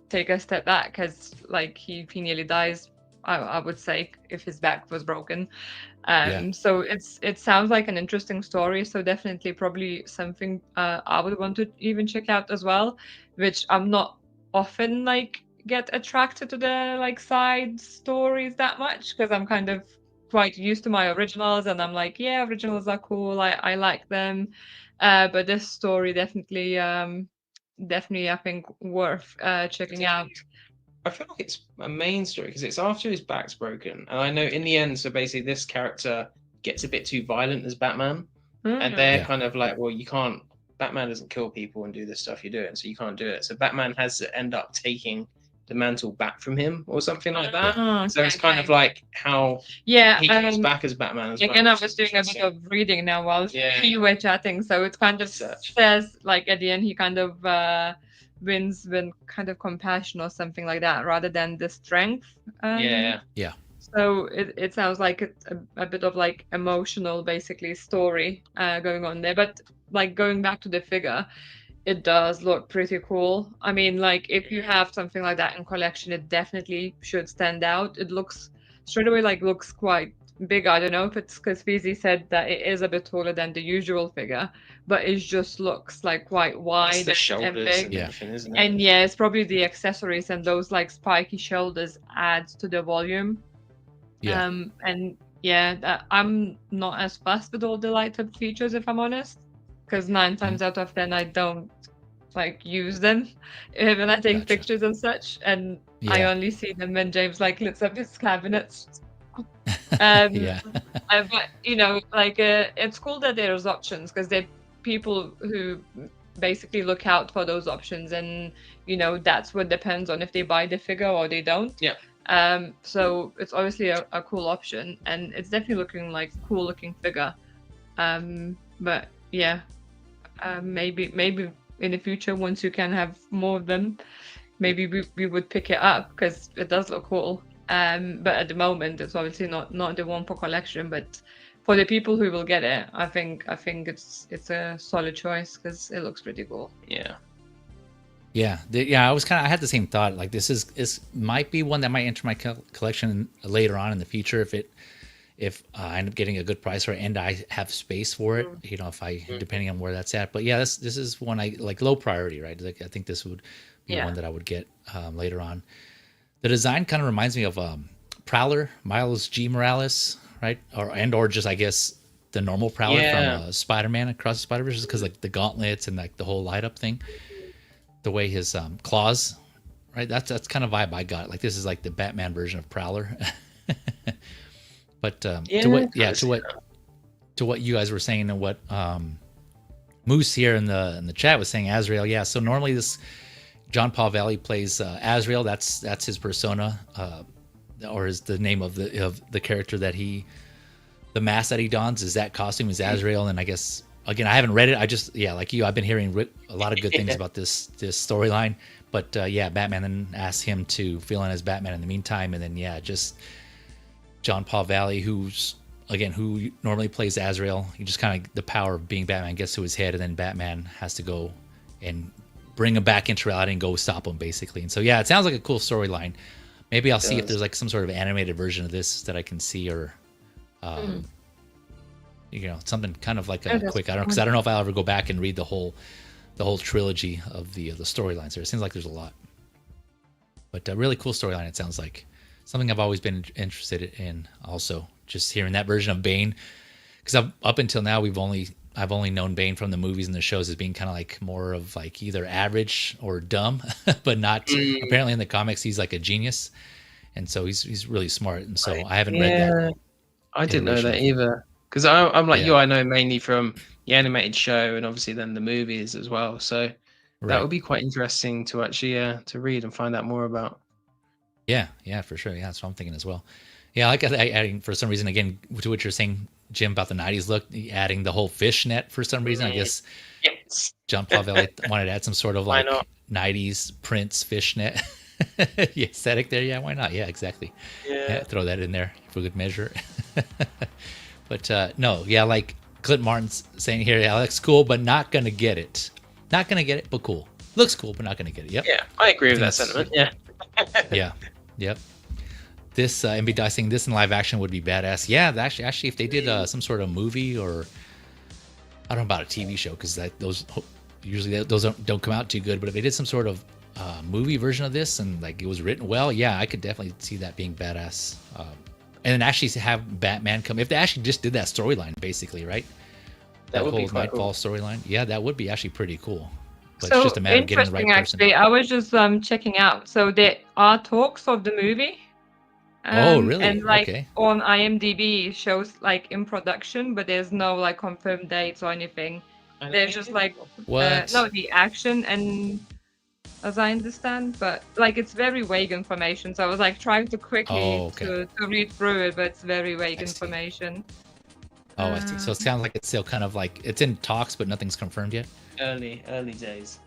take a step back, because like he nearly dies, I would say, if his back was broken. So it sounds like an interesting story. So definitely probably something I would want to even check out as well, which I'm not often like get attracted to the like side stories that much, because I'm kind of quite used to my originals, and I'm like, yeah, originals are cool. I like them. But this story definitely I think worth checking out. I feel like it's a main story because it's after his back's broken, and I know in the end, so basically this character gets a bit too violent as Batman, and they're kind of like, well, you can't. Batman doesn't kill people and do the stuff you're doing, so you can't do it. So Batman has to end up taking the mantle back from him or something like that. So it's kind of like how he comes back as Batman as well. Again, I was doing a bit of reading now while you were chatting, so it kind of says like at the end he kind of wins with kind of compassion or something like that, rather than the strength. So it sounds like a bit of like emotional, basically, story going on there. But like going back to the figure, it does look pretty cool. I mean, like if you have something like that in collection, it definitely should stand out. It looks straight away looks quite big. I don't know if it's because Feezy said that it is a bit taller than the usual figure, but it just looks like quite wide and big. And everything, isn't it? And yeah, it's probably the accessories and those like spiky shoulders adds to the volume. And yeah, I'm not as fussed with all the light up features, if I'm honest, because 9 times out of 10 I don't like use them when I take pictures and such, and I only see them when James like lifts up his cabinets. But it's cool that there's options, because they're people who basically look out for those options, and that's what depends on if they buy the figure or they don't. So it's obviously a cool option, and it's definitely looking like cool looking figure. But yeah, maybe in the future, once you can have more of them, maybe we would pick it up, because it does look cool. But at the moment, it's obviously not the one for collection, but for the people who will get it, I think it's a solid choice, because it looks pretty cool. I had the same thought. Like this might be one that might enter my collection later on in the future if I end up getting a good price for it and I have space for it. If I depending on where that's at. But yeah, this is one I like, low priority, right? Like I think this would be one that I would get later on. The design kind of reminds me of Prowler, Miles G. Morales, right? Or just, I guess, the normal Prowler from Spider-Man Across the Spider-Verse, because like the gauntlets and like the whole light up thing, the way his claws, right? That's kind of vibe I got. Like this is like the Batman version of Prowler. But to what you guys were saying, and what Moose here in the chat was saying, Azrael. Yeah, so normally this John Paul Valley plays Azrael. That's his persona, or is the name of the character that the mask that he dons is that costume is Azrael. And I guess again, I haven't read it. I just like you, I've been hearing a lot of good things about this storyline. But Batman then asks him to fill in as Batman in the meantime, and then just John Paul Valley, who normally plays Azrael, he just kind of, the power of being Batman gets to his head, and then Batman has to go and bring him back into reality and go stop him, basically. And so it sounds like a cool storyline. Maybe I'll see if there's like some sort of animated version of this that I can see, or you know, something kind of like a quick. I don't know if I'll ever go back and read the whole trilogy of the storylines. There, it seems like there's a lot, but a really cool storyline. It sounds like something I've always been interested in. Also, just hearing that version of Bane, because up until now I've only known Bane from the movies and the shows as being kind of like more of like either average or dumb, but not apparently in the comics he's like a genius, and so he's really smart. And so I haven't read that. I didn't know that either, because I'm like you. I know mainly from the animated show and obviously then the movies as well. So that would be quite interesting to actually to read and find out more about. Yeah, for sure. Yeah, that's what I'm thinking as well. Yeah, like adding for some reason again to what you're saying, Jim, about the '90s look, adding the whole fishnet for some reason. I guess John Pavelli wanted to add some sort of like '90s Prince fishnet aesthetic there. Yeah, why not? Yeah, exactly. Yeah, throw that in there for good measure. But no, yeah, like Clint Martin's saying here, yeah, looks cool, but not gonna get it. Not gonna get it, but cool. Looks cool, but not gonna get it. Yep. Yeah, I agree with that sentiment. Yeah. Yeah. Yep. This MB Dye saying this in live action would be badass. Yeah, actually, if they did some sort of movie, or I don't know about a TV show, because those usually don't come out too good. But if they did some sort of movie version of this and like it was written well, yeah, I could definitely see that being badass. And then actually have Batman come, if they actually just did that storyline, basically, right? That would whole be quite Knightfall storyline. Yeah, that would be actually pretty cool. But So it's just a matter of getting the right interesting, person. actually. I was just checking out. So there are talks of the movie. Oh, really? And like Okay. on IMDb it shows like in production, but there's no like confirmed dates or anything. There's just like What? no, the action, and as I understand, but like it's very vague information. So I was like trying to quickly to read through it, but it's very vague information. Oh, I see. So it sounds like it's still kind of like it's in talks, but nothing's confirmed yet. Early days.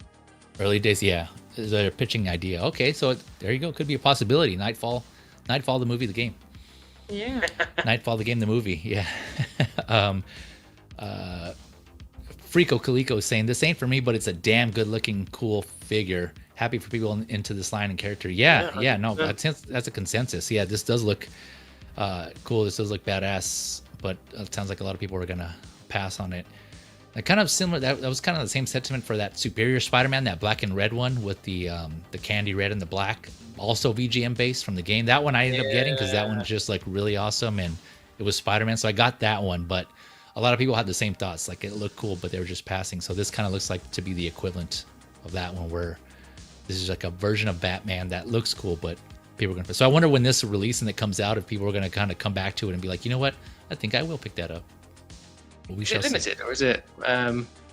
Early days, yeah. They're pitching the idea. Okay, so there you go. Could be a possibility. Knightfall, the movie, the game. Yeah. Knightfall, the game, the movie. Yeah. Frico Kaliko is saying this ain't for me, but it's a damn good-looking, cool figure. Happy for people into this line and character. Yeah. No, that's a consensus. Yeah, this does look cool. This does look badass, but it sounds like a lot of people are gonna pass on it. Kind of similar. That was kind of the same sentiment for that Superior Spider-Man, that black and red one with the candy red and the black, also VGM based from the game. That one I ended up getting because that one's just like really awesome, and it was Spider-Man, so I got that one. But a lot of people had the same thoughts, like it looked cool, but they were just passing. So this kind of looks like to be the equivalent of that one, where this is like a version of Batman that looks cool, but people are gonna. So I wonder when this release and it comes out, if people are gonna kind of come back to it and be like, you know what, I think I will pick that up. We is it limited or is it?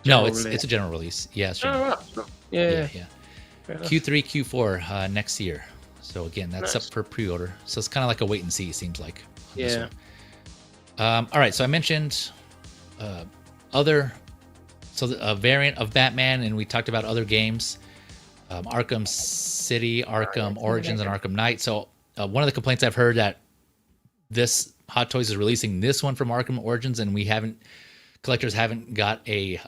No, it's a general release. Yeah, it's general. Yeah. Q3, Q4 next year. So again, that's up for pre-order. So it's kind of like a wait and see. Seems like. Yeah. All right. So I mentioned a variant of Batman, and we talked about other games, Arkham City, Arkham Origins, and Arkham Knight. So one of the complaints I've heard that this Hot Toys is releasing this one from Arkham Origins, and collectors haven't got a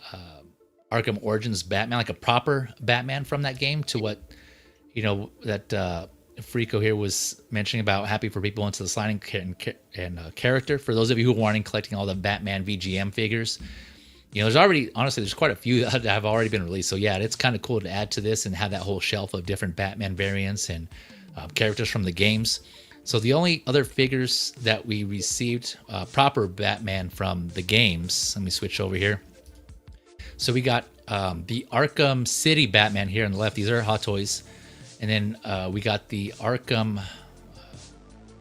Arkham Origins Batman, like a proper Batman from that game, to what that Frico here was mentioning about happy for people into the sliding and character. For those of you who are wanting collecting all the Batman VGM figures, there's quite a few that have already been released. So yeah, it's kind of cool to add to this and have that whole shelf of different Batman variants and characters from the games. So the only other figures that we received proper Batman from the games, let me switch over here. So we got the Arkham City Batman here on the left. These are Hot Toys. And then we got the Arkham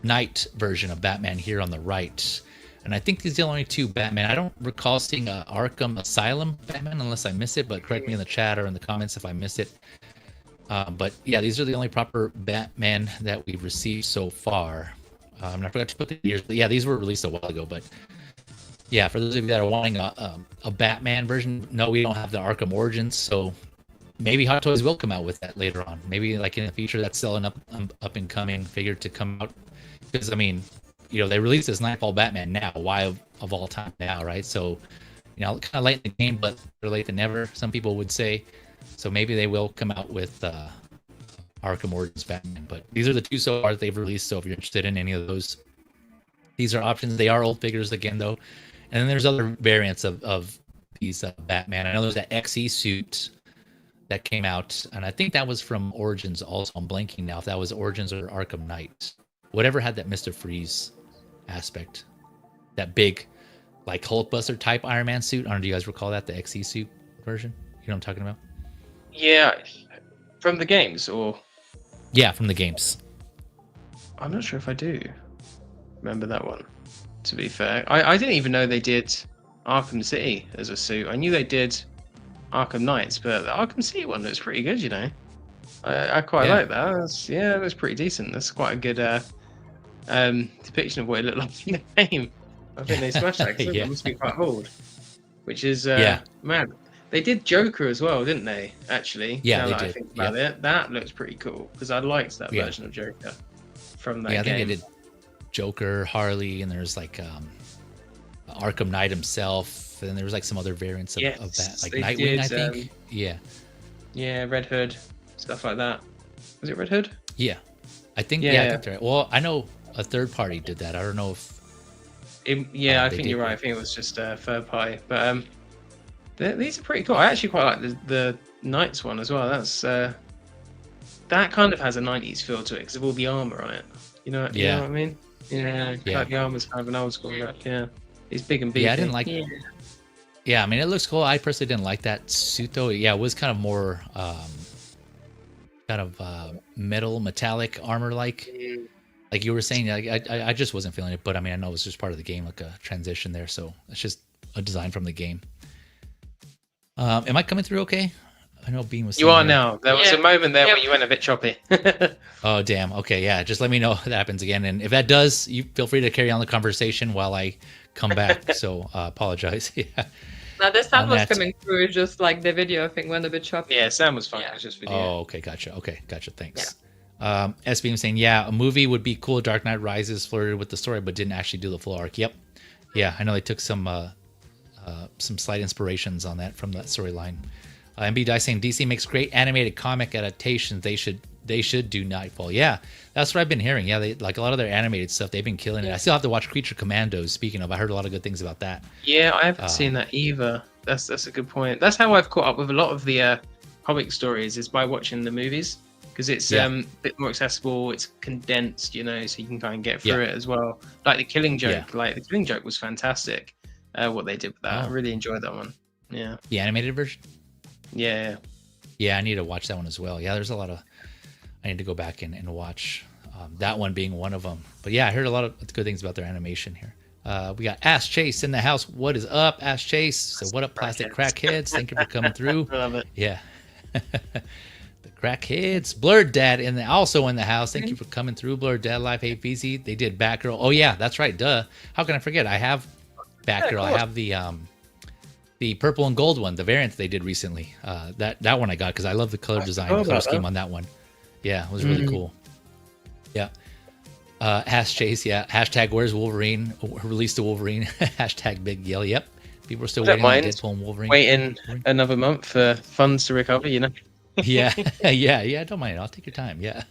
Knight version of Batman here on the right. And I think these are the only two Batman. I don't recall seeing a Arkham Asylum Batman unless I missed it, but correct me in the chat or in the comments if I missed it. But yeah, these are the only proper Batman that we've received so far. I forgot to put the years. Yeah, these were released a while ago. But yeah, for those of you that are wanting a Batman version, no, we don't have the Arkham Origins. So maybe Hot Toys will come out with that later on. Maybe like in the future, that's still an up and coming figure to come out. Because I mean, they released this Knightfall Batman now. Why of all time now, right? So kind of late in the game, but better late than never. Some people would say. So maybe they will come out with Arkham Origins Batman. But these are the two so far that they've released. So if you're interested in any of those, these are options. They are old figures again, though. And then there's other variants of these Batman. I know there's that XE suit that came out, and I think that was from Origins also. I'm blanking now if that was Origins or Arkham Knight. Whatever had that Mr. Freeze aspect. That big, like, Hulkbuster type Iron Man suit. I don't know, do you guys recall that? The XE suit version? You know what I'm talking about? Yeah. From the games, or? Yeah, from the games. I'm not sure if I do remember that one, to be fair. I didn't even know they did Arkham City as a suit. I knew they did Arkham Knights, but the Arkham City one looks pretty good, you know. I quite like that. It was pretty decent. That's quite a good depiction of what it looked like in the game. I think they smashed that, because it must be quite old. Which is, man. They did Joker as well, didn't they, actually? Yeah, now they that did. I think about it. That looks pretty cool, because I liked that version of Joker from that game. I think they did Joker, Harley, and there's like Arkham Knight himself, and there was like some other variants of that, like Nightwing, I think. Yeah, Red Hood, stuff like that. Was it Red Hood? Yeah, I think. Yeah, I think they're right. Well, I know a third party did that. I don't know if. I think you're right. I think it was just a third party, but these are pretty cool. I actually quite like the Knights one as well. That's that kind of has a 90s feel to it because of all the armor on it. You know what I mean? Yeah. Like the armor's kind of an old school look. Yeah, he's big and beefy. Yeah, I didn't like. Yeah, I mean, it looks cool. I personally didn't like that suit though. Yeah, it was kind of more metallic armor like you were saying. I just wasn't feeling it, but I mean, I know it was just part of the game, like a transition there. So it's just a design from the game. Am I coming through okay? I know Bean was. You are now. There was a moment there when you went a bit choppy. Oh damn. Okay, yeah. Just let me know if that happens again, and if that does, you feel free to carry on the conversation while I come back. So apologize. Yeah. Now the sound was coming through, just like the video thing went a bit choppy. Yeah, sound was fine. It was just video. Oh, okay, gotcha. Thanks. Yeah. SBM saying, yeah, a movie would be cool. Dark Knight Rises flirted with the story, but didn't actually do the full arc. Yep. Yeah, I know they took some slight inspirations on that from that storyline. MB Dice saying DC makes great animated comic adaptations. They should do Knightfall. Yeah, that's what I've been hearing. Yeah, they like a lot of their animated stuff. They've been killing it. I still have to watch Creature Commandos. Speaking of, I heard a lot of good things about that. Yeah, I haven't seen that either. That's a good point. That's how I've caught up with a lot of the comic stories, is by watching the movies, because it's a bit more accessible. It's condensed, you know, so you can kind of get through it as well. Like the Killing Joke. Like the Killing Joke was fantastic. What they did with that, I really enjoyed that one. Yeah, the animated version. Yeah, I need to watch that one as well. Yeah, there's a lot of. I need to go back and watch that one being one of them. But yeah, I heard a lot of good things about their animation here. We got Ash Chase in the house. What is up, Ash Chase? So what up, plastic crackheads? Thank you for coming through. I love it. Yeah. The crackheads. Blurred Dad also in the house. Thank you for coming through. Blurred Dad Live. Hey, Feezy. They did Batgirl. Oh yeah, that's right. Duh. How can I forget? I have Batgirl. I have the purple and gold one, the variant they did recently. That one I got because I love the color design, the color scheme on that one. Yeah, it was really cool. Yeah. Ash Chase, yeah. Hashtag where's Wolverine? Release the Wolverine. Hashtag big yell. Yep. People are still waiting on Deadpool and Wolverine. Waiting another month for funds to recover, you know? Yeah. Yeah. Don't mind. I'll take your time. Yeah.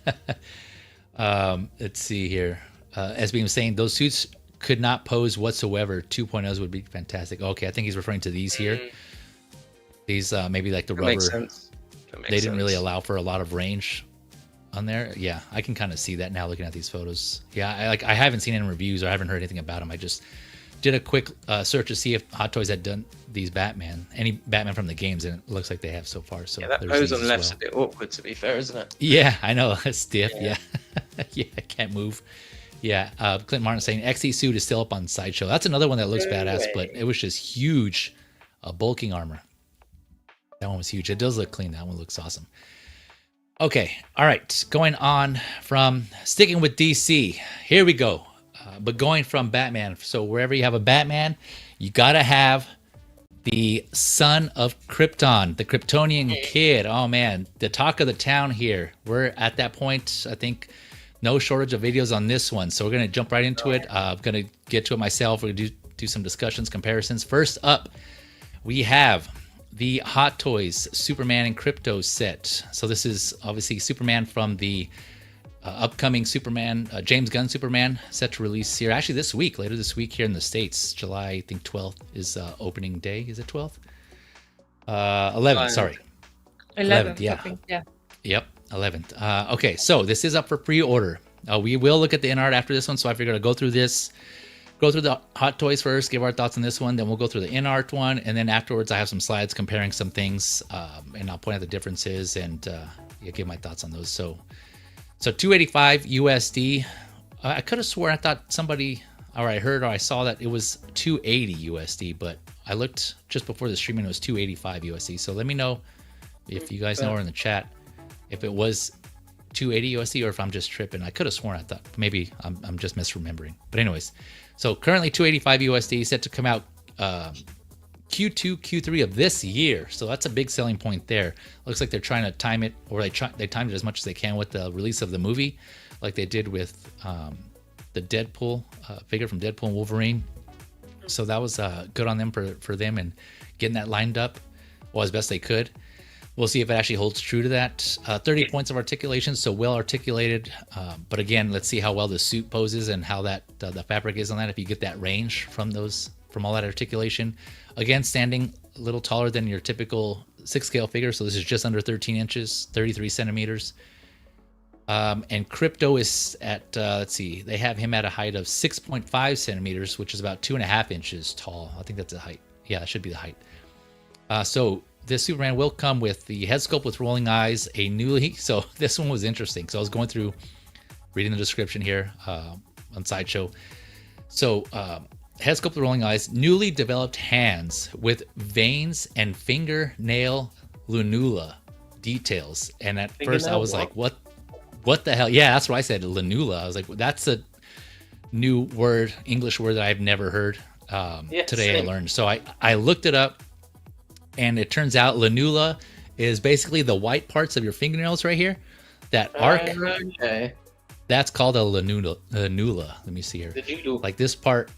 Let's see here. SB was saying those suits could not pose whatsoever. 2.0s would be fantastic. Okay, I think he's referring to these here. These maybe like the rubber. Makes sense. They didn't really allow for a lot of range on there. Yeah, I can kind of see that now looking at these photos. Yeah, I haven't seen any reviews or I haven't heard anything about them. I just did a quick search to see if Hot Toys had done these any Batman from the games, and it looks like they have so far. So yeah, that pose on the left's a bit awkward, to be fair, isn't it? Yeah, I know. It's stiff. Yeah. Yeah, I can't move. Yeah, Clint Martin saying XE suit is still up on Sideshow. That's another one that looks badass, but it was just huge, bulking armor. That one was huge. It does look clean. That one looks awesome. Okay, all right. Going on from sticking with DC. Here we go. But going from Batman. So wherever you have a Batman, you gotta have the son of Krypton, the Kryptonian kid. Oh man, the talk of the town here. We're at that point. I think. No shortage of videos on this one, so we're gonna jump right into it. I'm gonna get to it myself. We're gonna do some discussions, comparisons. First up, we have the Hot Toys Superman and Crypto set. So this is obviously Superman from the upcoming Superman, James Gunn Superman, set to release here. Actually, this week, later this week here in the States, July, I think 12th is opening day. Is it 12th? 11th, sorry. 11th, yeah. I think, yeah. Yep, 11th. Okay, so this is up for pre-order. We will look at the Inart after this one, so I figured I'd go through the Hot Toys first, give our thoughts on this one, then we'll go through the Inart one, and then afterwards I have some slides comparing some things, and I'll point out the differences and give my thoughts on those. So 285 USD. I could have sworn I thought somebody, or I heard or I saw that it was 280 USD, but I looked just before the streaming, it was 285 USD. So let me know if you guys know or in the chat if it was 280 USD or if I'm just tripping. I could have sworn I thought maybe I'm just misremembering. But anyways, so currently 285 USD, set to come out Q2, Q3 of this year. So that's a big selling point there. Looks like they're trying to time it, or they timed it as much as they can with the release of the movie, like they did with the Deadpool figure from Deadpool and Wolverine. So that was good on them for them and getting that lined up as best they could. We'll see if it actually holds true to that. 30 points of articulation, so well articulated. But again, let's see how well the suit poses and how that the fabric is on that. If you get that range from all that articulation. Again, standing a little taller than your typical 6 scale figure. So this is just under 13 inches, 33 centimeters. And Crypto is at, let's see, they have him at a height of 6.5 centimeters, which is about 2.5 inches tall. I think that's the height. Yeah, that should be the height. So this Superman will come with the head sculpt with rolling eyes, so this one was interesting. So I was going through, reading the description here on Sideshow. So head sculpt with rolling eyes, newly developed hands with veins and fingernail lunula details. And at first I was like, what the hell? Yeah, that's what I said, lunula. I was like, that's a new word, English word that I've never heard. Today I learned. So I looked it up. And it turns out lanula is basically the white parts of your fingernails right here. That arc, that's called a lanula. Let me see here. Like this part,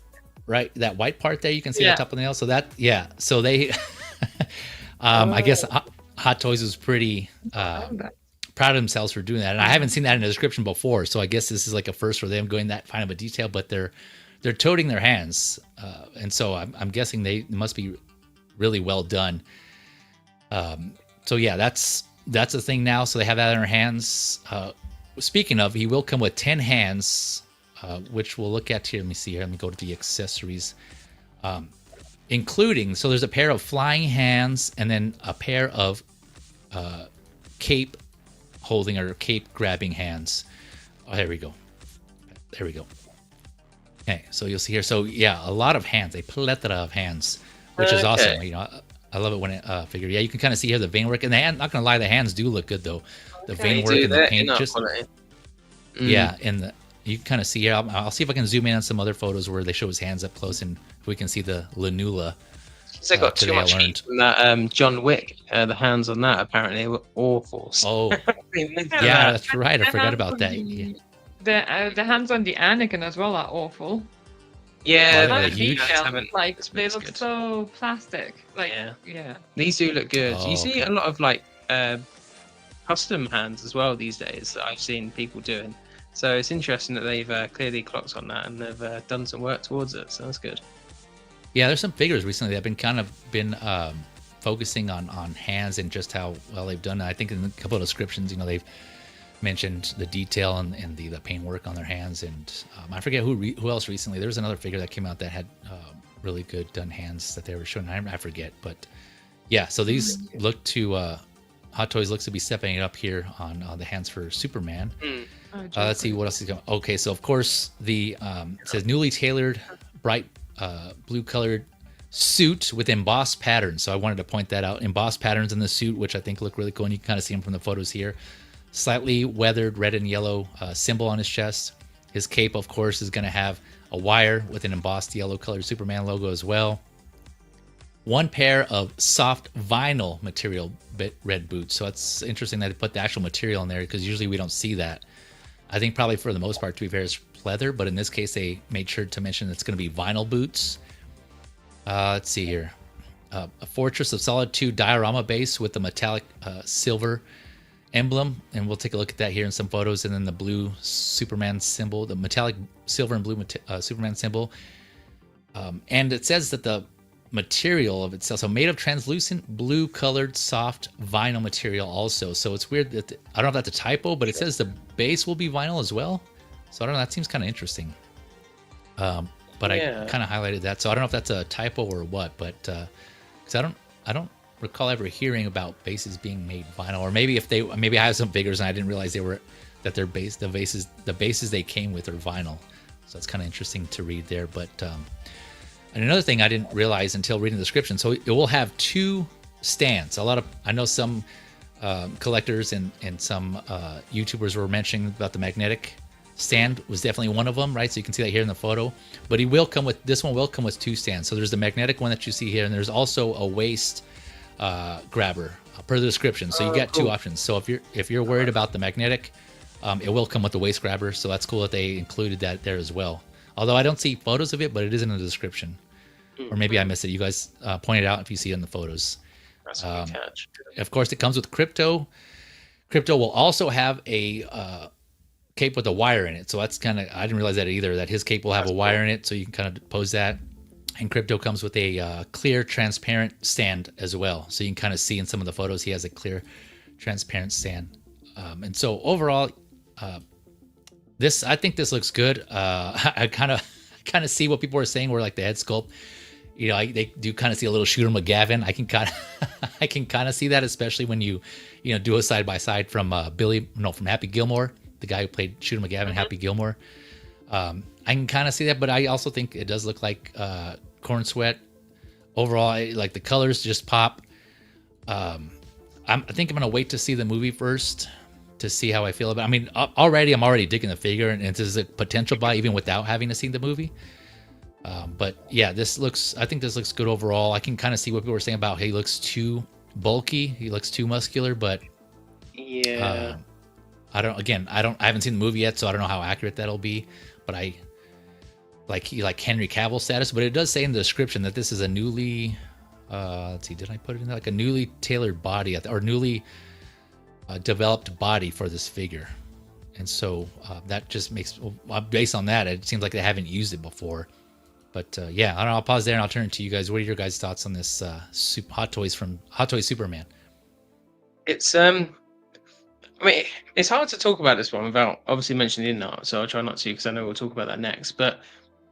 right? That white part there, you can see the top of the nail. So that, so they, I guess Hot Toys was pretty proud of themselves for doing that. And I haven't seen that in the description before. So I guess this is like a first for them going that fine of a detail, but they're toting their hands. And so I'm guessing they must be really well done. So yeah, that's a thing now. So they have that in their hands. Speaking of, he will come with 10 hands, which we'll look at here. Let me see here. Let me go to the accessories, including, so there's a pair of flying hands and then a pair of cape holding or cape grabbing hands. Oh, there we go. Okay, so you'll see here. So yeah, a lot of hands, a plethora of hands, which is awesome. You know, I love it when it figure. Yeah, you can kind of see here the vein work, and the hand. Not gonna lie, the hands do look good though. The vein work and the paint, just yeah. And you can kind of see here. I'll see if I can zoom in on some other photos where they show his hands up close, and if we can see the lanula. Because I got too much heat from that John Wick. The hands on that apparently were awful. Oh, yeah, that's right. I forgot about that. Yeah. The hands on the Anakin as well are awful. Yeah, they look so plastic. These do look good. You see a lot of custom hands as well these days that I've seen people doing. So it's interesting that they've clearly clocked on that and they've done some work towards it. So that's good. Yeah, there's some figures recently that have been focusing on hands and just how well they've done. I think in a couple of descriptions, they've mentioned the detail and the paint work on their hands, and I forget who else recently. There was another figure that came out that had really good done hands that they were showing. I forget, but yeah. So these look to Hot Toys looks to be stepping it up here on the hands for Superman. Let's see what else is going. Okay, so of course the it says newly tailored bright blue colored suit with embossed patterns. So I wanted to point that out. Embossed patterns in the suit, which I think look really cool, and you can kind of see them from the photos here. Slightly weathered red and yellow symbol on his chest. His cape, of course, is going to have a wire with an embossed yellow colored Superman logo as well. One pair of soft vinyl material red boots. So it's interesting that they put the actual material in there because usually we don't see that. I think probably for the most part, to be fair, is pleather, but in this case, they made sure to mention it's going to be vinyl boots. Let's see here. a Fortress of Solitude diorama base with the metallic silver emblem, and we'll take a look at that here in some photos. And then the blue Superman symbol, the metallic silver and blue Superman symbol. And it says that the material of itself, so made of translucent blue colored soft vinyl material also. So it's weird that I don't know if that's a typo, but it says the base will be vinyl as well. So I don't know, that seems kind of interesting. But I kind of highlighted that, so I don't know if that's a typo or what, but because I don't recall ever hearing about bases being made vinyl, or maybe maybe I have some figures and I didn't realize that the bases they came with are vinyl. So it's kind of interesting to read there. But and another thing I didn't realize until reading the description, so it will have 2 stands. I know some collectors and some YouTubers were mentioning about the magnetic stand was definitely one of them, right? So you can see that here in the photo. But this one will come with 2 stands. So there's the magnetic one that you see here, and there's also a waist grabber per the description. So you got 2 options. So if you're worried about the magnetic, it will come with the waist grabber. So that's cool that they included that there as well. Although I don't see photos of it, but it is in the description. Or maybe I missed it. You guys point it out if you see it in the photos. That's a good catch. Of course, it comes with crypto. Crypto will also have a cape with a wire in it. So that's kind of, I didn't realize that either, that his cape will have a wire in it. So you can kind of pose that. And crypto comes with a clear, transparent stand as well. So you can kind of see in some of the photos, he has a clear, transparent stand. And so overall, I think this looks good. I kind of see what people are saying where like the head sculpt, you know, they do kind of see a little Shooter McGavin. I can kind of see that, especially when you do a side by side from from Happy Gilmore, the guy who played Shooter McGavin, Happy Gilmore. I can kind of see that, but I also think it does look like Corn Sweat. Overall, like the colors just pop. I think I'm gonna wait to see the movie first to see how I feel about it. I mean, I'm already digging the figure, and this is a potential buy even without having to see the movie. But yeah, I think this looks good overall. I can kind of see what people were saying about, hey, he looks too bulky, he looks too muscular, but yeah, I haven't seen the movie yet, so I don't know how accurate that'll be. But I like Henry Cavill status, but it does say in the description that this is a newly let's see, did I put it in there? Like a newly tailored body or newly developed body for this figure. And so that just makes, based on that, it seems like they haven't used it before. But yeah, I don't know, I'll pause there and I'll turn it to you guys. What are your guys' thoughts on this Hot Toys Superman? It's I mean, it's hard to talk about this one without obviously mentioning Inart, so I'll try not to, because I know we'll talk about that next. But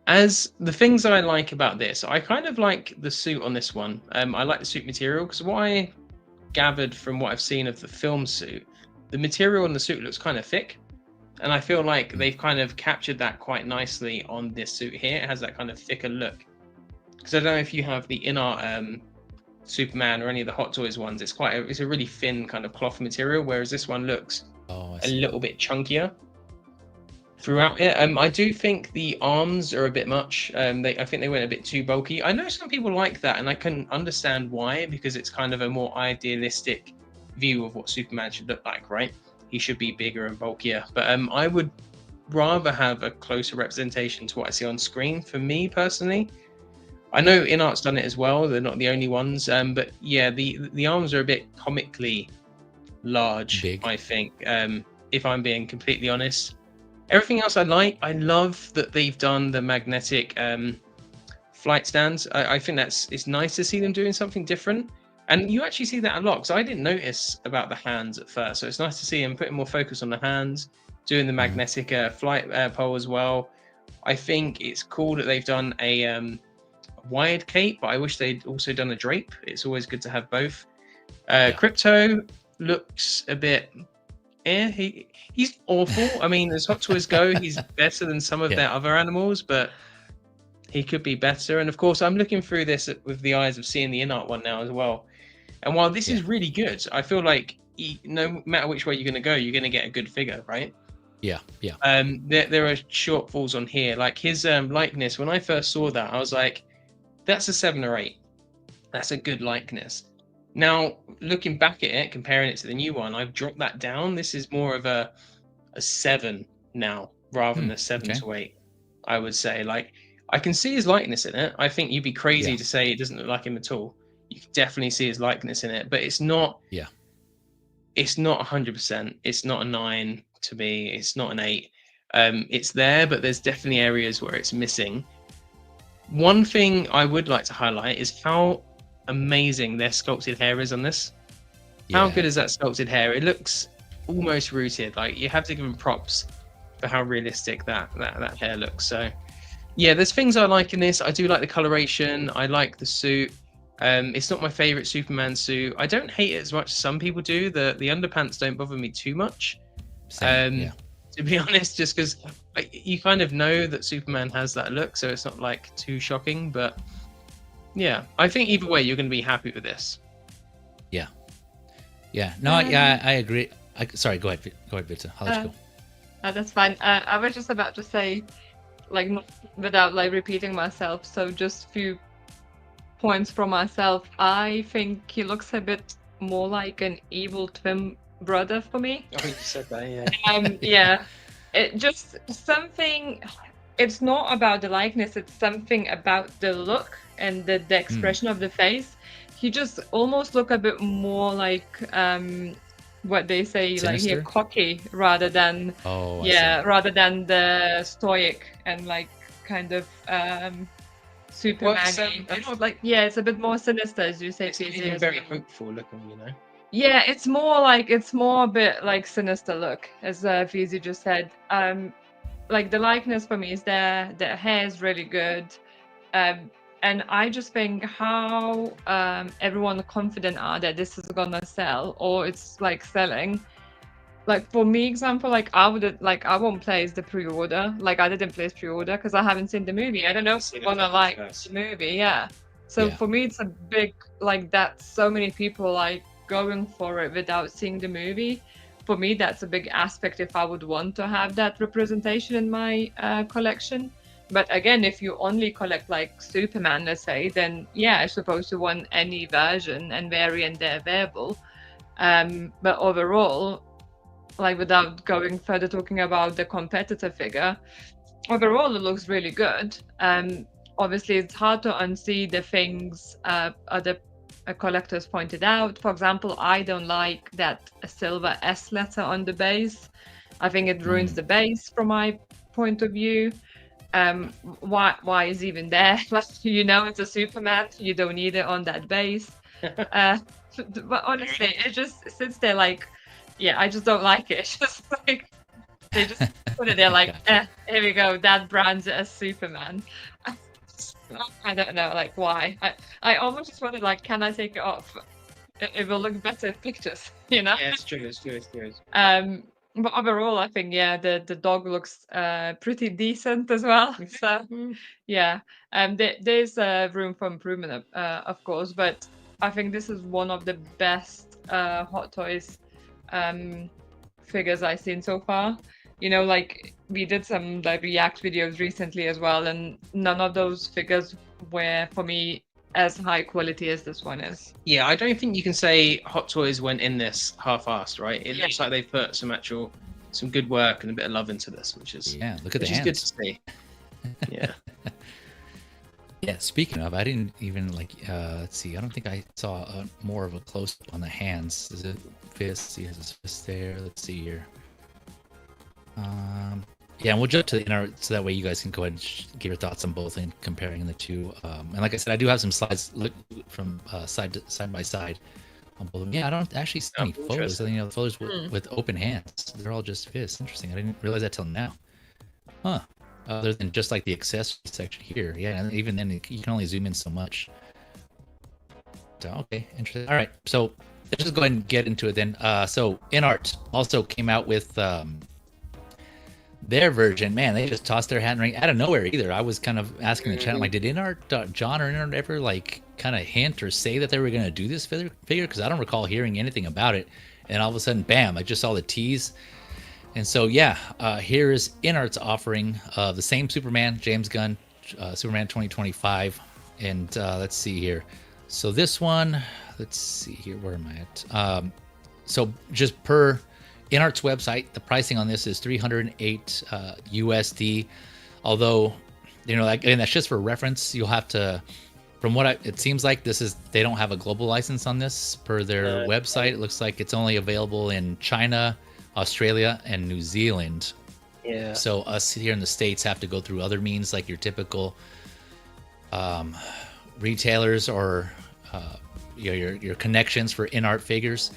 as the things that I like about this, I kind of like the suit on this one. I like the suit material, because what I gathered from what I've seen of the film suit, the material on the suit looks kind of thick. And I feel like they've kind of captured that quite nicely on this suit here. It has that kind of thicker look. Because I don't know if you have the Inart Superman or any of the Hot Toys ones. It's a really thin kind of cloth material, whereas this one looks a little bit chunkier throughout it. I do think the arms are a bit much. I think they went a bit too bulky. I know some people like that, and I can understand why, because it's kind of a more idealistic view of what Superman should look like, right? He should be bigger and bulkier, but I would rather have a closer representation to what I see on screen. For me personally, I know Inart's done it as well. They're not the only ones, but yeah, the arms are a bit comically large. Big. I think, if I'm being completely honest. Everything else I like. I love that they've done the magnetic flight stands. I think it's nice to see them doing something different. And you actually see that a lot, because I didn't notice about the hands at first. So it's nice to see them putting more focus on the hands, doing the magnetic flight pole as well. I think it's cool that they've done a wired cape, but I wish they'd also done a drape. It's always good to have both. Crypto looks a bit... he's awful. I mean, as Hot Toys go, he's better than some of their other animals, but he could be better. And of course, I'm looking through this with the eyes of seeing the Inart one now as well. And while this is really good, I feel like no matter which way you're going to go, you're going to get a good figure, right? Yeah. There are shortfalls on here. Like his likeness, when I first saw that, I was like, that's a 7 or 8. That's a good likeness. Now, looking back at it, comparing it to the new one, I've dropped that down. This is more of a 7 now, rather than a 7 to 8, I would say. Like, I can see his likeness in it. I think you'd be crazy to say it doesn't look like him at all. You can definitely see his likeness in it, but it's not. Yeah. It's not 100%. It's not a 9 to me. It's not an 8. It's there, but there's definitely areas where it's missing. One thing I would like to highlight is how amazing their sculpted hair is on this. How good is that sculpted hair? It looks almost rooted. Like, you have to give them props for how realistic that hair looks. So yeah, there's things I like in this. I do like the coloration. I like the suit. It's not my favorite Superman suit. I don't hate it as much as some people do. The underpants don't bother me too much. To be honest, just because you kind of know that Superman has that look, so it's not like too shocking. But yeah, I think either way, you're going to be happy with this. Yeah. No, I agree. Sorry, go ahead, Vita. I'll let you go. That's fine. I was just about to say, like, without like repeating myself, so just a few points from myself. I think he looks a bit more like an evil twin brother for me. I think you said that, yeah. Yeah. It just something. It's not about the likeness. It's something about the look and the expression of the face. He just almost look a bit more like what they say, Sinister? like here, cocky rather than rather than the stoic and like kind of Superman. It's like it's a bit more sinister, as you say. It's even very hopeful looking, you know. Yeah, it's more a bit like sinister look, as Feezy just said. Like the likeness for me is there. The hair is really good. And I just think how everyone confident are that this is gonna sell or it's like selling. Like for me, example, like I won't place the pre-order. Like I didn't place pre-order because I haven't seen the movie. I don't know if I'm gonna like the movie. Yeah. So for me, it's a big like that. So many people like going for it without seeing the movie. For me, that's a big aspect if I would want to have that representation in my collection. But again, if you only collect like Superman, let's say, then I suppose you want any version and variant they're available. But overall, like without going further talking about the competitor figure, overall it looks really good. Obviously, it's hard to unsee the things other collectors pointed out. For example, I don't like that silver S letter on the base. I think it ruins the base from my point of view. Why is even there? Like, it's a Superman. You don't need it on that base. But honestly, it just sits there like, I just don't like it. It's just like they just put it there like, here we go. That brands it as Superman. I don't know, like why. I almost just wanted like, can I take it off? It will look better in pictures, Yeah, it's true. But overall, I think the dog looks pretty decent as well. So there's room for improvement, of course. But I think this is one of the best Hot Toys figures I've seen so far. Like we did some like React videos recently as well, and none of those figures were for me as high quality as this one is. Yeah, I don't think you can say Hot Toys went in this half-assed, right? It looks like they've put some good work and a bit of love into this, which is look at the hands. Good to see. Yeah. Yeah. Speaking of, I didn't even let's see. I don't think I saw more of a close up on the hands. Is it fist? He has his fist there. Let's see here. And we'll jump to the Inart so that way you guys can go ahead and give your thoughts on both and comparing the two. And like I said, I do have some slides from side by side on both of them. Yeah, I don't actually see any photos. The photos with open hands. They're all just fists. Interesting. I didn't realize that till now. Huh. Other than just like the accessory section here. Yeah, and even then you can only zoom in so much. So, okay, interesting. All right, so let's just go ahead and get into it then. So Inart also came out with their version. Man, they just tossed their hat in the ring out of nowhere either. I was kind of asking the chat, like, did Inart, John or Inart ever like kind of hint or say that they were going to do this figure? Because I don't recall hearing anything about it. And all of a sudden, bam, I just saw the tease. And so, here is Inart's offering the same Superman, James Gunn, Superman 2025. And let's see here. So this one, let's see here. Where am I at? So just per Inart's website, the pricing on this is $308 USD. Although, again, that's just for reference. You'll have to from what it seems like they don't have a global license on this per their website. It looks like it's only available in China, Australia, and New Zealand. Yeah. So us here in the States have to go through other means like your typical retailers or your connections for Inart figures.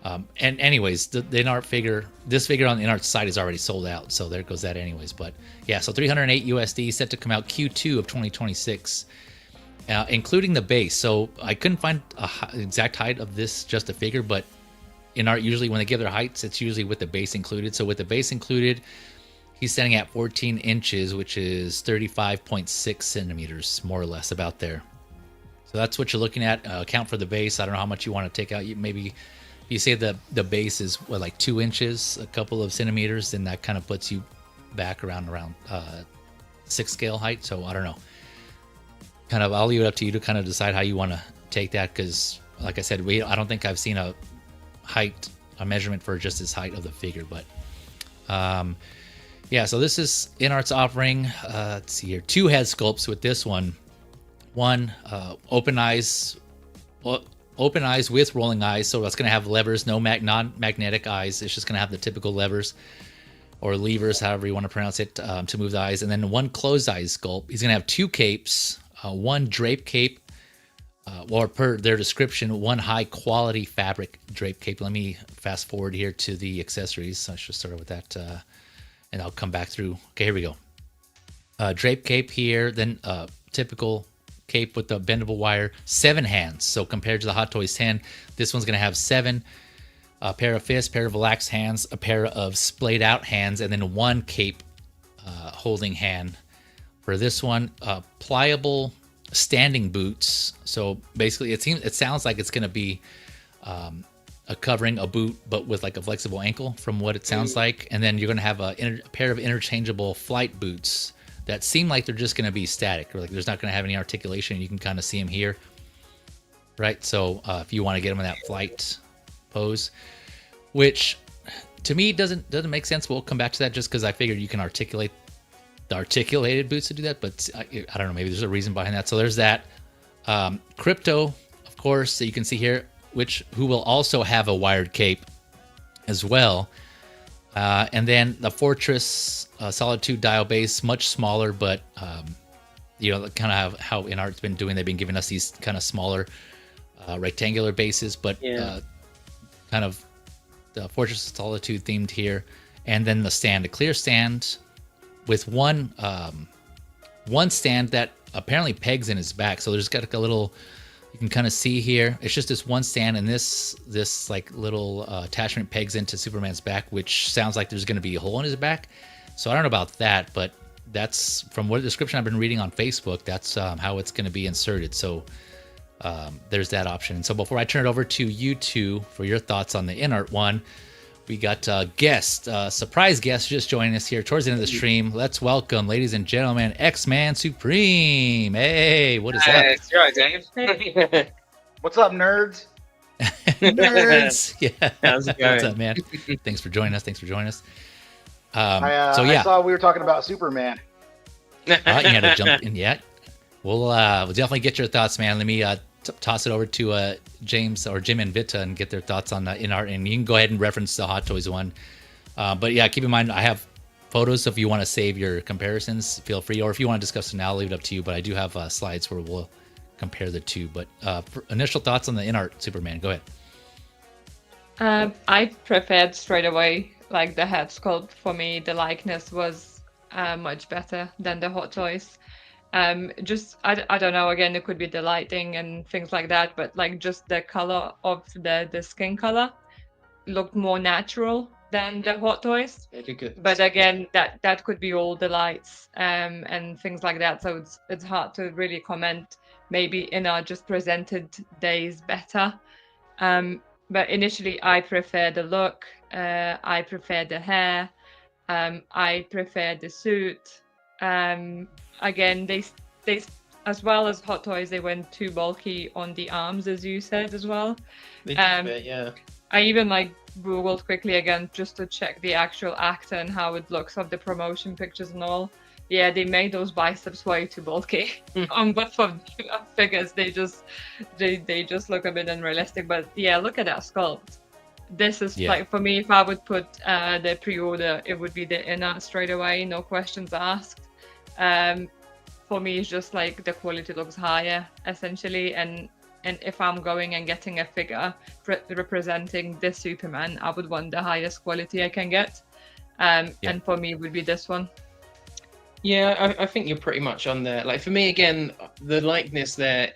And anyways, the Inart figure, this figure on the Inart site is already sold out, so there goes that anyways. But yeah, so 308 USD, set to come out Q2 of 2026, including the base. So I couldn't find an exact height of this, just a figure, but Inart usually when they give their heights, it's usually with the base included. So with the base included, he's standing at 14 inches, which is 35.6 centimeters, more or less, about there. So that's what you're looking at. Account for the base. I don't know how much you want to take out. Maybe you say the base is what, like 2 inches, a couple of centimeters, then that kind of puts you back around 6 scale height. So I don't know. Kind of, I'll leave it up to you to kind of decide how you want to take that, because like I said, I don't think I've seen a measurement for just this height of the figure. But yeah, so this is Inart's offering. Let's see here, 2 head sculpts with this one. One open eyes with rolling eyes, so it's going to have levers, no non-magnetic eyes. It's just going to have the typical levers or levers, however you want to pronounce it, to move the eyes. And then one closed eyes sculpt. He's going to have 2 capes, one drape cape, or per their description, one high quality fabric drape cape. Let me fast forward here to the accessories. So I should start with that, and I'll come back through. Okay, here we go. Drape cape here, then typical cape with the bendable wire, 7 hands. So compared to the Hot Toys 10, this one's going to have 7, a pair of fists, pair of relaxed hands, a pair of splayed out hands, and then 1 cape holding hand. For this one, pliable standing boots. So basically it sounds like it's going to be a covering, a boot, but with like a flexible ankle from what it sounds like. And then you're going to have a pair of interchangeable flight boots that seem like they're just going to be static, or like there's not going to have any articulation. You can kind of see them here, right? So if you want to get them in that flight pose, which to me doesn't make sense. We'll come back to that, just because I figured you can articulate the articulated boots to do that, but I don't know, maybe there's a reason behind that. So there's that. Crypto, of course, that you can see here, who will also have a wired cape as well. And then the Fortress Solitude dial base, much smaller, but kind of how Inart's been doing. They've been giving us these kind of smaller rectangular bases, but kind of the Fortress Solitude themed here. And then the stand, a clear stand with one stand that apparently pegs in his back. So there's got like a little, you can kind of see here, it's just this one stand, and this like little attachment pegs into Superman's back, which sounds like there's going to be a hole in his back. So I don't know about that, but that's from what description I've been reading on Facebook. That's how it's going to be inserted. So there's that option. And so before I turn it over to you two for your thoughts on the Inart one, we got a guest, surprise guest just joining us here towards the end of the stream. Let's welcome, ladies and gentlemen, X-Man Supreme. Hey, what is up? You're right, Dave. What's up, nerds? Nerds. Yeah. How's it going? What's up, man? Thanks for joining us. I saw we were talking about Superman. You had to jump in yet. We'll definitely get your thoughts, man. Let me toss it over to James or Jim and Vita and get their thoughts on Inart, and you can go ahead and reference the Hot Toys one. But yeah, keep in mind I have photos, so if you want to save your comparisons, feel free. Or if you want to discuss it now, I'll leave it up to you. But I do have slides where we'll compare the two. But for initial thoughts on the Inart Superman, go ahead. I preferred straight away, like the head sculpt. For me, the likeness was much better than the Hot Toys. Just I don't know, again, it could be the lighting and things like that, but like just the color of the skin color looked more natural than the Hot Toys. But again, that could be all the lights and things like that, so it's hard to really comment. Maybe Inart just presented days better, but initially I prefer the look, I prefer the hair, I prefer the suit. Again, they as well as Hot Toys, they went too bulky on the arms, as you said as well. They did it, yeah. I even like Googled quickly again just to check the actual actor and how it looks of the promotion pictures and all. yeah, they make those biceps way too bulky on both of figures. They just look a bit unrealistic. But yeah, look at that sculpt. This is like, for me, if I would put the pre-order, it would be the Inart straight away, no questions asked. For me, it's just like the quality looks higher essentially, and if I'm going and getting a figure representing this Superman, I would want the highest quality I can get. And for me, it would be this one. Yeah, I think you're pretty much on there. Like for me, again, the likeness there,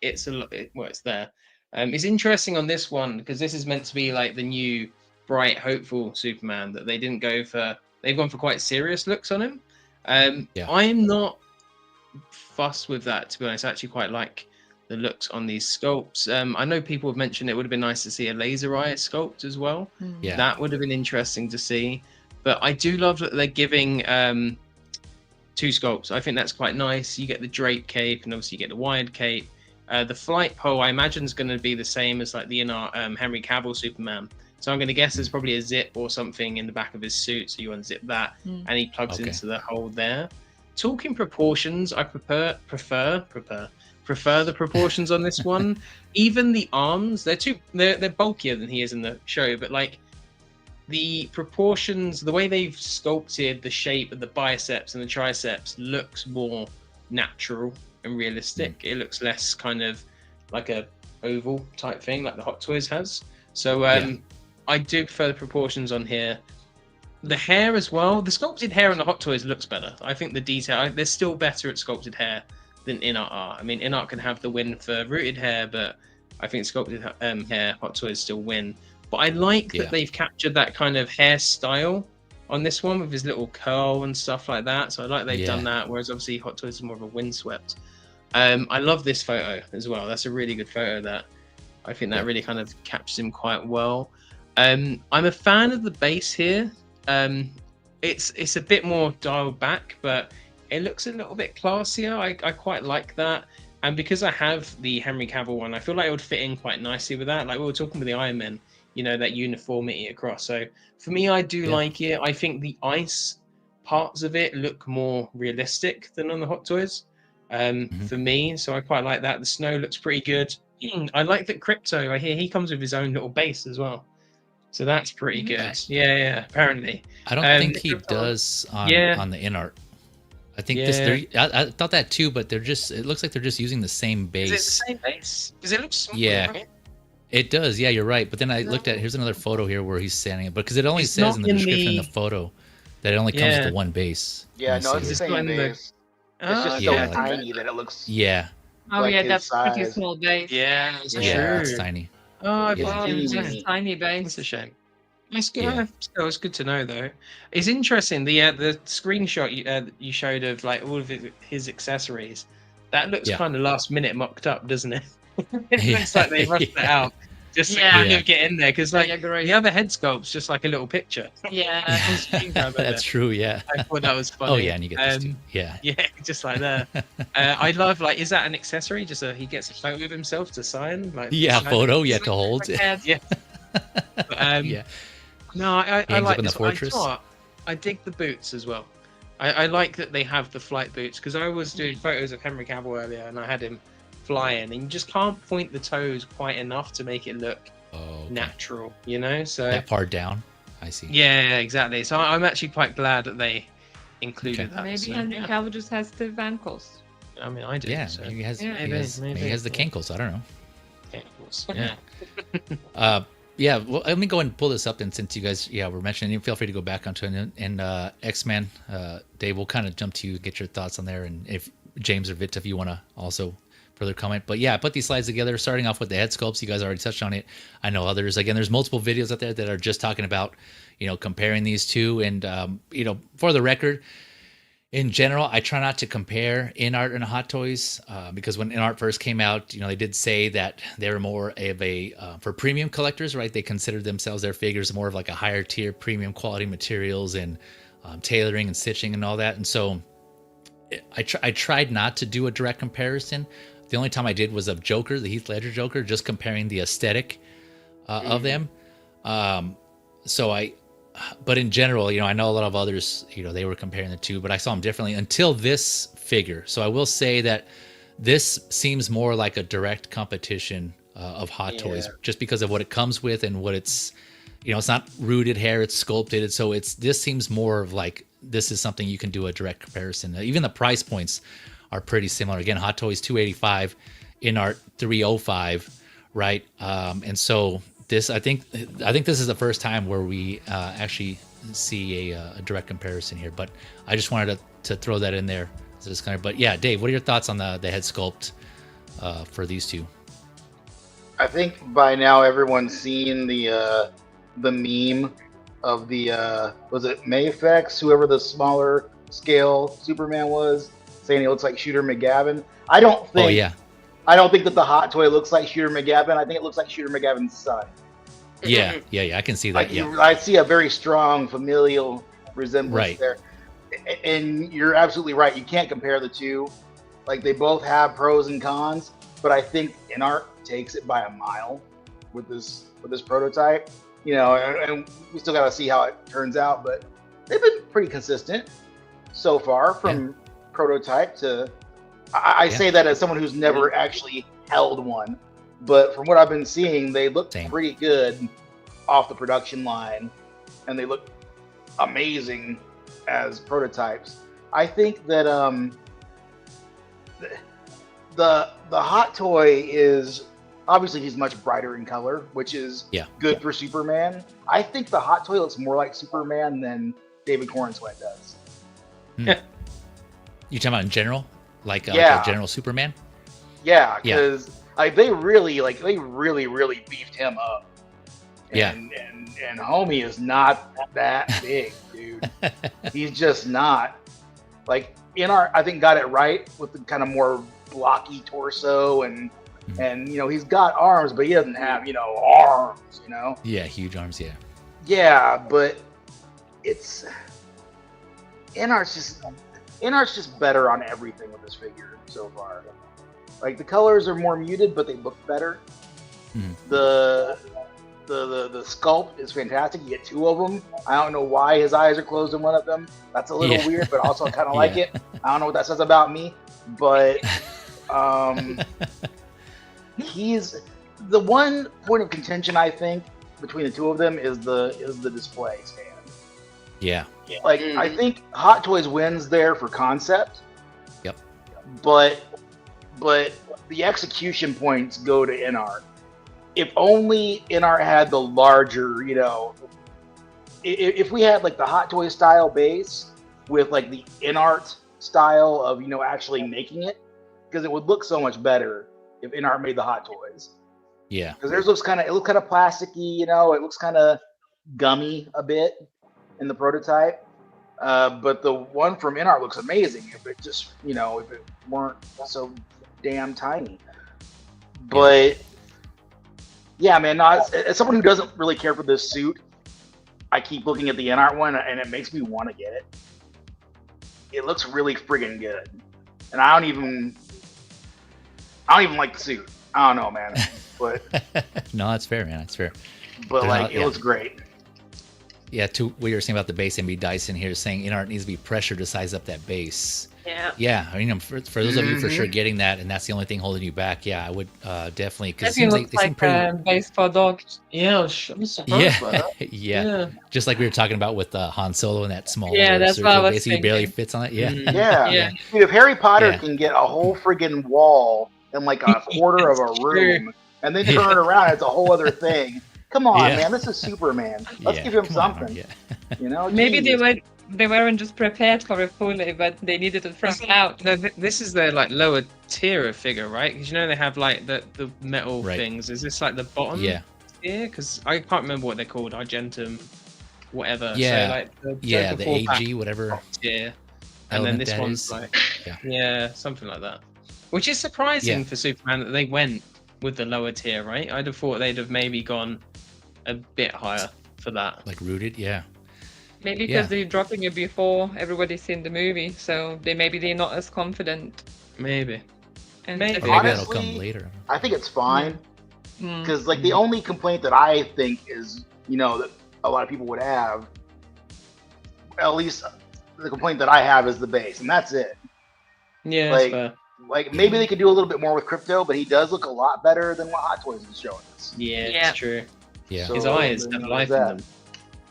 it's there. It's interesting on this one because this is meant to be like the new bright, hopeful Superman that they didn't go for. They've gone for quite serious looks on him. I'm not fussed with that, to be honest. I actually quite like the looks on these sculpts. I know people have mentioned it would have been nice to see a laser eye sculpt as well. Yeah, that would have been interesting to see. But I do love that they're giving two sculpts. I think that's quite nice. You get the drape cape, and obviously you get the wired cape. The flight pole, I imagine, is going to be the same as like the Henry Cavill Superman. So I'm going to guess there's probably a zip or something in the back of his suit, so you unzip that, and he plugs into the hole there. Talking proportions, I prefer the proportions on this one. Even the arms, they're bulkier than he is in the show, but like the proportions, the way they've sculpted the shape of the biceps and the triceps looks more natural and realistic. It looks less kind of like a oval type thing like the Hot Toys has. So I do prefer the proportions on here. The hair as well, the sculpted hair on the Hot Toys looks better. I think the detail, they're still better at sculpted hair than Inart are. I mean, Inart can have the win for rooted hair, but I think sculpted hair, Hot Toys still win. But I like that they've captured that kind of hairstyle on this one with his little curl and stuff like that. So I like they've done that, whereas obviously Hot Toys is more of a windswept. I love this photo as well. That's a really good photo that I think that really kind of captures him quite well. I'm a fan of the base here. It's a bit more dialed back, but it looks a little bit classier. I quite like that. And because I have the Henry Cavill one, I feel like it would fit in quite nicely with that. Like we were talking with the Iron Man, you know, that uniformity across. So for me, I do like it. I think the ice parts of it look more realistic than on the Hot Toys for me. So I quite like that. The snow looks pretty good. I like that Crypto, I hear he comes with his own little base as well. So that's pretty good. Yeah, apparently. I don't think he does on the Inart. I think I thought that too, but it looks like they're just using the same base. Is it the same base? Because it looks smaller, right? It does. Yeah, you're right. But then I looked at, here's another photo here where he's standing, because it only says in the description in the photo that it only comes with the one base. Yeah, no, it's the same base. It's just so tiny that it looks. Yeah. Oh like yeah, that's size. pretty small base. Yeah, it's it's tiny. Oh, It's just tiny base. It's a shame. It's good. It's good to know, though. It's interesting. The screenshot you showed of like all of his accessories, that looks kind of last minute mocked up, doesn't it? It looks like they rushed it out just to kind of get in there, because like the other head sculpt's just like a little picture. Yeah, that's true. Yeah, I thought that was funny. Oh yeah, and you get this too. Yeah, just like that. I love like, is that an accessory? Just he gets a photo of himself to sign. Like photo. Yeah, to hold. Yeah. But, no, I like this. I dig the boots as well. I like that they have the flight boots, because I was doing photos of Henry Cavill earlier and I had him flying, and you just can't point the toes quite enough to make it look natural, you know? So that part down, I see. Yeah, exactly. So I'm actually quite glad that they included that. Maybe Henry Cavill just has the ankles. I mean, I do. Yeah, so. maybe he has the cankles. I don't know. Cankles. Yeah. Yeah, well, let me go and pull this up, and since you guys, were mentioning, feel free to go back onto it. And X-Men, Dave, we'll kind of jump to you, get your thoughts on there, and if James or Vita, if you want to also further comment. But yeah, I put these slides together, starting off with the head sculpts. You guys already touched on it. I know others. Again, there's multiple videos out there that are just talking about, comparing these two. And, for the record, in general, I try not to compare Inart and Hot Toys because when Inart first came out, they did say that they were more of a, for premium collectors, right? They considered themselves, their figures, more of like a higher tier premium quality materials and tailoring and stitching and all that. And so I tried not to do a direct comparison. The only time I did was of Joker, the Heath Ledger Joker, just comparing the aesthetic of them. So but in general, I know a lot of others, they were comparing the two, but I saw them differently until this figure. So I will say that this seems more like a direct competition of Hot Toys, just because of what it comes with and what it's, it's not rooted hair, it's sculpted. So this seems more of like, this is something you can do a direct comparison. Even the price points are pretty similar. Again, Hot Toys $285, Inart $305, right? And so I think this is the first time where we actually see a direct comparison here. But I just wanted to throw that in there. But yeah, Dave, what are your thoughts on the head sculpt for these two? I think by now everyone's seen the meme of the was it Mayfex, whoever the smaller scale Superman was, saying he looks like Shooter McGavin. I don't think. Oh yeah. I don't think that the Hot Toy looks like Shooter McGavin. I think it looks like Shooter McGavin's son. Yeah, I can see that. I see a very strong familial resemblance there. And you're absolutely right. You can't compare the two. Like, they both have pros and cons, but I think Inart takes it by a mile with this prototype. And we still got to see how it turns out, but they've been pretty consistent so far from prototype to. I say that as someone who's never actually held one, but from what I've been seeing, they look pretty good off the production line, and they look amazing as prototypes. I think that the Hot Toy is obviously, he's much brighter in color, which is good for Superman. I think the Hot Toy looks more like Superman than David Cornsweat does. You talking about in general? Like a general Superman? Yeah, because they really beefed him up. And homie is not that big, dude. He's just not. Like, Inart, I think, got it right with the kind of more blocky torso and he's got arms, but he doesn't have arms. Yeah, huge arms. Yeah, but Inart's just better on everything with this figure so far. Like, the colors are more muted, but they look better. The sculpt is fantastic. You get two of them. I don't know why his eyes are closed in one of them. That's a little weird, but also I kind of like it. I don't know what that says about me, but he's the one point of contention, I think, between the two of them is the display stand. Like, I think Hot Toys wins there for concept. But the execution points go to Inart. If only Inart had the larger, if we had like the Hot Toy style base with like the Inart style of, actually making it, because it would look so much better if Inart made the Hot Toys. Because theirs looks kind of plasticky, it looks kind of gummy a bit in the prototype. But the one from Inart looks amazing if it just, if it weren't so damn tiny. But yeah, man, as someone who doesn't really care for this suit, I keep looking at the Inart one and it makes me want to get it. It looks really friggin' good. And I don't even like the suit. I don't know, man. But no, that's fair, man. That's fair. But it looks great. Yeah, to what you were saying about the base, MB Dyson here saying Inart needs to be pressured to size up that base. Yeah. I mean, for those of you for sure getting that, and that's the only thing holding you back. Yeah, I would definitely, because it seems like they seem pretty. Base for dogs. Yeah, I'm surprised by that. Yeah. Just like we were talking about with Han Solo and that small. That's circle. what I was basically thinking. Barely fits on it. Yeah. Dude, if Harry Potter can get a whole friggin' wall in like a quarter of a room, and then turn it around, it's a whole other thing. Come on, man! This is Superman. Let's give him something. Maybe they weren't just prepared for it fully, but they needed it from out. No, this is their like lower tier of figure, right? Because they have like the metal things. Is this like the bottom tier? Because I can't remember what they're called. Argentum, whatever. Yeah. So, like, the AG, whatever. Yeah. And then this one's like something like that. Which is surprising for Superman that they went with the lower tier, right? I'd have thought they'd have maybe gone a bit higher for that. Like rooted, Maybe because they're dropping it before everybody's seen the movie, so they're not as confident. Maybe. And maybe honestly, that'll come later. I think it's fine. Because the only complaint that I think is, that a lot of people would have at least the complaint that I have is the base, and that's it. Yeah, like, that's fair. Like maybe they could do a little bit more with Crypto, but he does look a lot better than what Hot Toys is showing us. Yeah, Yeah. it's true. Yeah. His eyes have life in them.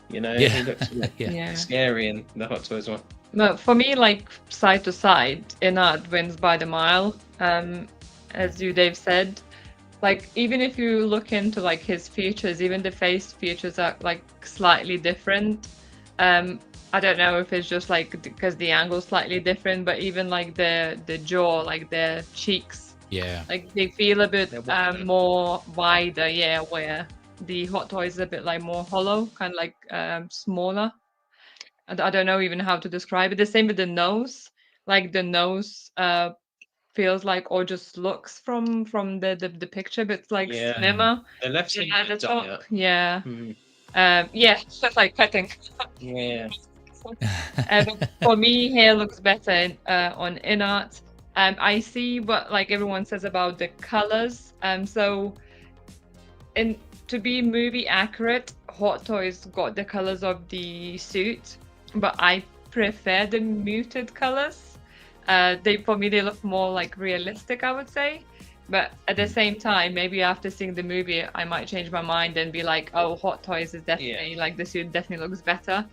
You know, Yeah. he looks Yeah. scary in the Hot Toys one. But for me, like side to side, Inart wins by the mile. As you, Dave, said, like even if you look into like his features, even the face features are like slightly different. I don't know if it's just like because the angle's slightly different, but even like the jaw, like the cheeks, like they feel a bit more wider. Yeah, where the Hot Toys is a bit like more hollow, kind of like smaller. I don't know even how to describe it. The same with the nose. Like the nose feels like, or just looks from the picture, but it's like slimmer. The left side Yeah, the top. up. Yeah. Mm. Yeah, it's just like cutting. Yeah. For me, hair looks better on Inart. I see what like everyone says about the colors. So, to be movie accurate, Hot Toys got the colors of the suit, but I prefer the muted colors. For me they look more like realistic, I would say. But at the same time, maybe after seeing the movie, I might change my mind and be like, oh, Hot Toys is definitely like the suit definitely looks better.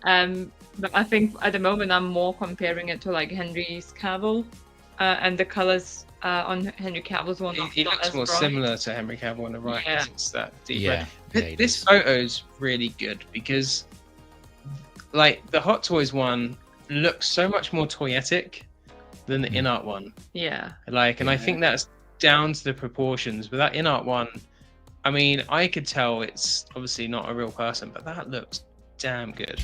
But I think at the moment I'm more comparing it to like Henry Cavill, and the colors on Henry Cavill's one. He looks more similar to Henry Cavill on the right. Yeah. It's that deep. Yeah. This photo's really good because, like, the Hot Toys one looks so much more toyetic than the Inart one. Yeah. Like, and I think that's down to the proportions. But that Inart one, I mean, I could tell it's obviously not a real person, but that looks damn good.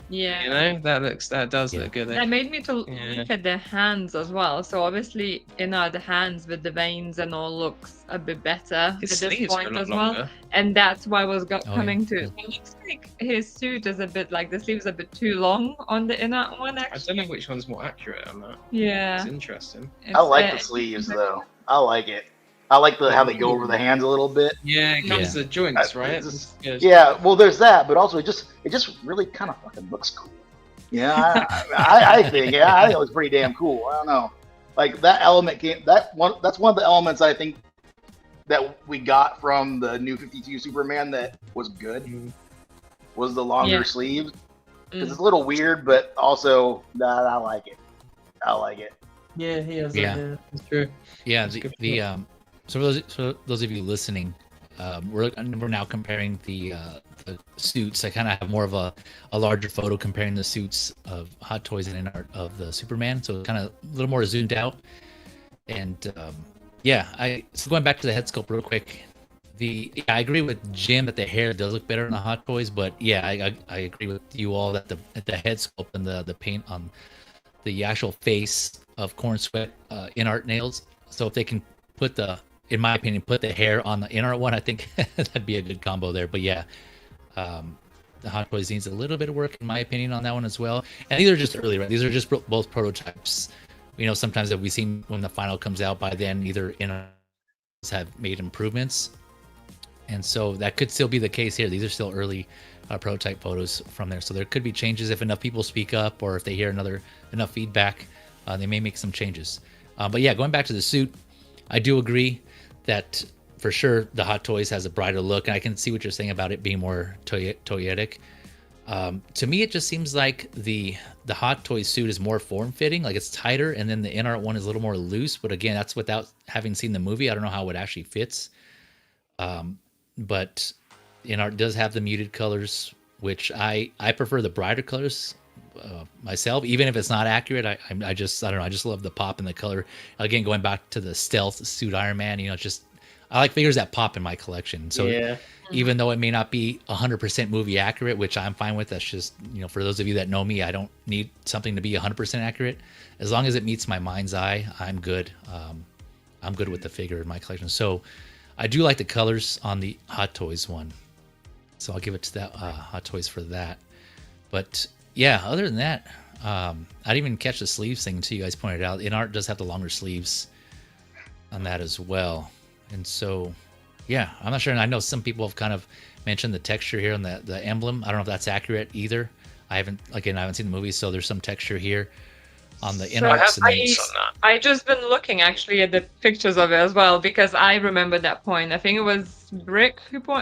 Yeah. You know, that does look good. That made me to look at the hands as well. So obviously, the hands with the veins and all looks a bit better His at this sleeves point are a lot as well. longer. And that's why I was coming to. Yeah. It looks like his suit is a bit like the sleeves are a bit too long on the Inart one. Actually, I don't know which one's more accurate on that. Yeah. It's interesting. I like the sleeves though. I like it. I like how they go over the hands a little bit. Yeah, it comes to the joints, right? Yeah, well, there's that, but also it just really kind of fucking looks cool. Yeah, I think I think it was pretty damn cool. I don't know, like that element that's one of the elements I think that we got from the new 52 Superman that was good. Was the longer sleeves, because it's a little weird, but also I like it. I like it. Yeah, he has. Yeah, that's true. Yeah, so for those of you listening, we're now comparing the suits. I kind of have more of a larger photo comparing the suits of Hot Toys and Inart of the Superman, so kind of a little more zoomed out. And so going back to the head sculpt real quick, I agree with Jim that the hair does look better on the Hot Toys, but I agree with you all that the head sculpt and the paint on the actual face of Corn Sweat Inart nails. So if they can in my opinion, put the hair on the Inart one, I think that'd be a good combo there. But the Hot Toys needs a little bit of work, in my opinion, on that one as well. And these are just early, right? These are just both prototypes. You know, sometimes that we've seen when the final comes out, by then either Inart have made improvements, and so that could still be the case here. These are still early prototype photos from there, so there could be changes if enough people speak up or if they hear enough feedback. They may make some changes. But going back to the suit, I do agree that for sure the Hot Toys has a brighter look, and I can see what you're saying about it being more toyetic. To me, it just seems like the Hot Toys suit is more form-fitting, like it's tighter, and then the Inart one is a little more loose. But again, that's without having seen the movie. I don't know how it actually fits. But Inart does have the muted colors, which I prefer the brighter colors myself, even if it's not accurate. I just don't know. I just love the pop and the color. Again, going back to the stealth suit Iron Man, I like figures that pop in my collection. So even though it may not be 100% movie accurate, which I'm fine with, that's just, for those of you that know me, I don't need something to be 100% accurate. As long as it meets my mind's eye, I'm good. I'm good with the figure in my collection. So I do like the colors on the Hot Toys one. So I'll give it to that Hot Toys for that. But other than that, I didn't even catch the sleeves thing until you guys pointed out. Inart does have the longer sleeves on that as well. And so, I'm not sure. And I know some people have kind of mentioned the texture here on the emblem. I don't know if that's accurate either. I I haven't seen the movie, so there's some texture here on the So Inarts. I just been looking actually at the pictures of it as well, because I remember that point. I think it was Brick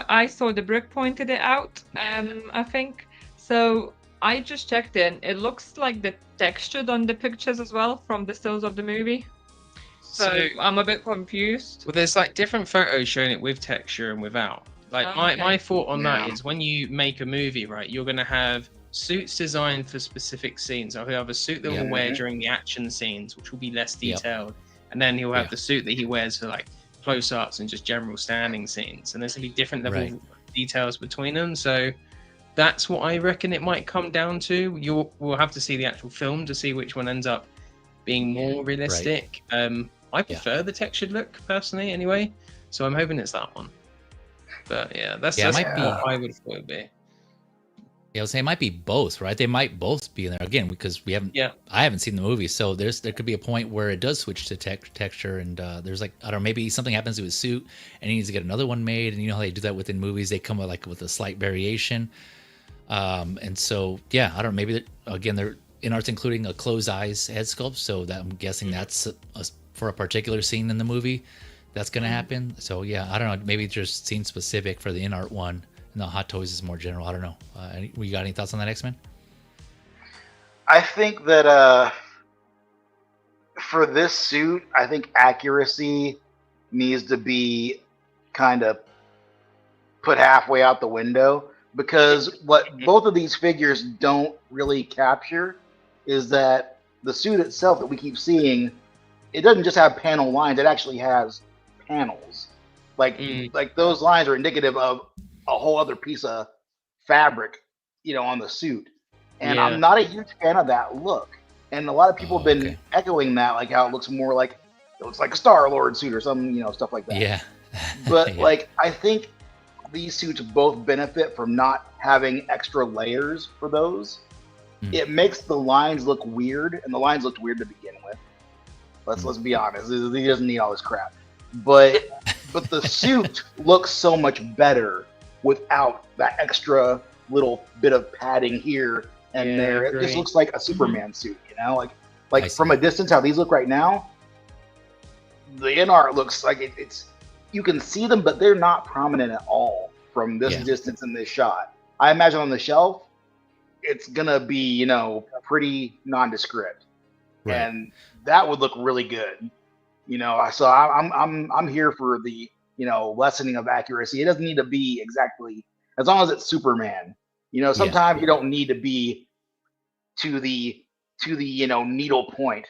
I saw the Brick pointed it out. I think so. I just checked in. It looks like the textured on the pictures as well from the stills of the movie. So I'm a bit confused. Well, there's like different photos showing it with texture and without. Like my thought on that is, when you make a movie, right, you're gonna have suits designed for specific scenes. So he'll have a suit that will wear during the action scenes, which will be less detailed, and then he'll have the suit that he wears for like close-ups and just general standing scenes. And there's gonna be different level of details between them. So that's what I reckon it might come down to. We'll have to see the actual film to see which one ends up being more realistic. I prefer the textured look personally, anyway. So I'm hoping it's that one. But yeah, that's what I would thought it would be. Yeah, I would say it might be both, right? They might both be in there again, because we haven't. Yeah. I haven't seen the movie, so there could be a point where it does switch to texture, and there's like, I don't know, maybe something happens to his suit, and he needs to get another one made, and you know how they do that within movies? They come with a slight variation, and so I don't know. Maybe again, Inart's including a closed eyes head sculpt, so that I'm guessing that's for a particular scene in the movie that's going to happen. So I don't know. Maybe just scene specific for the Inart one. And the Hot Toys is more general. I don't know. You got any thoughts on that, X-Men? I think that for this suit, I think accuracy needs to be kind of put halfway out the window, because what both of these figures don't really capture is that the suit itself that we keep seeing, it doesn't just have panel lines, it actually has panels. Like those lines are indicative of a whole other piece of fabric, on the suit. And I'm not a huge fan of that look. And a lot of people have been echoing that, like how it looks like a Star-Lord suit or some, stuff like that. Yeah. But I think these suits both benefit from not having extra layers for those. It makes the lines look weird, and the lines looked weird to begin with. Let's be honest. He doesn't need all this crap. But the suit looks so much better without that extra little bit of padding here and there. It just looks like a Superman suit, like from a distance, how these look right now. The Inart looks like it's you can see them, but they're not prominent at all from this distance in this shot. I imagine on the shelf, it's gonna be pretty nondescript, and that would look really good. So I'm here for the lessening of accuracy. It doesn't need to be exactly, as long as it's Superman. Sometimes you don't need to be to the needle point.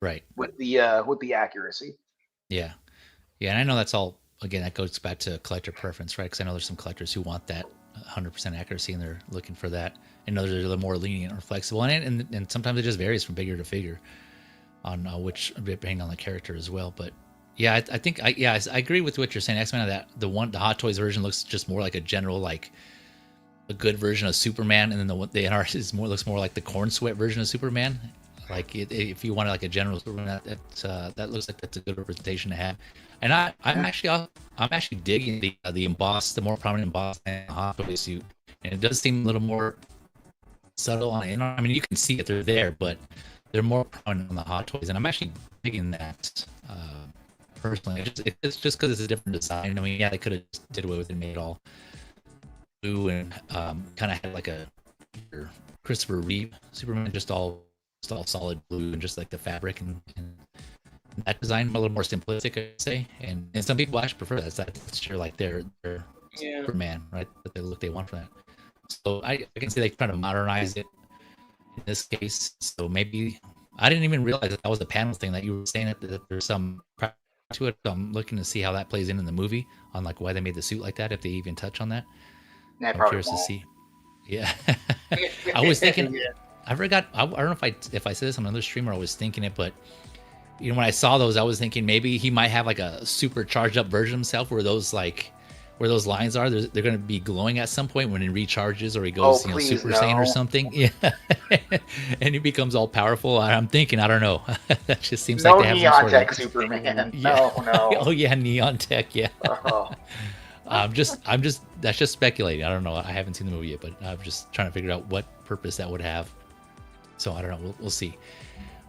Right. With the accuracy. Yeah. Yeah, and I know that's all, again, that goes back to collector preference, right? Because I know there's some collectors who want that 100% accuracy, and they're looking for that. And others are a little more lenient or flexible. And sometimes it just varies from figure to figure on which, depending on the character as well. But yeah, I think I agree with what you're saying, X-Men. That the Hot Toys version looks just more like a general, like a good version of Superman, and then the Inart looks more like the corn sweat version of Superman. Like if you wanted like a general Superman, that looks like that's a good representation to have. And I'm actually digging the embossed, the more prominent embossed Hot Toys suit, and it does seem a little more subtle on Inart. I mean, you can see that they're there, but they're more prominent on the Hot Toys, and I'm actually digging that. Personally, it's just because it's a different design. I mean, they could have did away with it and made it all blue and kind of had like a Christopher Reeve Superman, just all solid blue and just like the fabric and that design a little more simplistic, I'd say. And some people actually prefer that. That's sure like their Superman, right? That the look they want for that. So I can see they trying to modernize it in this case. So maybe I didn't even realize that was the panel thing that you were saying, that there's some to it. So I'm looking to see how that plays in the movie, on like why they made the suit like that, if they even touch on that. I'm curious to see. Yeah. I was thinking, I forgot, I don't know if I said this on another streamer, I was thinking it, but when I saw those, I was thinking maybe he might have like a super charged up version of himself where those lines are, they're going to be glowing at some point when he recharges, or he goes Super Saiyan or something. Yeah. And he becomes all powerful. I'm thinking, I don't know. That just seems like they have Neon Tech Superman. Yeah. No. Oh yeah, Neon Tech. Yeah. I'm just that's just speculating. I don't know. I haven't seen the movie yet, but I'm just trying to figure out what purpose that would have. So I don't know. We'll see.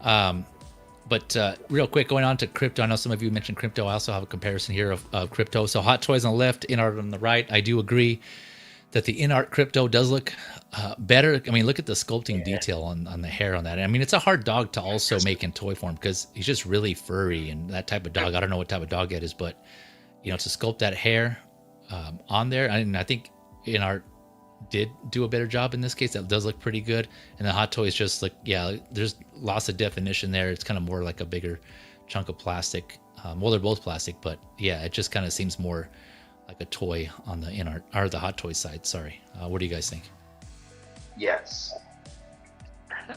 But real quick, going on to crypto. I know some of you mentioned crypto. I also have a comparison here of crypto. So Hot Toys on the left, Inart on the right. I do agree that the Inart crypto does look better. I mean, look at the sculpting detail on the hair on that. I mean, it's a hard dog to also make in toy form because he's just really furry and that type of dog. I don't know what type of dog that is, but to sculpt that hair on there, and I think Inart did do a better job in this case. That does look pretty good. And the Hot Toys just look, there's lots of definition there. It's kind of more like a bigger chunk of plastic. Well, they're both plastic, but yeah, it just kind of seems more like a toy on the Inart or the Hot Toys side. Sorry. What do you guys think? Yes.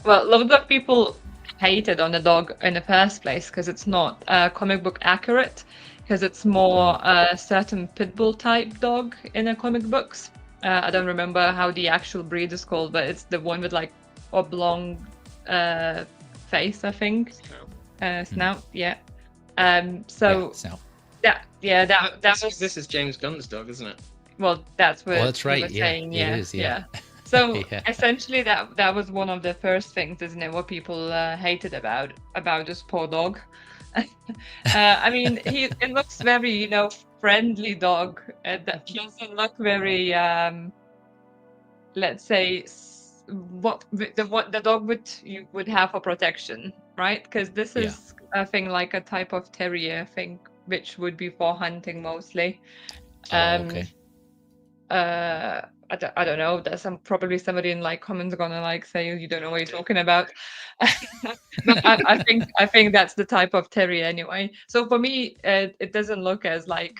Well, a lot of people hated on the dog in the first place because it's not comic book accurate, because it's more a certain pit bull type dog in the comic books. I don't remember how the actual breed is called, but it's the one with like oblong face, I think. Snout, yeah. So snout. That was. This is James Gunn's dog, isn't it? Well, that's what. Oh, that's right. We were saying. It is, yeah. So essentially, that was one of the first things, isn't it? What people hated about this poor dog. I mean, it looks very, friendly dog. That doesn't look very, let's say, what the dog would have for protection, right? Because this is a thing like a type of terrier, I think, which would be for hunting mostly. Okay. I don't know. There's probably somebody in comments gonna say you don't know what you're talking about. But I think that's the type of terrier anyway. So for me, it doesn't look as very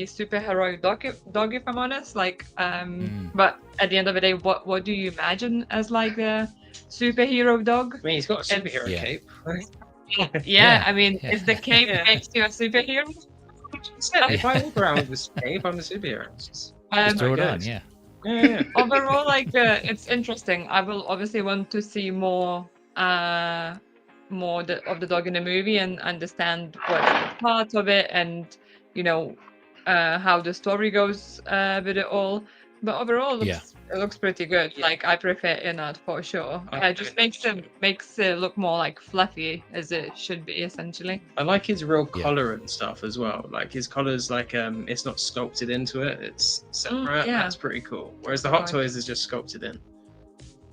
superheroic dog if I'm honest. But at the end of the day, what do you imagine as a superhero dog? I mean, he's got a superhero cape. I mean, is the cape makes you a superhero? If I walk around with this cape, I'm the superhero. Just throw it on, yeah. Overall, it's interesting. I will obviously want to see more of the dog in the movie and understand what's part of it and how the story goes with it all. But overall, it looks pretty good. I prefer Inart for sure. It just makes it look more fluffy as it should be essentially. I like his real collar and stuff as well. His collar's it's not sculpted into it; it's separate. That's pretty cool. Whereas the Hot Toys is just sculpted in.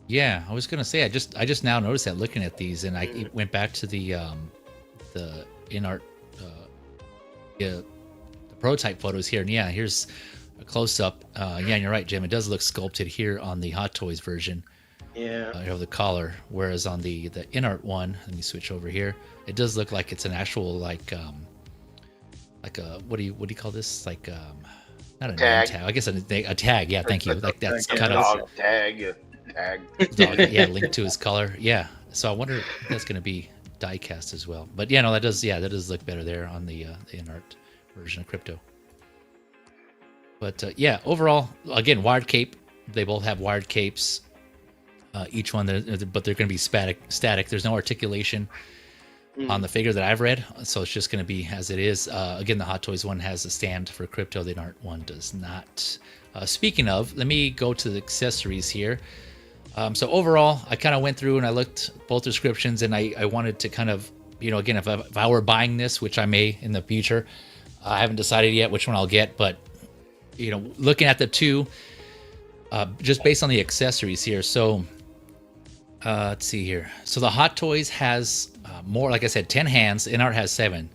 Yeah, I was gonna say I just now noticed that looking at these, and I went back to the Inart the prototype photos here, and here's a close up. And you're right, Jim. It does look sculpted here on the Hot Toys version. Yeah. Of the collar, whereas on the Inart one, let me switch over here. It does look like it's an actual like a what do you call this? Not a tag. Name tag. I guess a tag. Yeah, thank you. That's kind of tag. Linked to his color. Yeah. So I wonder if that's going to be die cast as well. But that does look better there on the Inart version of Crypto. But overall, again, wired cape. They both have wired capes. Each one, but they're going to be static. There's no articulation on the figure that I've read, so it's just going to be as it is. Again, the Hot Toys one has a stand for Crypto. The Inart one does not. Speaking of, let me go to the accessories here. So overall, I kind of went through and I looked both descriptions, and I wanted to kind of, again, if I were buying this, which I may in the future, I haven't decided yet which one I'll get, but looking at the two, just based on the accessories here. So let's see here. So the Hot Toys has more, like I said, 10 hands. Inart has 7.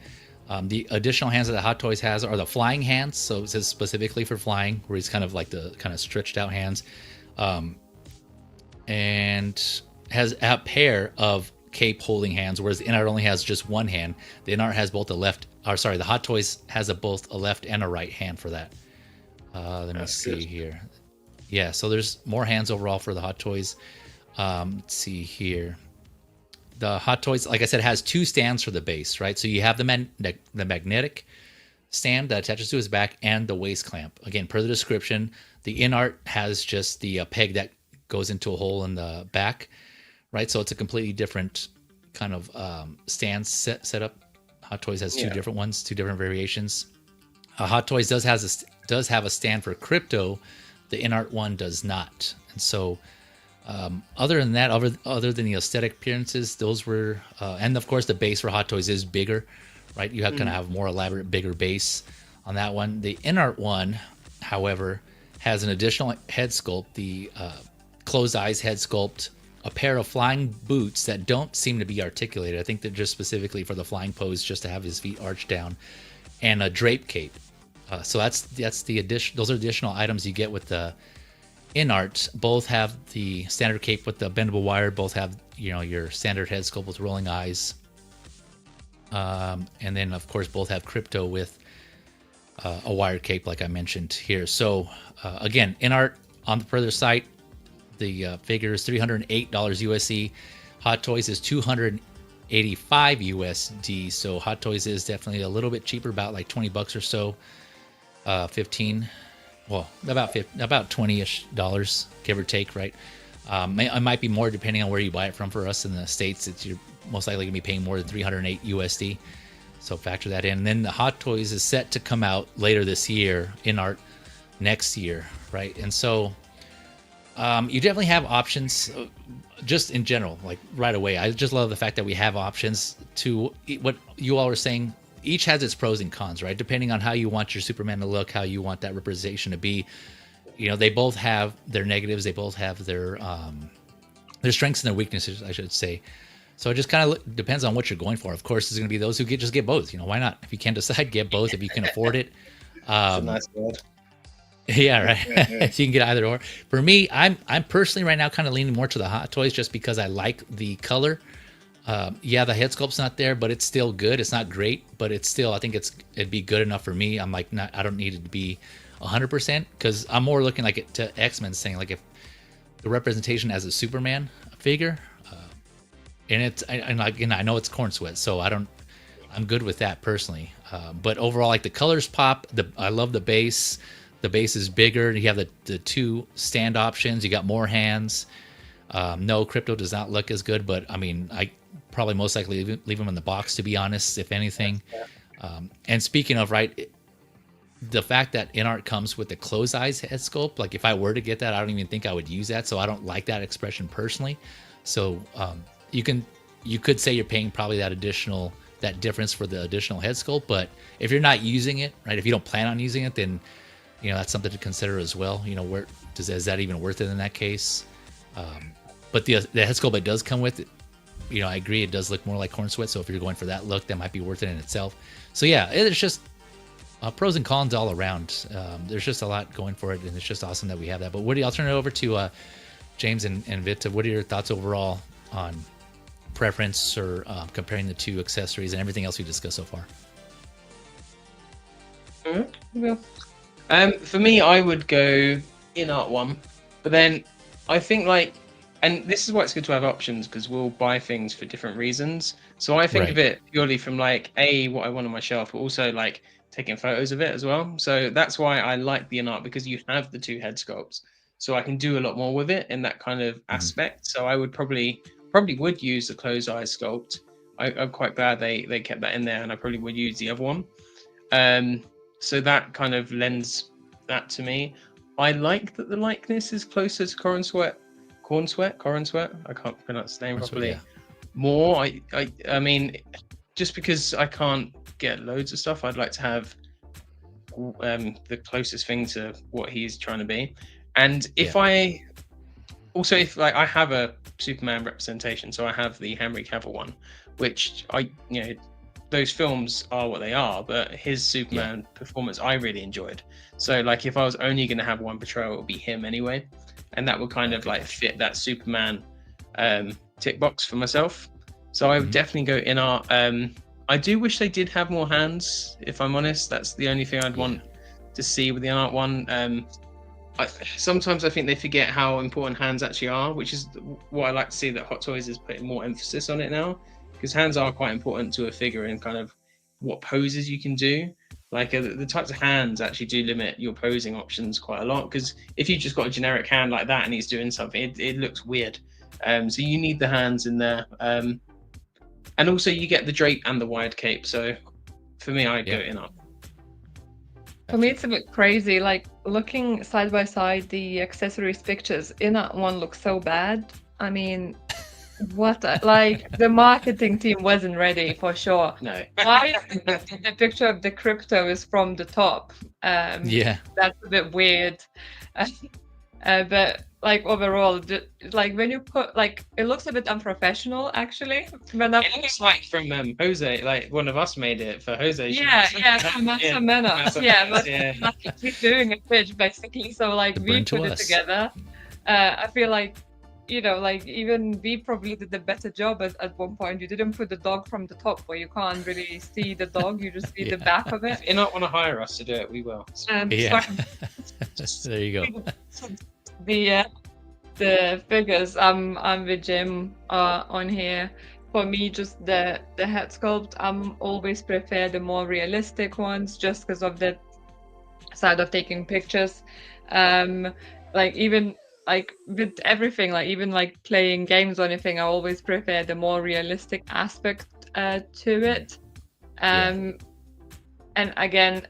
The additional hands that the Hot Toys has are the flying hands. So it says specifically for flying, where he's kind of like the kind of stretched out hands. And has a pair of cape holding hands, whereas the Inart only has just one hand. The Inart has both the Hot Toys has both a left and a right hand for that. Let me see here. Yeah, so there's more hands overall for the Hot Toys. Let's see here. The Hot Toys, like I said, has 2 stands for the base, right? So you have the magnetic stand that attaches to his back and the waist clamp. Again, per the description, the Inart has just the peg that goes into a hole in the back, right? So it's a completely different kind of stand setup. Hot Toys has 2 different ones, 2 different variations. Hot Toys does have a stand for crypto. The Inart one does not. And so other than that, other than the aesthetic appearances, those were, and of course the base for Hot Toys is bigger, right? You have kind of have more elaborate, bigger base on that one. The Inart one, however, has an additional head sculpt, the closed eyes head sculpt, a pair of flying boots that don't seem to be articulated. I think they're just specifically for the flying pose, just to have his feet arched down, and a drape cape. So that's the addition. Those are additional items you get with the Inart. Both have the standard cape with the bendable wire. Both have your standard head sculpt with rolling eyes. And then of course both have crypto with a wired cape, like I mentioned here. So again, Inart on the further site, the figure is $308 USD. Hot Toys is $285 USD. So Hot Toys is definitely a little bit cheaper, about like $20 or so. 15, well, about 20-ish dollars, give or take, right? It might be more depending on where you buy it from. For us in the States, you're most likely gonna be paying more than $308 USD. So factor that in. And then the Hot Toys is set to come out later this year, Inart next year, right? And so you definitely have options, just in general, like right away. I just love the fact that we have options to what you all were saying. Each has its pros and cons, right? Depending on how you want your Superman to look, how you want that representation to be. They both have their negatives. They both have their strengths and their weaknesses, I should say. So it just kind of depends on what you're going for. Of course, there's going to be those who just get both. Why not? If you can't decide, get both. If you can afford it. That's a nice word. Yeah, right. So you can get either or. For me, I'm personally right now kind of leaning more to the Hot Toys, just because I like the color. Yeah, the head sculpt's not there, but it's still good. It's not great, but it's still, I think it'd be good enough for me. I'm like, I don't need it to be 100%, because I'm more looking like it to X-Men, saying like if the representation as a Superman figure, and I know it's corn sweat, so I'm good with that personally. But overall, like the colors pop. I love the base. The base is bigger. You have the two stand options. You got more hands. No, crypto does not look as good, but I mean, I probably most likely leave them in the box, to be honest, if anything. And speaking of, right, the fact that Inart comes with the closed eyes head sculpt, like if I were to get that, I don't even think I would use that. So I don't like that expression personally. So you could say you're paying probably that difference for the additional head sculpt, but if you're not using it, right, if you don't plan on using it, then that's something to consider as well. Where is that even worth it in that case? But the head sculpt it does come with, I agree, it does look more like corn sweat. So if you're going for that look, that might be worth it in itself. So yeah, it's just pros and cons all around. There's just a lot going for it, and it's just awesome that we have that. But Woody, I'll turn it over to James and Vita. What are your thoughts overall on preference or comparing the two accessories and everything else we discussed so far? For me, I would go Inart one, but then I think and this is why it's good to have options, because we'll buy things for different reasons. So I think of it purely from what I want on my shelf, but also taking photos of it as well. So that's why I like the Inart, because you have the two head sculpts, so I can do a lot more with it in that kind of aspect. So I would probably would use the closed eyes sculpt. I'm quite glad they kept that in there, and I probably would use the other one. So that kind of lends that to me. I like that the likeness is closer to Corn Sweat. I can't pronounce the name properly. Yeah. More, I mean, just because I can't get loads of stuff, I'd like to have the closest thing to what he's trying to be. And if I have a Superman representation, so I have the Henry Cavill one, which those films are what they are, but his Superman performance I really enjoyed. So if I was only going to have one portrayal, it would be him anyway, and that would kind of fit that Superman tick box for myself. So I would definitely go Inart. I do wish they did have more hands, if I'm honest. That's the only thing I'd want to see with the Inart one. Sometimes I think they forget how important hands actually are, which is what I like to see that Hot Toys is putting more emphasis on it now, because hands are quite important to a figure in kind of what poses you can do. The types of hands actually do limit your posing options quite a lot, because if you've just got a generic hand like that and he's doing something, it looks weird. So you need the hands in there. And also you get the drape and the wide cape. So for me, I'd go Inart. For me, it's a bit crazy. Like looking side by side, the accessories pictures in that one look so bad. I mean, like the marketing team wasn't ready for sure. No. Why the picture of the crypto is from the top? Yeah. That's a bit weird. But like overall, like when you put like it looks a bit unprofessional actually. When it looks like from Jose, like one of us made it for Jose. Yeah, from Massa Menace. But he's doing a pitch basically. So like we put it together. I feel like like even we probably did a better job at one point. You didn't put the dog from the top where you can't really see the dog. You just see the back of it. If you not want to hire us to do it, we will. Yeah. There you go. The figures, I'm with Jim on here. For me, just the head sculpt, I'm always prefer the more realistic ones just because of the side of taking pictures. Like even like with everything, like even like playing games or anything, I always prefer the more realistic aspect to it. And again,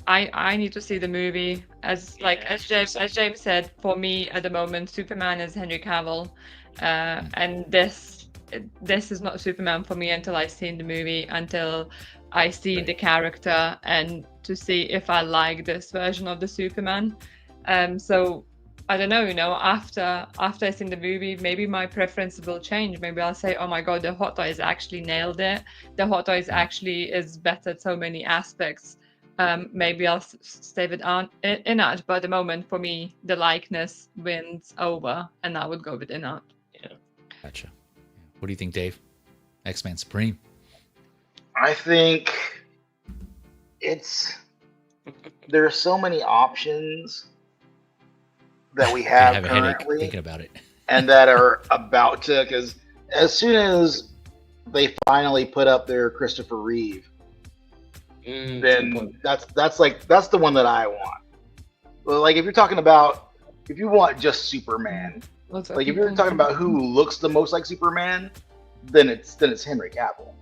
I need to see the movie. As James said, for me at the moment, Superman is Henry Cavill, and this is not Superman for me until I've seen the movie, until I see the character, and to see if I like this version of the Superman. So I don't know, after I've seen the movie, maybe my preference will change. Maybe I'll say, oh my god, the Hot Toys actually nailed it. The Hot Toys actually is better at so many aspects. Maybe I'll stay with Inart, but at the moment, for me, the likeness wins over, and I would go with Inart. Yeah. Gotcha. What do you think, Dave? X-Men Supreme? I think there are so many options that we have currently, a headache thinking about it, and that are about to, because as soon as they finally put up their Christopher Reeve, then that's the one that I want. But like if you're talking about, if you want just Superman, like if you're talking about who looks the most like Superman, then it's Henry Cavill.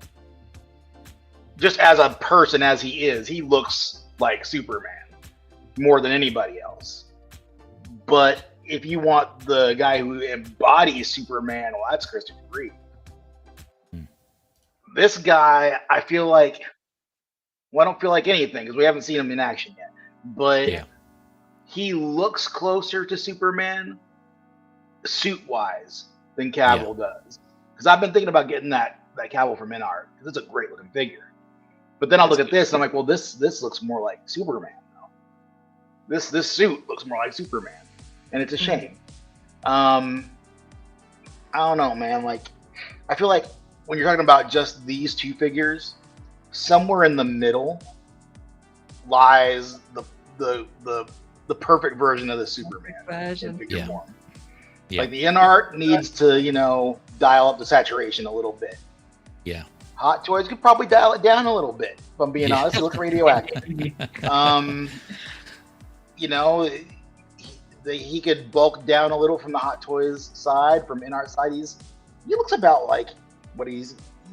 Just as a person as he is, he looks like Superman more than anybody else. But if you want the guy who embodies Superman, well, that's Christopher Reeve. This guy, I feel like, well, I don't feel like anything because we haven't seen him in action yet. But he looks closer to Superman suit-wise than Cavill does. Because I've been thinking about getting that Cavill from Inart because it's a great looking figure. But then I'll look at this and I'm like, well, this looks more like Superman though. This suit looks more like Superman. And it's a shame. I don't know, man. Like, I feel like when you're talking about just these two figures, somewhere in the middle lies the perfect version of the Superman in figure form. Yeah. Like the Inart needs to, dial up the saturation a little bit. Yeah. Hot Toys could probably dial it down a little bit. If I'm being honest, it looks radioactive. He could bulk down a little from the Hot Toys side, from Inart side. He looks about like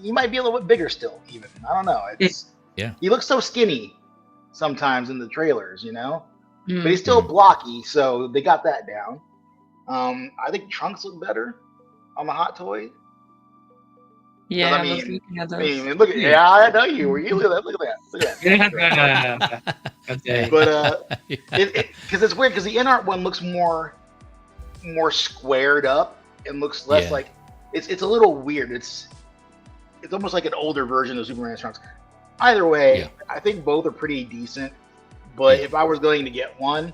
he might be a little bit bigger still, even. I don't know. He looks so skinny sometimes in the trailers, but he's still blocky, so they got that down. I think trunks look better on the Hot Toy. Yeah, I mean, look at I know you. Were you look at that? Okay. But because it's weird because the Inart one looks more squared up and looks less like it's a little weird. It's almost like an older version of Superman's trunks. Either way, I think both are pretty decent. But if I was going to get one,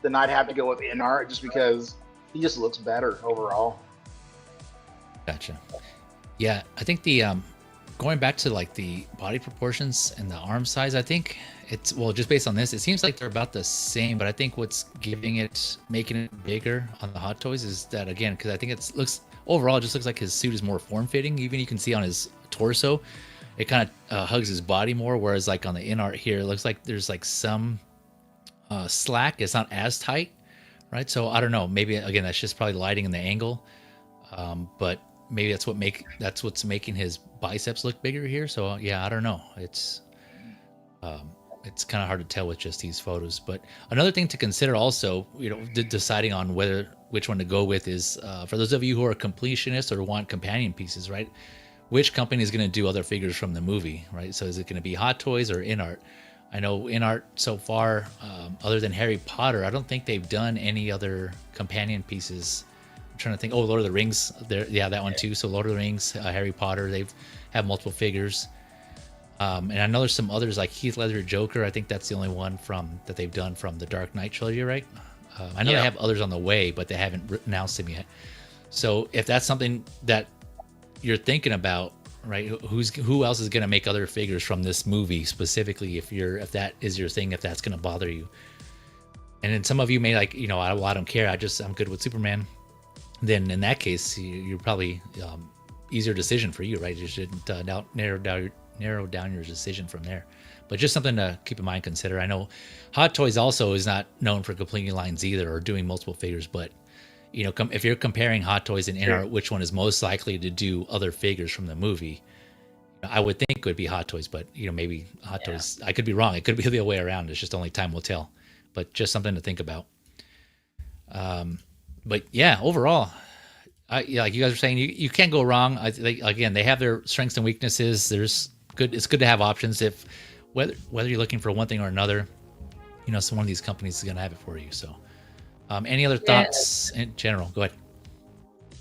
then I'd have to go with Inart just because he just looks better overall. Gotcha. Yeah, I think the going back to like the body proportions and the arm size, I think it's just based on this, it seems like they're about the same, but I think what's making it bigger on the Hot Toys is that, again, because I think it looks like his suit is more form-fitting. Even you can see on his torso, it kind of hugs his body more, whereas like on the Inart here, it looks like there's like some slack. It's not as tight, right? So I don't know. Maybe again, that's just probably lighting in the angle, but maybe that's what's making his biceps look bigger here. So yeah, I don't know. It's it's kind of hard to tell with just these photos. But another thing to consider also, deciding on which one to go with is for those of you who are completionists or want companion pieces, right? Which company is going to do other figures from the movie, right? So is it going to be Hot Toys or Inart? I know Inart so far, other than Harry Potter, I don't think they've done any other companion pieces. I'm trying to think. Oh, Lord of the Rings, yeah, that one too. So Lord of the Rings, Harry Potter, they've have multiple figures. And I know there's some others like Heath Ledger Joker. I think that's the only one that they've done from the Dark Knight trilogy, right? I know they have others on the way, but they haven't announced them yet. So if that's something that you're thinking about, right? Who else is going to make other figures from this movie specifically? If that is your thing, if that's going to bother you, and then some of you may like, I don't care. I'm good with Superman. Then in that case, you're probably easier decision for you, right? You shouldn't narrow down your decision from there. But just something to keep in mind, consider. I know Hot Toys also is not known for completing lines either or doing multiple figures, but if you're comparing Hot Toys and Inart, which one is most likely to do other figures from the movie, I would think it would be Hot Toys, but maybe Hot Toys, I could be wrong. It could be the other way around. It's just only time will tell, but just something to think about. But yeah, overall, like you guys are saying, you can't go wrong. Again, they have their strengths and weaknesses. It's good to have options whether you're looking for one thing or another, so one of these companies is going to have it for you. So any other thoughts in general? Go ahead.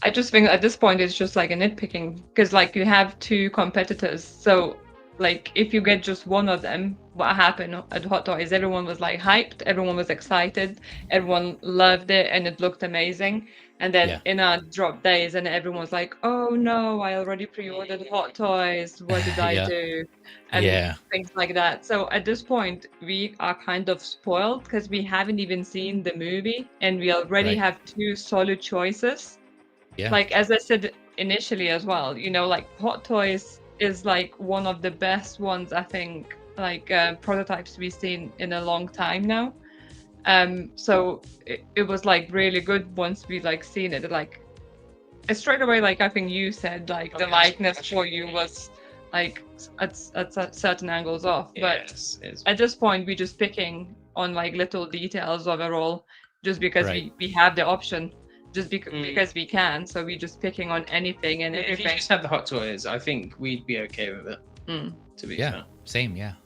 I just think at this point it's just like a nitpicking, because like you have two competitors. So like if you get just one of them, what happened at Hot Toys, everyone was like hyped, everyone was excited, everyone loved it, and it looked amazing. And then Inart dropped days, and everyone was like, "Oh no, I already pre-ordered Hot Toys. What did I do?" And things like that. So at this point, we are kind of spoiled because we haven't even seen the movie, and we already have two solid choices. Yeah. Like as I said initially as well, like Hot Toys is like one of the best ones, I think, like prototypes we've seen in a long time now. So it was like really good once we like seen it. Like straight away, like I think you said, like the likeness for you was like at certain angles off. But at this point, we're just picking on like little details overall, just because we have the option. Just because we can, so we're just picking on anything and everything. If you just have the Hot Toys, I think we'd be okay with it. To be fair. Same, Yep.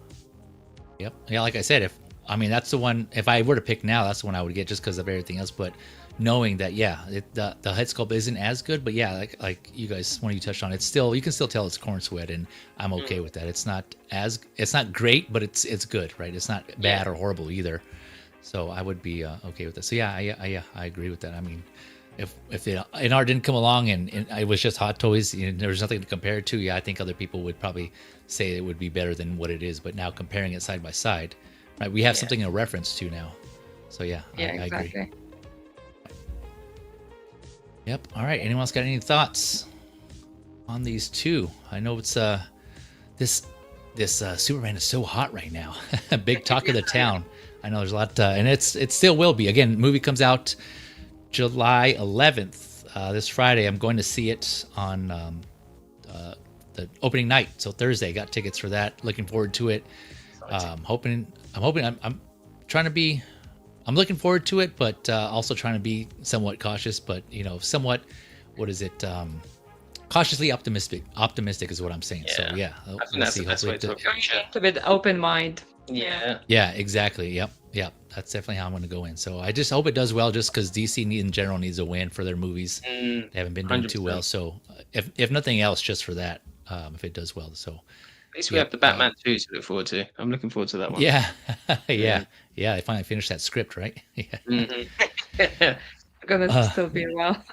Yeah, like I said, that's the one. If I were to pick now, that's the one I would get just because of everything else. But knowing that, the head sculpt isn't as good, but like you guys, when you touched on it, you can still tell it's corn sweat, and I'm okay with that. It's not great, but it's good, right? It's not bad or horrible either. So I would be okay with that. So I agree with that. I mean, if Inart didn't come along and it was just Hot Toys, there was nothing to compare it to, I think other people would probably say it would be better than what it is. But now comparing it side by side, right, we have something to reference to now. So I agree. Yep. All right. Anyone else got any thoughts on these two? I know it's this Superman is so hot right now. Big talk of the town. I know there's a lot, and it still will be. Again, movie comes out July 11th, this Friday. I'm going to see it on the opening night, so Thursday. Got tickets for that. Looking forward to it. I'm looking forward to it, but also trying to be somewhat cautious. But somewhat, cautiously optimistic. Optimistic is what I'm saying. So I think that's the best way to approach it. With open mind. Yeah, exactly. Yep. That's definitely how I'm going to go in. So I just hope it does well, just because DC in general needs a win for their movies. They haven't been doing 100%. Too well. So if nothing else, just for that, if it does well. So at least we have the Batman 2 to look forward to. I'm looking forward to that one. Yeah. I finally finished that script, right? Gonna still be a while.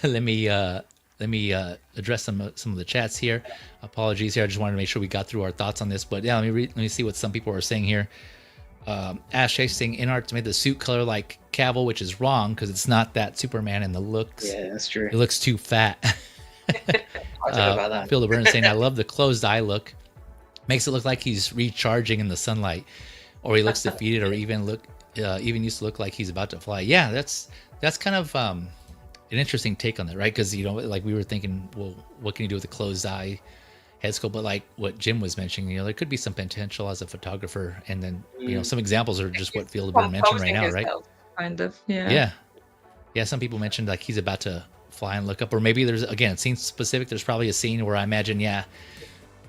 Let me address some of the chats here. Apologies here. I just wanted to make sure we got through our thoughts on this. But let me see what some people are saying here. Ash Chase saying Inart made the suit color like Cavill, which is wrong because it's not that Superman in the looks. Yeah, that's true. It looks too fat. I'll talk about that. Phil LeBurn saying I love the closed eye look. Makes it look like he's recharging in the sunlight, or he looks defeated, or even used to look like he's about to fly. Yeah, that's kind of an interesting take on that, right? Because like we were thinking, well, what can you do with a closed eye? head sculpt, but like what Jim was mentioning, there could be some potential as a photographer, and then some examples are just what Fieldburn mentioned right now, right? Kind of, yeah. Yeah. Some people mentioned like he's about to fly and look up, or maybe there's again scene specific. There's probably a scene where I imagine,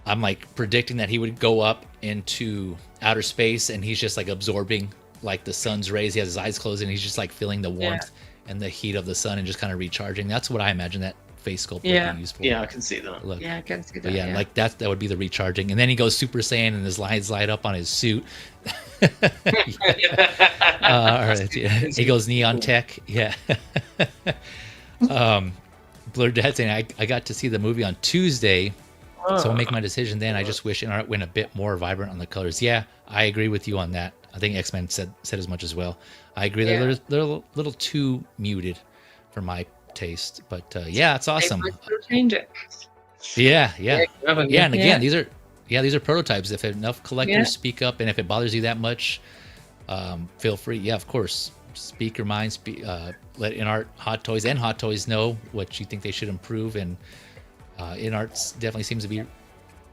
I'm like predicting that he would go up into outer space, and he's just like absorbing like the sun's rays. He has his eyes closed, and he's just like feeling the warmth and the heat of the sun, and just kind of recharging. That's what I imagine that face sculpt would be used for. Yeah, I can see that. Look. Yeah, I can see that. But like that would be the recharging. And then he goes Super Saiyan, and his lines light up on his suit. All right, he goes neon tech. Yeah. Blur Dad saying I got to see the movie on Tuesday, so I'll make my decision then. I just wish Inart went a bit more vibrant on the colors. Yeah, I agree with you on that. I think X-Men said as much as well. I agree that they're a little too muted for my taste, but it's awesome. Change it. Yeah. And again, these are prototypes. If enough collectors speak up, and if it bothers you that much, feel free. Yeah, of course, speak your mind. Let Inart Hot Toys know what you think they should improve, and Inart definitely seems to be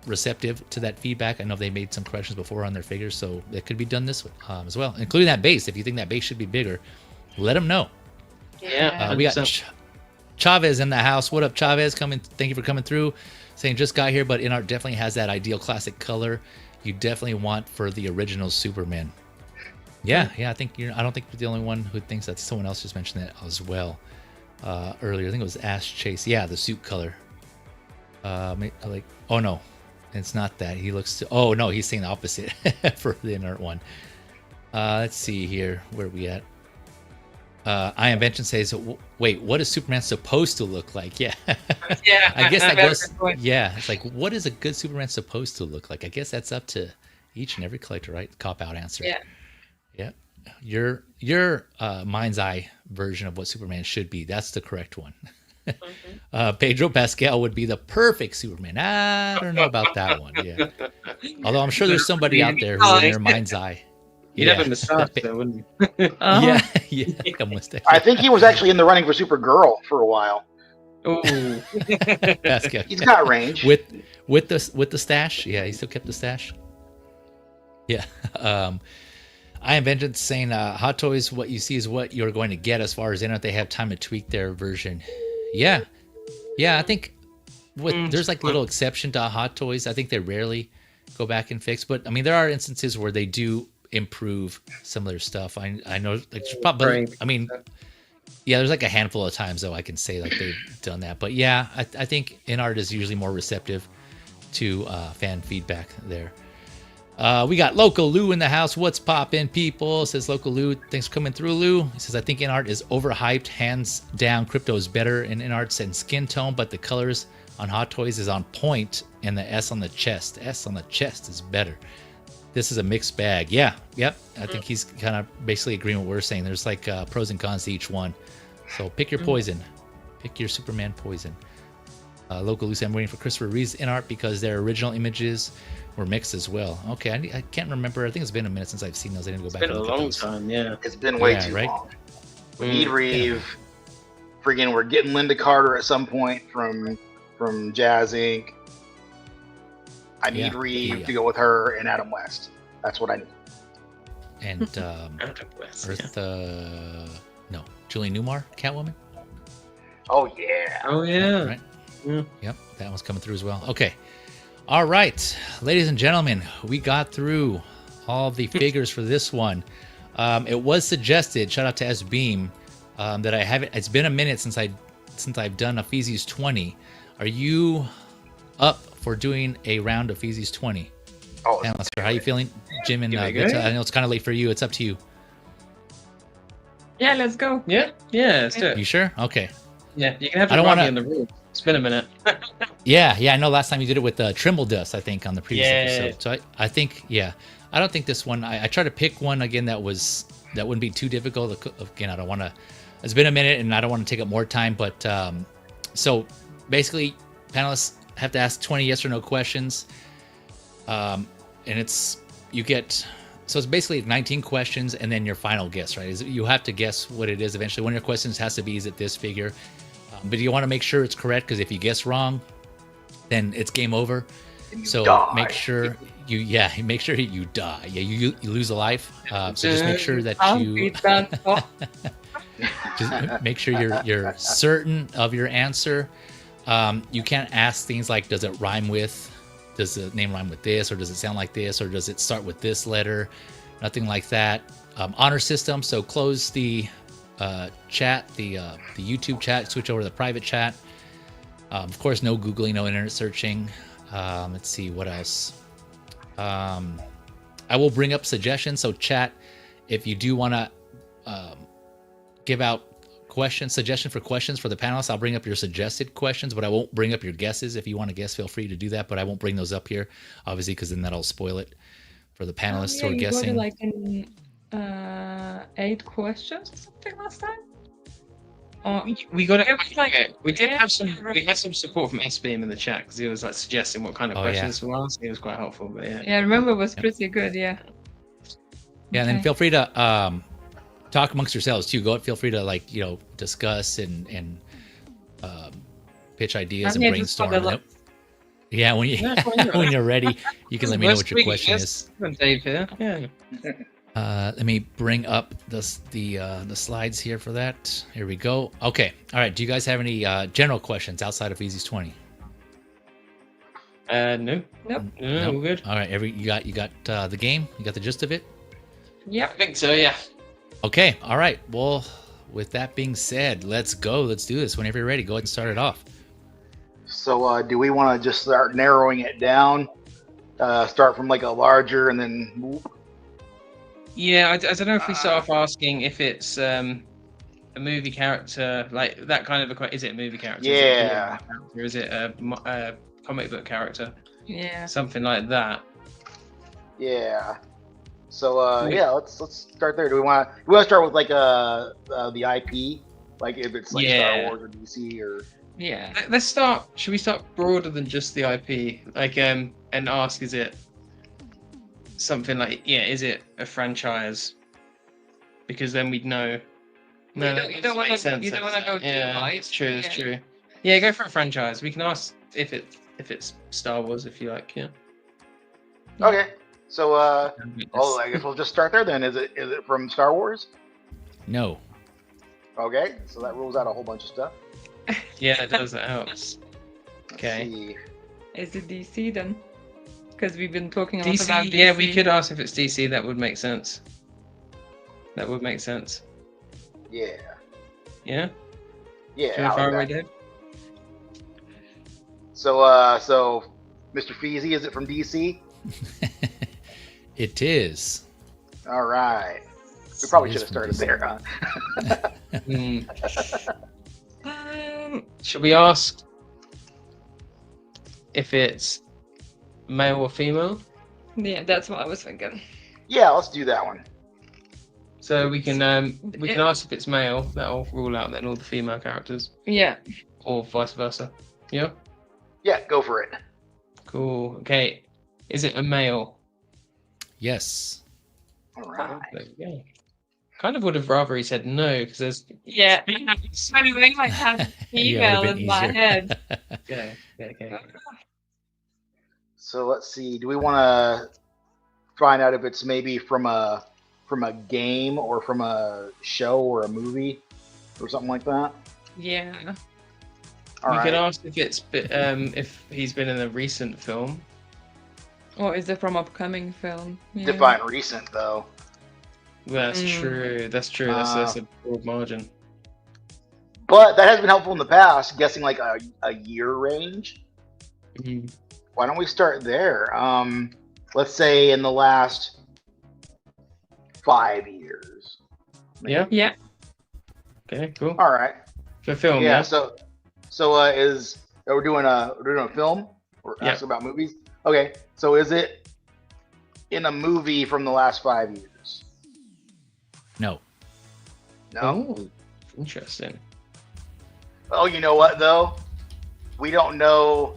receptive to that feedback. I know they made some corrections before on their figures, so it could be done this as well, including that base. If you think that base should be bigger, let them know. Yeah, we got Chavez in the house. What up, Chavez? Thank you for coming through. Saying just got here, but Inart definitely has that ideal classic color you definitely want for the original Superman. Yeah. I think I don't think you're the only one who thinks that. Someone else just mentioned that as well earlier. I think it was Ash Chase. Yeah, the suit color. Oh no, it's not that. He looks. Oh no, he's saying the opposite for the Inart one. Let's see here. Where are we at? I Invention says, wait, what is Superman supposed to look like? Yeah. I guess that goes. Yeah, it's like, what is a good Superman supposed to look like? I guess that's up to each and every collector, right? Cop out answer. Yeah. Your mind's eye version of what Superman should be. That's the correct one. Pedro Pascal would be the perfect Superman. I don't know about that one. Yeah. Although I'm sure there's somebody out there who in their mind's eye. You'd have a mustache, though, wouldn't you? Yeah, like a mustache. I think he was actually in the running for Supergirl for a while. Oh, he's got range with the stash. Yeah, he still kept the stash. Yeah. I Invented saying Hot Toys, what you see is what you're going to get as far as Inart. They have time to tweak their version. Yeah. I think there's like little exception to Hot Toys. I think they rarely go back and fix, but I mean there are instances where they do improve some of their stuff. I know, like, probably, I mean, there's like a handful of times though I can say like they've done that. But yeah, I think Inart is usually more receptive to fan feedback there. We got Local Lou in the house. What's poppin', people? Says Local Lou. Thanks for coming through, Lou. He says, I think Inart is overhyped. Hands down, Crypto is better in Inart's and skin tone, but the colors on Hot Toys is on point, and the S on the chest is better. This is a mixed bag. Yep. I think he's kind of basically agreeing with what we're saying. There's like pros and cons to each one. So pick your poison. Pick your Superman poison. Local Lucy, I'm waiting for Christopher Reeve's Inart because their original images were mixed as well. Okay, I can't remember. I think it's been a minute since I've seen those. I didn't go back. It's been a long time, yeah. It's been way too long. We need Reeve. Friggin', we're getting Linda Carter at some point from Jazz Inc. I need Reeve to go with her and Adam West. That's what I need. And Adam West, Julie Newmar, Catwoman. Oh yeah. Right. Yep, that one's coming through as well. Okay. All right, ladies and gentlemen, we got through all the figures for this one. It was suggested, shout out to S Beam, that I haven't. It's been a minute since I've done a Feezy's 20. Are you up for doing a round of Feezy's 20? Oh, how are you feeling, Jim and Vita? I know it's kind of late for you. It's up to you. Yeah, let's go. Yeah, let's do it. You sure? Okay. Yeah, you can have your Robbie in the room. It's been a minute. Yeah. I know last time you did it with Trimble Dust, I think, on the previous episode. So I think, I don't think this one, I try to pick one again that wouldn't be too difficult. Again, I don't want to, it's been a minute and I don't want to take up more time, but so basically panelists have to ask 20 yes or no questions. And it's basically 19 questions and then your final guess, right? You have to guess what it is eventually. One of your questions has to be, is it this figure? But you want to make sure it's correct, because if you guess wrong, then it's game over. So die. make sure you die. Yeah, you lose a life. So just make sure that you just make sure you're certain of your answer. You can't ask things like, does it rhyme with, does the name rhyme with this, or does it sound like this, or does it start with this letter? Nothing like that. Honor system. So close the chat, the YouTube chat, switch over to the private chat. Of course, no Googling, no internet searching. Let's see what else. I will bring up suggestions. So chat, if you do want to give out suggestion for questions for the panelists, I'll bring up your suggested questions, but I won't bring up your guesses. If you want to guess, feel free to do that, but I won't bring those up here, obviously, because then that'll spoil it for the panelists who are guessing. Like in 8 questions or something last time. We got it. We did have some. We had some support from S-Beam in the chat because he was like suggesting what kind of questions to ask. It was quite helpful. But yeah. Yeah, I remember it was pretty good. Yeah. Yeah, and then feel free to talk amongst yourselves too. Feel free to discuss and pitch ideas and brainstorm. Yeah, when you're ready, you can let me know what your question is. Dave here. Yeah. Let me bring up the slides here for that. Here we go. Okay. All right. Do you guys have any general questions outside of Feezy's 20? No. Nope. No, we're good. All right. You got the game? You got the gist of it? Yeah, I think so. Yeah. Okay. All right. Well, with that being said, let's go. Let's do this. Whenever you're ready, go ahead and start it off. So, do we want to just start narrowing it down? Start from like a larger and then move? Yeah, I don't know if we start off asking if it's a movie character, like that kind of is it a movie character? Yeah. Or is it a comic book character? Yeah. Something like that. Yeah. So let's start there. Do we want to start with like the IP, like if it's like Star Wars or DC or? Yeah. Let's start. Should we start broader than just the IP? Like and ask, is it something like is it a franchise? Because then we'd know. No, you don't want to go too high. It's true. It's true. Yeah, go for a franchise. We can ask if it's Star Wars, if you like. Yeah. Okay. So I guess we'll just start there then. Is it from Star Wars? No. Okay, so that rules out a whole bunch of stuff. Yeah, it does. That helps. Okay. Is it DC then? Because we've been talking a lot DC, about DC. Yeah, we could ask if it's DC. That would make sense. Yeah. Yeah. Yeah. Far away, Dave? So Mr. Feezy, is it from DC? It is. All right. We probably should have started there, huh? Should we ask if it's male or female? Yeah, that's what I was thinking. Yeah, let's do that one. So we can ask if it's male. That'll rule out then all the female characters. Yeah. Or vice versa. Yeah. Yeah, go for it. Cool. Okay. Is it a male? Yes. All right. Yeah. Kind of would have rather he said no because there's. Yeah. Anyway, I have female in my head. Okay. So let's see. Do we want to find out if it's maybe from a game or from a show or a movie or something like that? Yeah. We could ask if it's if he's been in a recent film. Or is it from upcoming film? Yeah. Define recent though. That's true. That's a broad margin. But that has been helpful in the past, guessing like a year range. Mm-hmm. Why don't we start there? Let's say in the last 5 years. Maybe. Yeah. Okay. Cool. All right. For film. Yeah. So we're doing a film? We're asking about movies. Okay. So is it in a movie from the last 5 years? No. No. Ooh, interesting. Oh, you know what though? We don't know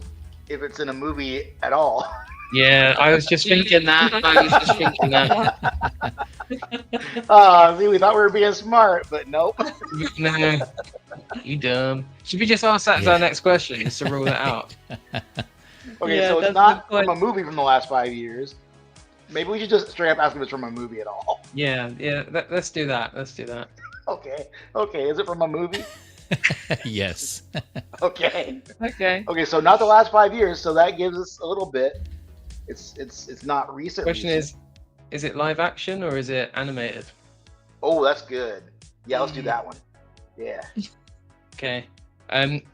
if it's in a movie at all. Yeah, I was just thinking that. See, we thought we were being smart, but nope. No, you dumb. Should we just ask that as our next question, just to rule that out? Okay, Yeah, so it's that's not the from a point. movie from the last 5 years. Maybe we should just straight up ask if it's from a movie at all. Yeah, yeah. Let's do that. Let's do that. Okay, okay. Is it from a movie? Yes. Okay. Okay. Okay, so not the last 5 years, so that gives us a little bit. It's not recent. Question recent. is it live action or is it animated? Oh, that's good. Yeah, let's do that one. Yeah. Okay.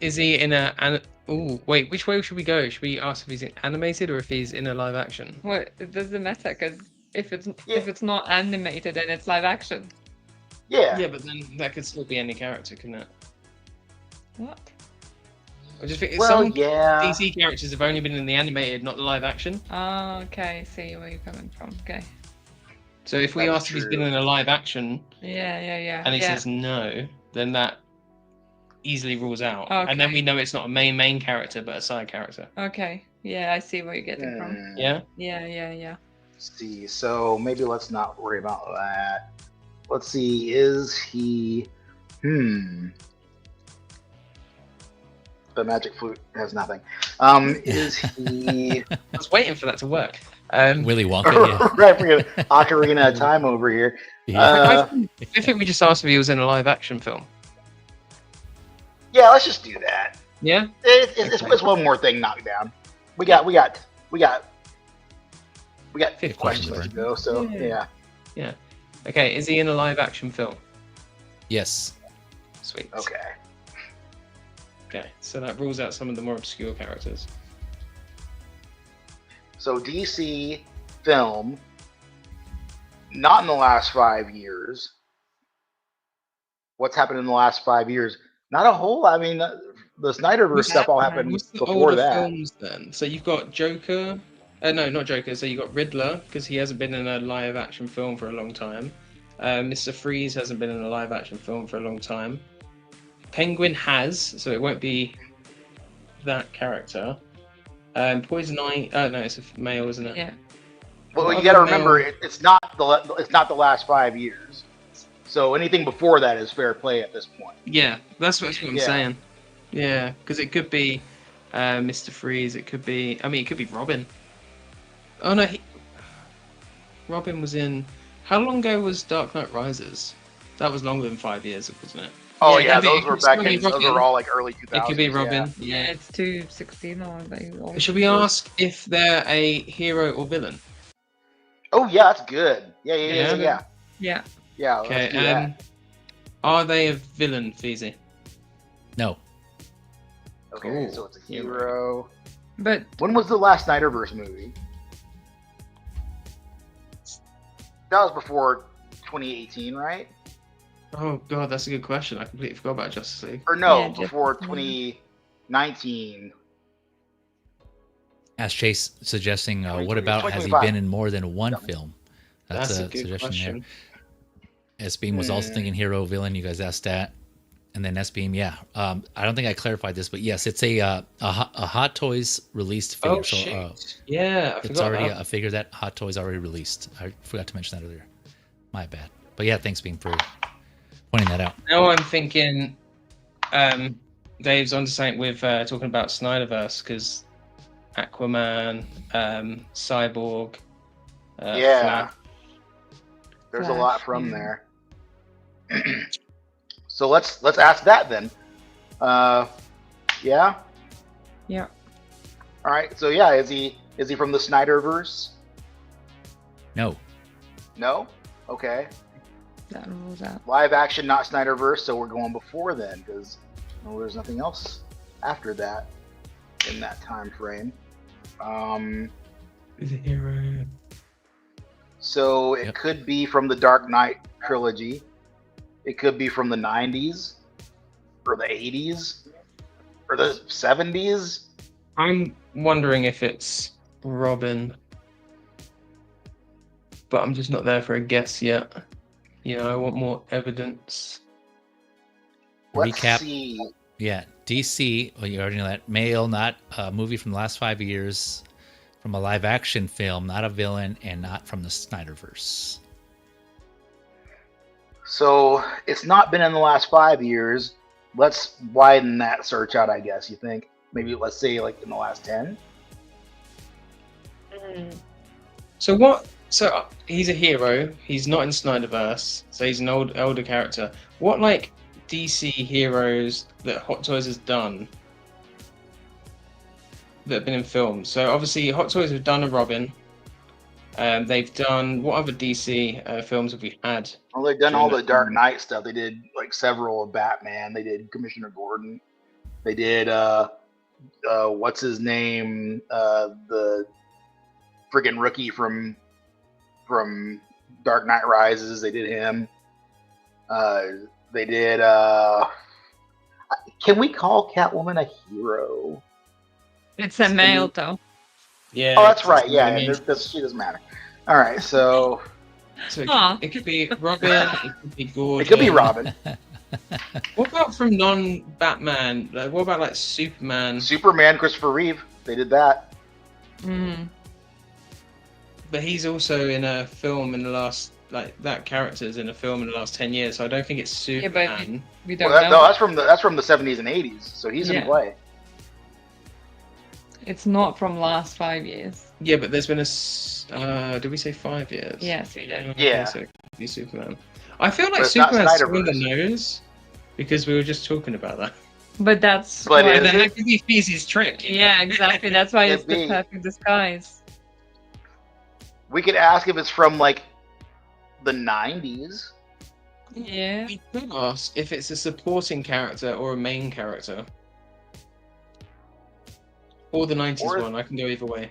Is he in a? Oh, wait. Which way should we go? Should we ask if he's animated or if he's in a live action? Well, it doesn't matter because if it's Yeah. if it's not animated, then it's live action. Yeah. Yeah, but then that could still be any character, couldn't it? What? I just think Well, some yeah. DC characters have only been in the animated, not the live action. Oh, okay. I see where you're coming from. Okay. So if we That's ask if he's been true. in a live action Yeah. and he yeah. says no, then that easily rules out. Okay. And then we know it's not a main character, but a side character. Okay. Yeah, I see where you're getting from. Yeah? Yeah. Let's see. So maybe let's not worry about that. Let's see. Is he? The magic flute has nothing. Is he? I was waiting for that to work. Willy Wonka, yeah. Right, we got Ocarina of Time over here. Yeah. I think we just asked if he was in a live action film. Yeah, let's just do that. Yeah? It's one more thing knocked down. We got 50 questions, questions to go. So Yeah. yeah. Okay, is he in a live action film? Yes. Sweet. Okay. Okay, so that rules out some of the more obscure characters. So DC film, not in the last 5 years. What's happened in the last 5 years? Not a whole. I mean, the Snyderverse stuff all happened What's the before older that. films then? So you've got Joker. No, not Joker. So you've got Riddler, because he hasn't been in a live action film for a long time. Mr. Freeze hasn't been in a live action film for a long time. Penguin has, so it won't be that character. Poison Ivy. Oh no, it's a male, isn't it? Yeah. Well, What you got to other remember, male- it's not the last 5 years. So anything before that is fair play at this point. Yeah, that's what I'm Yeah. saying. Yeah, because it could be Mr. Freeze. It could be. I mean, it could be Robin. Oh no, Robin was in. How long ago was Dark Knight Rises? That was longer than 5 years, wasn't it? Oh Yeah, yeah, it could those be- were it's back gonna be in. Those Robin. were all like early 2000s. It could be Robin. Yeah, Yeah. it's 216 or Should we ask if they're a hero or villain? Oh yeah, that's good. Yeah. Yeah. Yeah. Okay. Let's do that. Are they a villain, Feezy? No. Okay, Cool. so it's a Yeah, hero. But When was the last Snyderverse movie? That was before 2018, right? Oh god, that's a good question. I completely forgot about Justice League. Or no, Yeah, before Justice 2019. As Chase suggesting, what 2020, about has he 2025? been in more than one film? That's a a good suggestion question. there. S-Beam was also thinking hero, villain. You guys asked that. And then S-Beam, yeah. I don't think I clarified this, but yes, it's a Hot Toys released figure. Oh So shit! Yeah, I it's forgot already that. a figure that Hot Toys already released. I forgot to mention that earlier. My bad. But yeah, thanks, Beam, for pointing that out. Now I'm thinking, Dave's onto something with talking about Snyderverse because Aquaman, Cyborg, Yeah. Flash. There's a Flash, lot from yeah. there. So let's ask that then. Yeah. yeah. All right. So yeah, is he from the Snyderverse? No. No. Okay. That rules out. Live action, not Snyderverse. So we're going before then because there's nothing else after that in that time frame. Is a hero. So it Yep. could be from the Dark Knight trilogy. It could be from the 90s or the 80s or the 70s. I'm wondering if it's Robin, but I'm just not there for a guess yet. You know, I want more evidence. Let's Recap. see. Yeah, DC, well, you already know that. Male, not a movie from the last 5 years, from a live action film, not a villain, and not from the Snyderverse. So it's not been in the last 5 years. Let's widen that search out, I guess. You think maybe let's say like in the last 10. So what? So he's a hero. He's not in Snyderverse, so he's an older character. What like DC heroes that Hot Toys has done that have been in films? So obviously Hot Toys have done a Robin. They've done what other DC films have we had? Well, they've done all the Dark Knight stuff. They did like several of Batman. They did Commissioner Gordon. They did what's his name? The friggin' rookie from Dark Knight Rises. They did him. They did. Can we call Catwoman a hero? It's a male though. Yeah. Oh, that's right. Yeah, she doesn't matter. All right, so it could be Robin. It could be Gordon. It could be Robin. What about from non-Batman? What about like Superman? Superman, Christopher Reeve. They did that. But he's also in a film in the last, like that character's in a film in the last 10 years. So I don't think it's Superman. Yeah, but we don't know. No, that's from the 70s and 80s. So he's in play. It's not from last 5 years. Yeah, but there's been did we say 5 years? Yes, we did. Yeah. So it could be Superman. I feel like Superman's on the nose because we were just talking about that. But that's But why that could be Feezy's trick. Yeah, exactly. That's why it's the perfect disguise. We could ask if it's from like the 90s. Yeah. We could ask if it's a supporting character or a main character. Or the 90s one. I can go either way.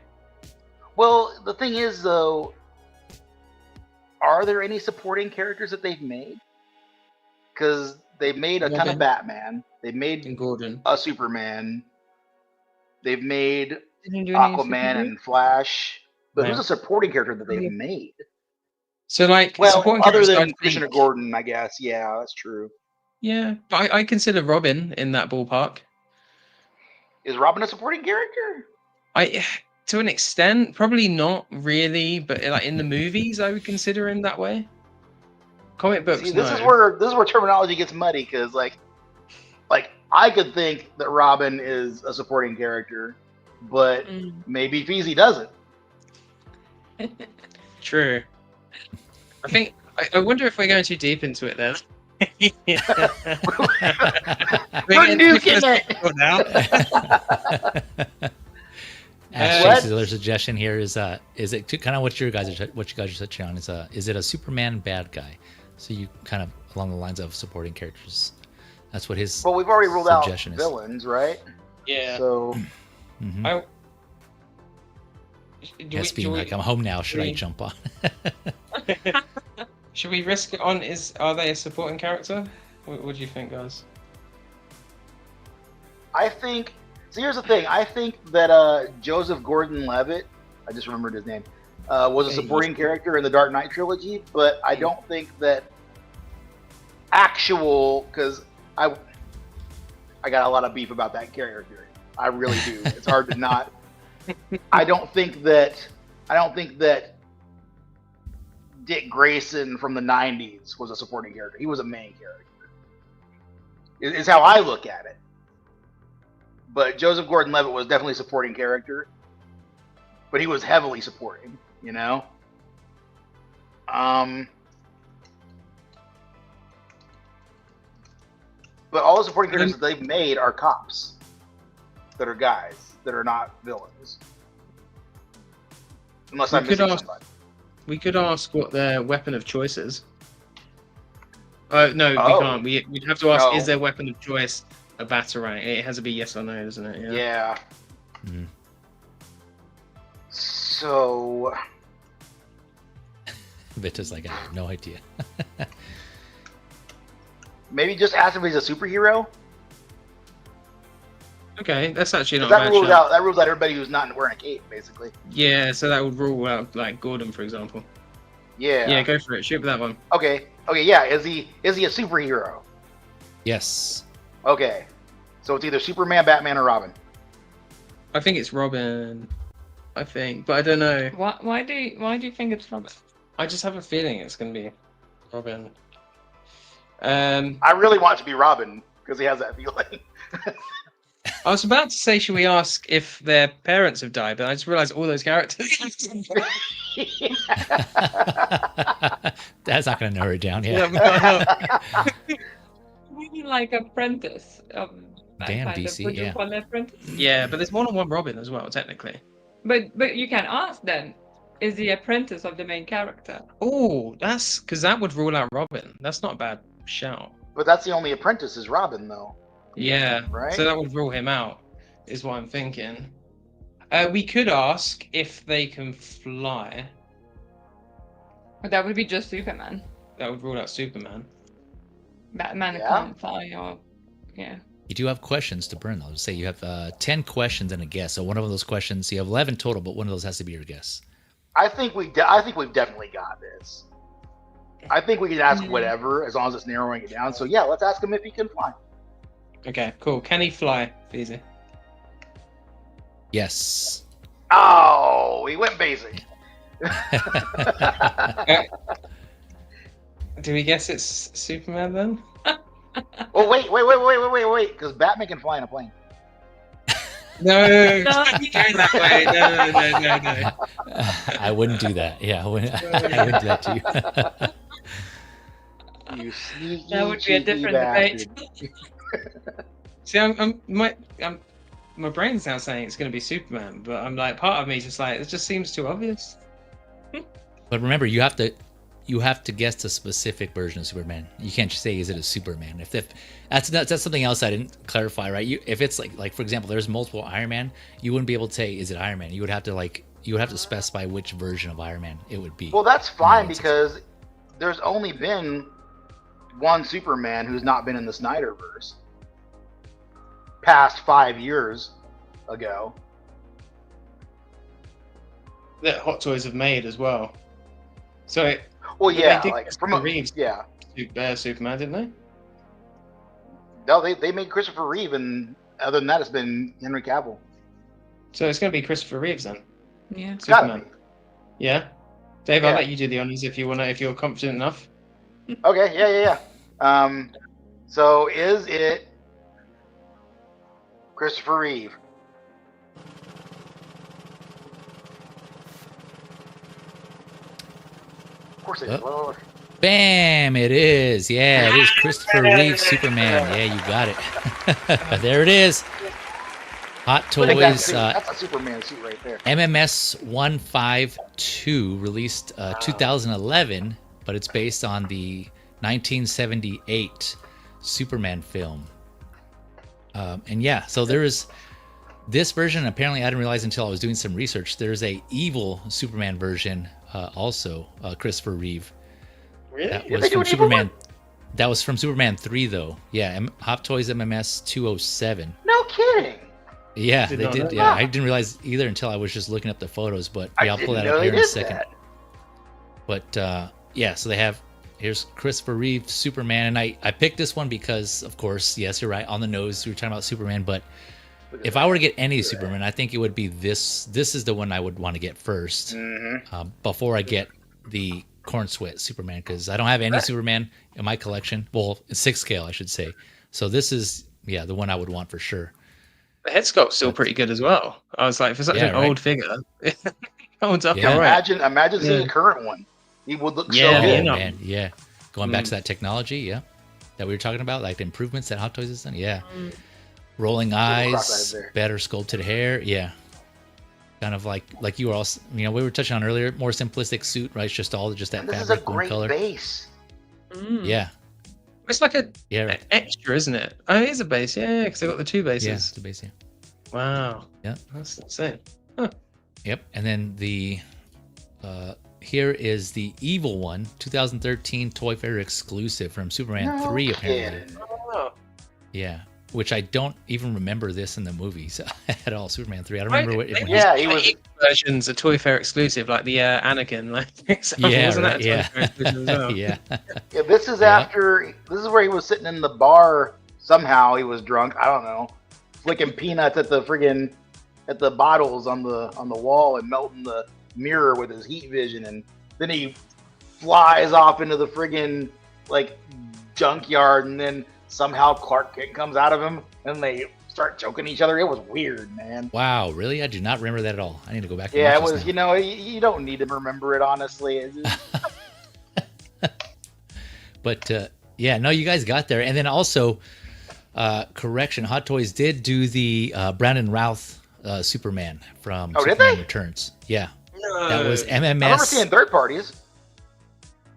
Well, the thing is, though, are there any supporting characters that they've made? Because they've made a ton of Batman. They've made Gordon. a Superman. They've made Aquaman and Flash. But who's a supporting character that they've made? So, like, well, other than Commissioner Gordon, I guess. Yeah, that's true. Yeah, but I consider Robin in that ballpark. Is Robin a supporting character? To an extent, probably not really, but like in the movies, I would consider him that way. Comic books. See, this is where terminology gets muddy because, like I could think that Robin is a supporting character, but maybe Feezy doesn't. True. I think. I wonder if we're going too deep into it then. We're nuking it. Their suggestion here is it kind of what you guys are touching on is it a Superman bad guy? So you kind of along the lines of supporting characters. That's what his. Well, we've already ruled out is. villains, right? Yeah. So. Yes, being like I'm home now. Should I jump on? Should we risk it on? Are they a supporting character? What do you think, guys? I think. So here's the thing. I think that Joseph Gordon-Levitt, I just remembered his name, was a supporting character in the Dark Knight trilogy, but I don't think that because I got a lot of beef about that character. I really do. It's hard to not. I don't think that Dick Grayson from the 90s was a supporting character. He was a main character. Is how I look at it. But Joseph Gordon-Levitt was definitely a supporting character. But he was heavily supporting, you know? But all the supporting characters that they've made are cops. That are guys. That are not villains. Unless I'm missing somebody. We could ask what their weapon of choice is. No, we can't. We'd have to ask, is their weapon of choice a batarang? It has to be yes or no, doesn't it? Yeah. So... Vita's like, I have no idea. Maybe just ask if he's a superhero? Okay, that's actually not that bad. That rules out everybody who's not wearing a cape, basically. Yeah, so that would rule out like Gordon, for example. Yeah. Yeah, go for it. Shoot for that one. Okay. Yeah. Is he a superhero? Yes. Okay. So it's either Superman, Batman, or Robin. I think it's Robin. I think, but I don't know. Why do you think it's Robin? I just have a feeling it's gonna be Robin. I really want it to be Robin because he has that feeling. I was about to say, should we ask if their parents have died? But I just realized all those characters. That's not going to narrow it down. Yeah. Maybe like apprentice. Damn, DC. Would you Yeah. call it apprentice? Yeah, but there's more than one Robin as well, technically. But you can ask then. Is the apprentice of the main character? Oh, that's because that would rule out Robin. That's not a bad shout. But that's the only apprentice is Robin, though. Yeah, Right? So that would rule him out, is what I'm thinking. We could ask if they can fly. But that would be just Superman. That would rule out Superman. Batman can't fly or... Yeah. You do have questions to burn, though. Say you have 10 questions and a guess. So one of those questions, you have 11 total, but one of those has to be your guess. I think we've definitely got this. I think we can ask whatever as long as it's narrowing it down. So yeah, let's ask him if he can fly. Okay, cool. Can he fly, Feezy? Yes. Oh, he went basic. Do we guess it's Superman then? Oh wait, because Batman can fly in a plane. No, don't go that way. No. I wouldn't do that. Yeah, I wouldn't do that to you. You sneaky, That would be a different bastard. debate. See, my brain's now saying it's going to be Superman, but I'm like, part of me is just like, it just seems too obvious. But remember, you have to guess the specific version of Superman. You can't just say, "Is it a Superman?" If that's something else I didn't clarify, right? If it's like for example, there's multiple Iron Man, you wouldn't be able to say, "Is it Iron Man?" You would have to specify which version of Iron Man it would be. Well, that's fine because there's only been one Superman who's not been in the Snyderverse past 5 years ago. That Hot Toys have made as well. So. Well, yeah, they did like from Reeves, yeah. Superman, didn't they? No, they made Christopher Reeve, and other than that, it's been Henry Cavill. So it's going to be Christopher Reeves then. Yeah. It's gotta Superman. Yeah. Dave, Yeah. I'll let you do the honors if you're confident enough. be. Okay, yeah. So is it Christopher Reeve? Of course it is. Well, Bam! It is. Yeah, it is Christopher Reeve Superman. Yeah, you got it. There it is. Hot look at that Toys. suit. That's a Superman suit right there. MMS 152 released 2011, but it's based on the 1978 Superman film. And yeah, so there is this version. Apparently, I didn't realize until I was doing some research. There's a evil Superman version, also Christopher Reeve. Really? That was from Superman. That was from Superman 3, though. Yeah, Hot Toys MMS 207. No kidding. Yeah, Did they not did. know Yeah, that. I didn't realize either until I was just looking up the photos. But I yeah, I'll pull didn't that know up they here in a did second. that. But yeah, so they have. Here's Christopher Reeve Superman, and I picked this one because, of course, yes, you're right, on the nose. We were talking about Superman, but if I were to get any Superman, I think it would be this. This is the one I would want to get first, before I get the Corn Sweat Superman, because I don't have any Superman in my collection. Well, it's 6 scale, I should say. So this is the one I would want for sure. The head sculpt's still pretty good as well. I was like, for such an old figure, it holds up all right. Imagine seeing a current one. He would look so Yeah, good. you know. Man, yeah. Going back to that technology, that we were talking about, like the improvements that Hot Toys has done, rolling eyes, there. better sculpted hair, kind of like you were also, we were touching on earlier, more simplistic suit, right? It's just that And this is a fabric, one great color. base. Yeah, It's like an right. extra, isn't it? Oh, it is a base, yeah, because they've got the 2 bases. Yeah, it's the base, Wow. Yeah. That's insane. Yep, and then the here is the evil one, 2013 Toy Fair exclusive from Superman 3, apparently. kidding. Oh. Yeah, which I don't even remember this in the movies at all. Superman 3. I don't remember what. Yeah, he was. Versions, a Toy Fair exclusive, like the Anakin, like Yeah, wasn't right, that a Toy Fair exclusive as well? yeah. Yeah, this is after. This is where he was sitting in the bar. Somehow he was drunk. I don't know, flicking peanuts at the bottles on the wall and melting the mirror with his heat vision, and then he flies off into the friggin' junkyard, and then somehow Clark Kent comes out of him, and they start choking each other. It was weird, man. Wow, really? I do not remember that at all. I need to go back. Yeah, and it watch was. this You know, you don't need to remember it, honestly. It's just... But yeah, no, you guys got there, and then also, correction, Hot Toys did do the Brandon Routh Superman from Superman Returns. Yeah, that was MMS. I remember seeing third parties.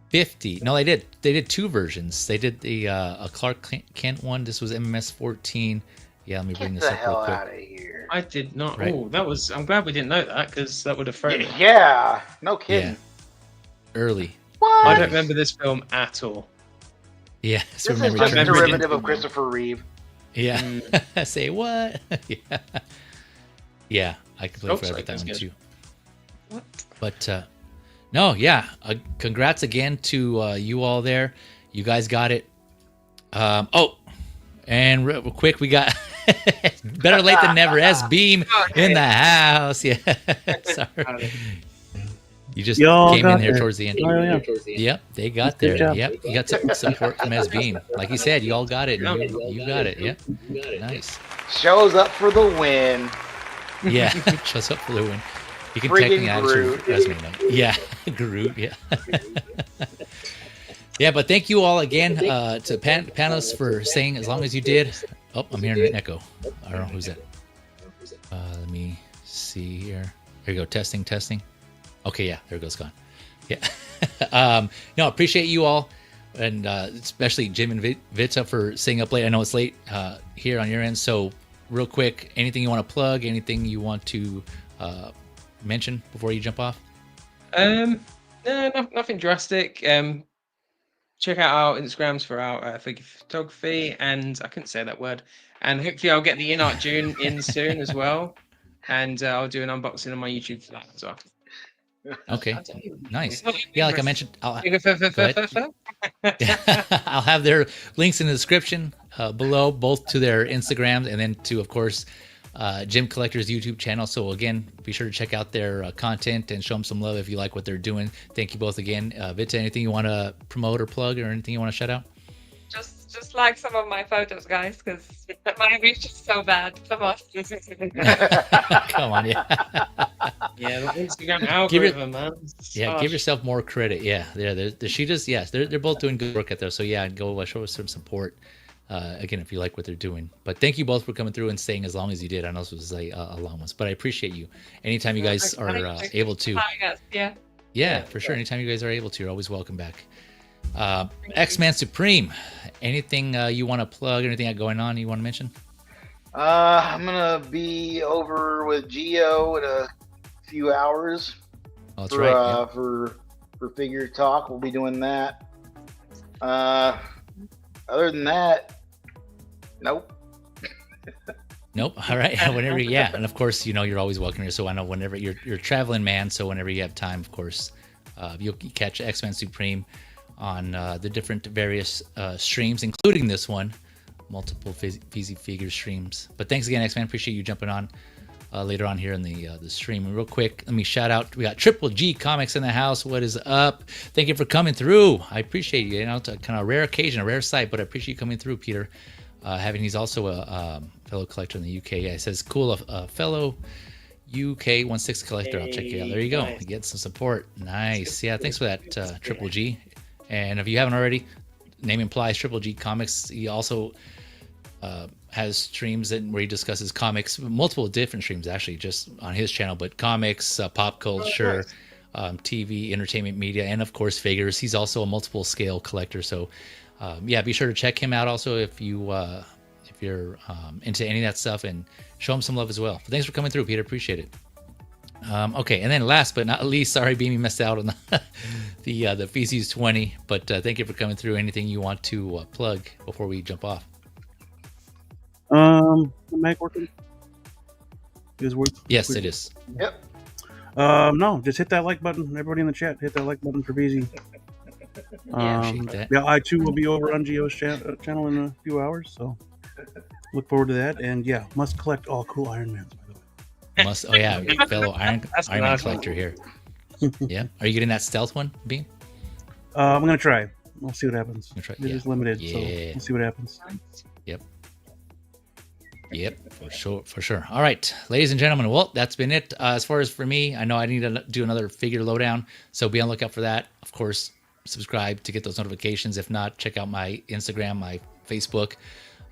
50. No, they did. They did two versions. They did the a Clark Kent one. This was MMS 14. Yeah, let me bring this up real quick. Out of here. I did not. Right. Oh, that was. I'm glad we didn't know that because that would have thrown me. Yeah, no kidding. Yeah. Early. What? I don't remember this film at all. Yeah, This is just a derivative of Christopher Reeve. Yeah. Say what? Yeah. Yeah, I completely forgot about that one too. What? But no, yeah. Congrats again to you all there. You guys got it. Oh, and real quick, we got better late than never. S-Beam in the house. Yeah. Sorry. You just came in there towards the end. Oh, yeah. Yep, they got there. Yep, you got some support from S-Beam. Like you said, you all got it. You got it. Yep. Nice. Shows up for the win. Yeah, shows up for the win. You can Friggin' technically add it to your Groot. resume now. Yeah, Groot, yeah. Yeah, but thank you all again to panelists for saying as long as you did. Oh, I'm hearing an echo. I don't know who's that. Let me see here. Here you go. Testing. Okay, yeah, there it goes. Gone. Yeah. No, appreciate you all, and especially Jim and Vita for staying up late. I know it's late here on your end, so real quick, anything you want to plug? Anything you want to mention before you jump off? No, nothing drastic. Check out our Instagrams for our figure photography, and I couldn't say that word. And hopefully, I'll get the Inart June in soon as well, and I'll do an unboxing on my YouTube for that as well. Okay, nice. Yeah, like I mentioned, I'll Go I'll have their links in the description below, both to their Instagrams and then to, of course, Jim Collector's YouTube channel. So again, be sure to check out their content and show them some love if you like what they're doing. Thank you both again. Vita, anything you want to promote or plug, or anything you want to shout out? Just like some of my photos, guys, because my reach is so bad. Come on. Come on, yeah. Yeah, the Instagram algorithm, man. Yeah, give yourself more credit. Yeah, she does. Yes, they're both doing good work out there. So yeah, go show us some support. Again, if you like what they're doing. But thank you both for coming through and staying as long as you did. I know this was a long one, but I appreciate you. Anytime you guys are able to. Yeah, for sure. Anytime you guys are able to, you're always welcome back. X-Man Supreme. Anything you want to plug? Anything going on you want to mention? I'm gonna be over with Geo in a few hours. Oh, that's right. For Figure Talk, we'll be doing that. Other than that, nope. Nope. All right. Whenever, yeah, and of course, you're always welcome here. So I know whenever you're traveling, man. So whenever you have time, of course, you'll catch X-Men Supreme on the different various streams, including this one, multiple Feezy figure streams. But thanks again, X-Men. Appreciate you jumping on later on here in the stream. And real quick, let me shout out. We got Triple G Comics in the house. What is up? Thank you for coming through. I appreciate you. It's a kind of rare occasion, a rare sight, but I appreciate you coming through, Peter. He's also a fellow collector in the UK. Yeah, it says cool, a fellow UK 1/6 collector. I'll check you out. There you go. You get some support. Nice. Yeah, thanks for that, Triple G. And if you haven't already, name implies Triple G Comics. He also has streams where he discusses comics, multiple different streams actually, just on his channel, but comics, pop culture, TV, entertainment media, and of course figures. He's also a multiple scale collector. So yeah, be sure to check him out also if you're into any of that stuff, and show him some love as well. But thanks for coming through, Peter. Appreciate it. Okay, and then last but not least, sorry, Beamy missed out on the Feezy's 20, but thank you for coming through. Anything you want to plug before we jump off? The mic working? Is work? Yes, it is. Yep. No, just hit that like button. Everybody in the chat, hit that like button for Feezy. Yeah, I too will be over on Geo's channel in a few hours, so look forward to that. And yeah, must collect all cool Iron Mans, by the way. Oh yeah, fellow Iron Man collector here. Yeah, are you getting that stealth one, Beam? I'm gonna try. We'll see what happens. Try, it is limited, so we'll see what happens. Yep. Yep, for sure. All right, ladies and gentlemen, well, that's been it. As far as for me, I know I need to do another figure lowdown, so be on the lookout for that. Of course, subscribe to get those notifications. If not, check out my Instagram, my Facebook,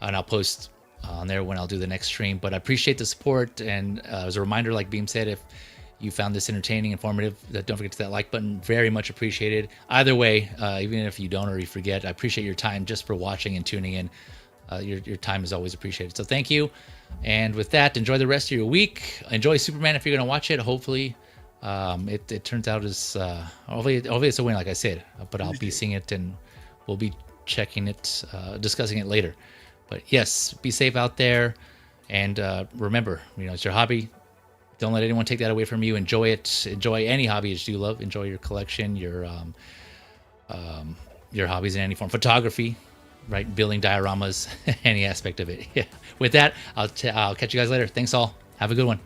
and I'll post on there when I'll do the next stream. But I appreciate the support, and as a reminder, like Beam said, if you found this entertaining, informative, don't forget to hit that like button. Very much appreciated. Either way, even if you don't or you forget, I appreciate your time just for watching and tuning in. Your time is always appreciated. So thank you. And with that, enjoy the rest of your week. Enjoy Superman if you're going to watch it. Hopefully, it turns out as hopefully it's a win, like I said. But I'll be seeing it and we'll be checking it, discussing it later. But yes, be safe out there. And remember, it's your hobby. Don't let anyone take that away from you. Enjoy it. Enjoy any hobby that you love. Enjoy your collection, your hobbies in any form. Photography. Right, building dioramas, any aspect of it. Yeah. With that, I'll catch you guys later. Thanks all. Have a good one.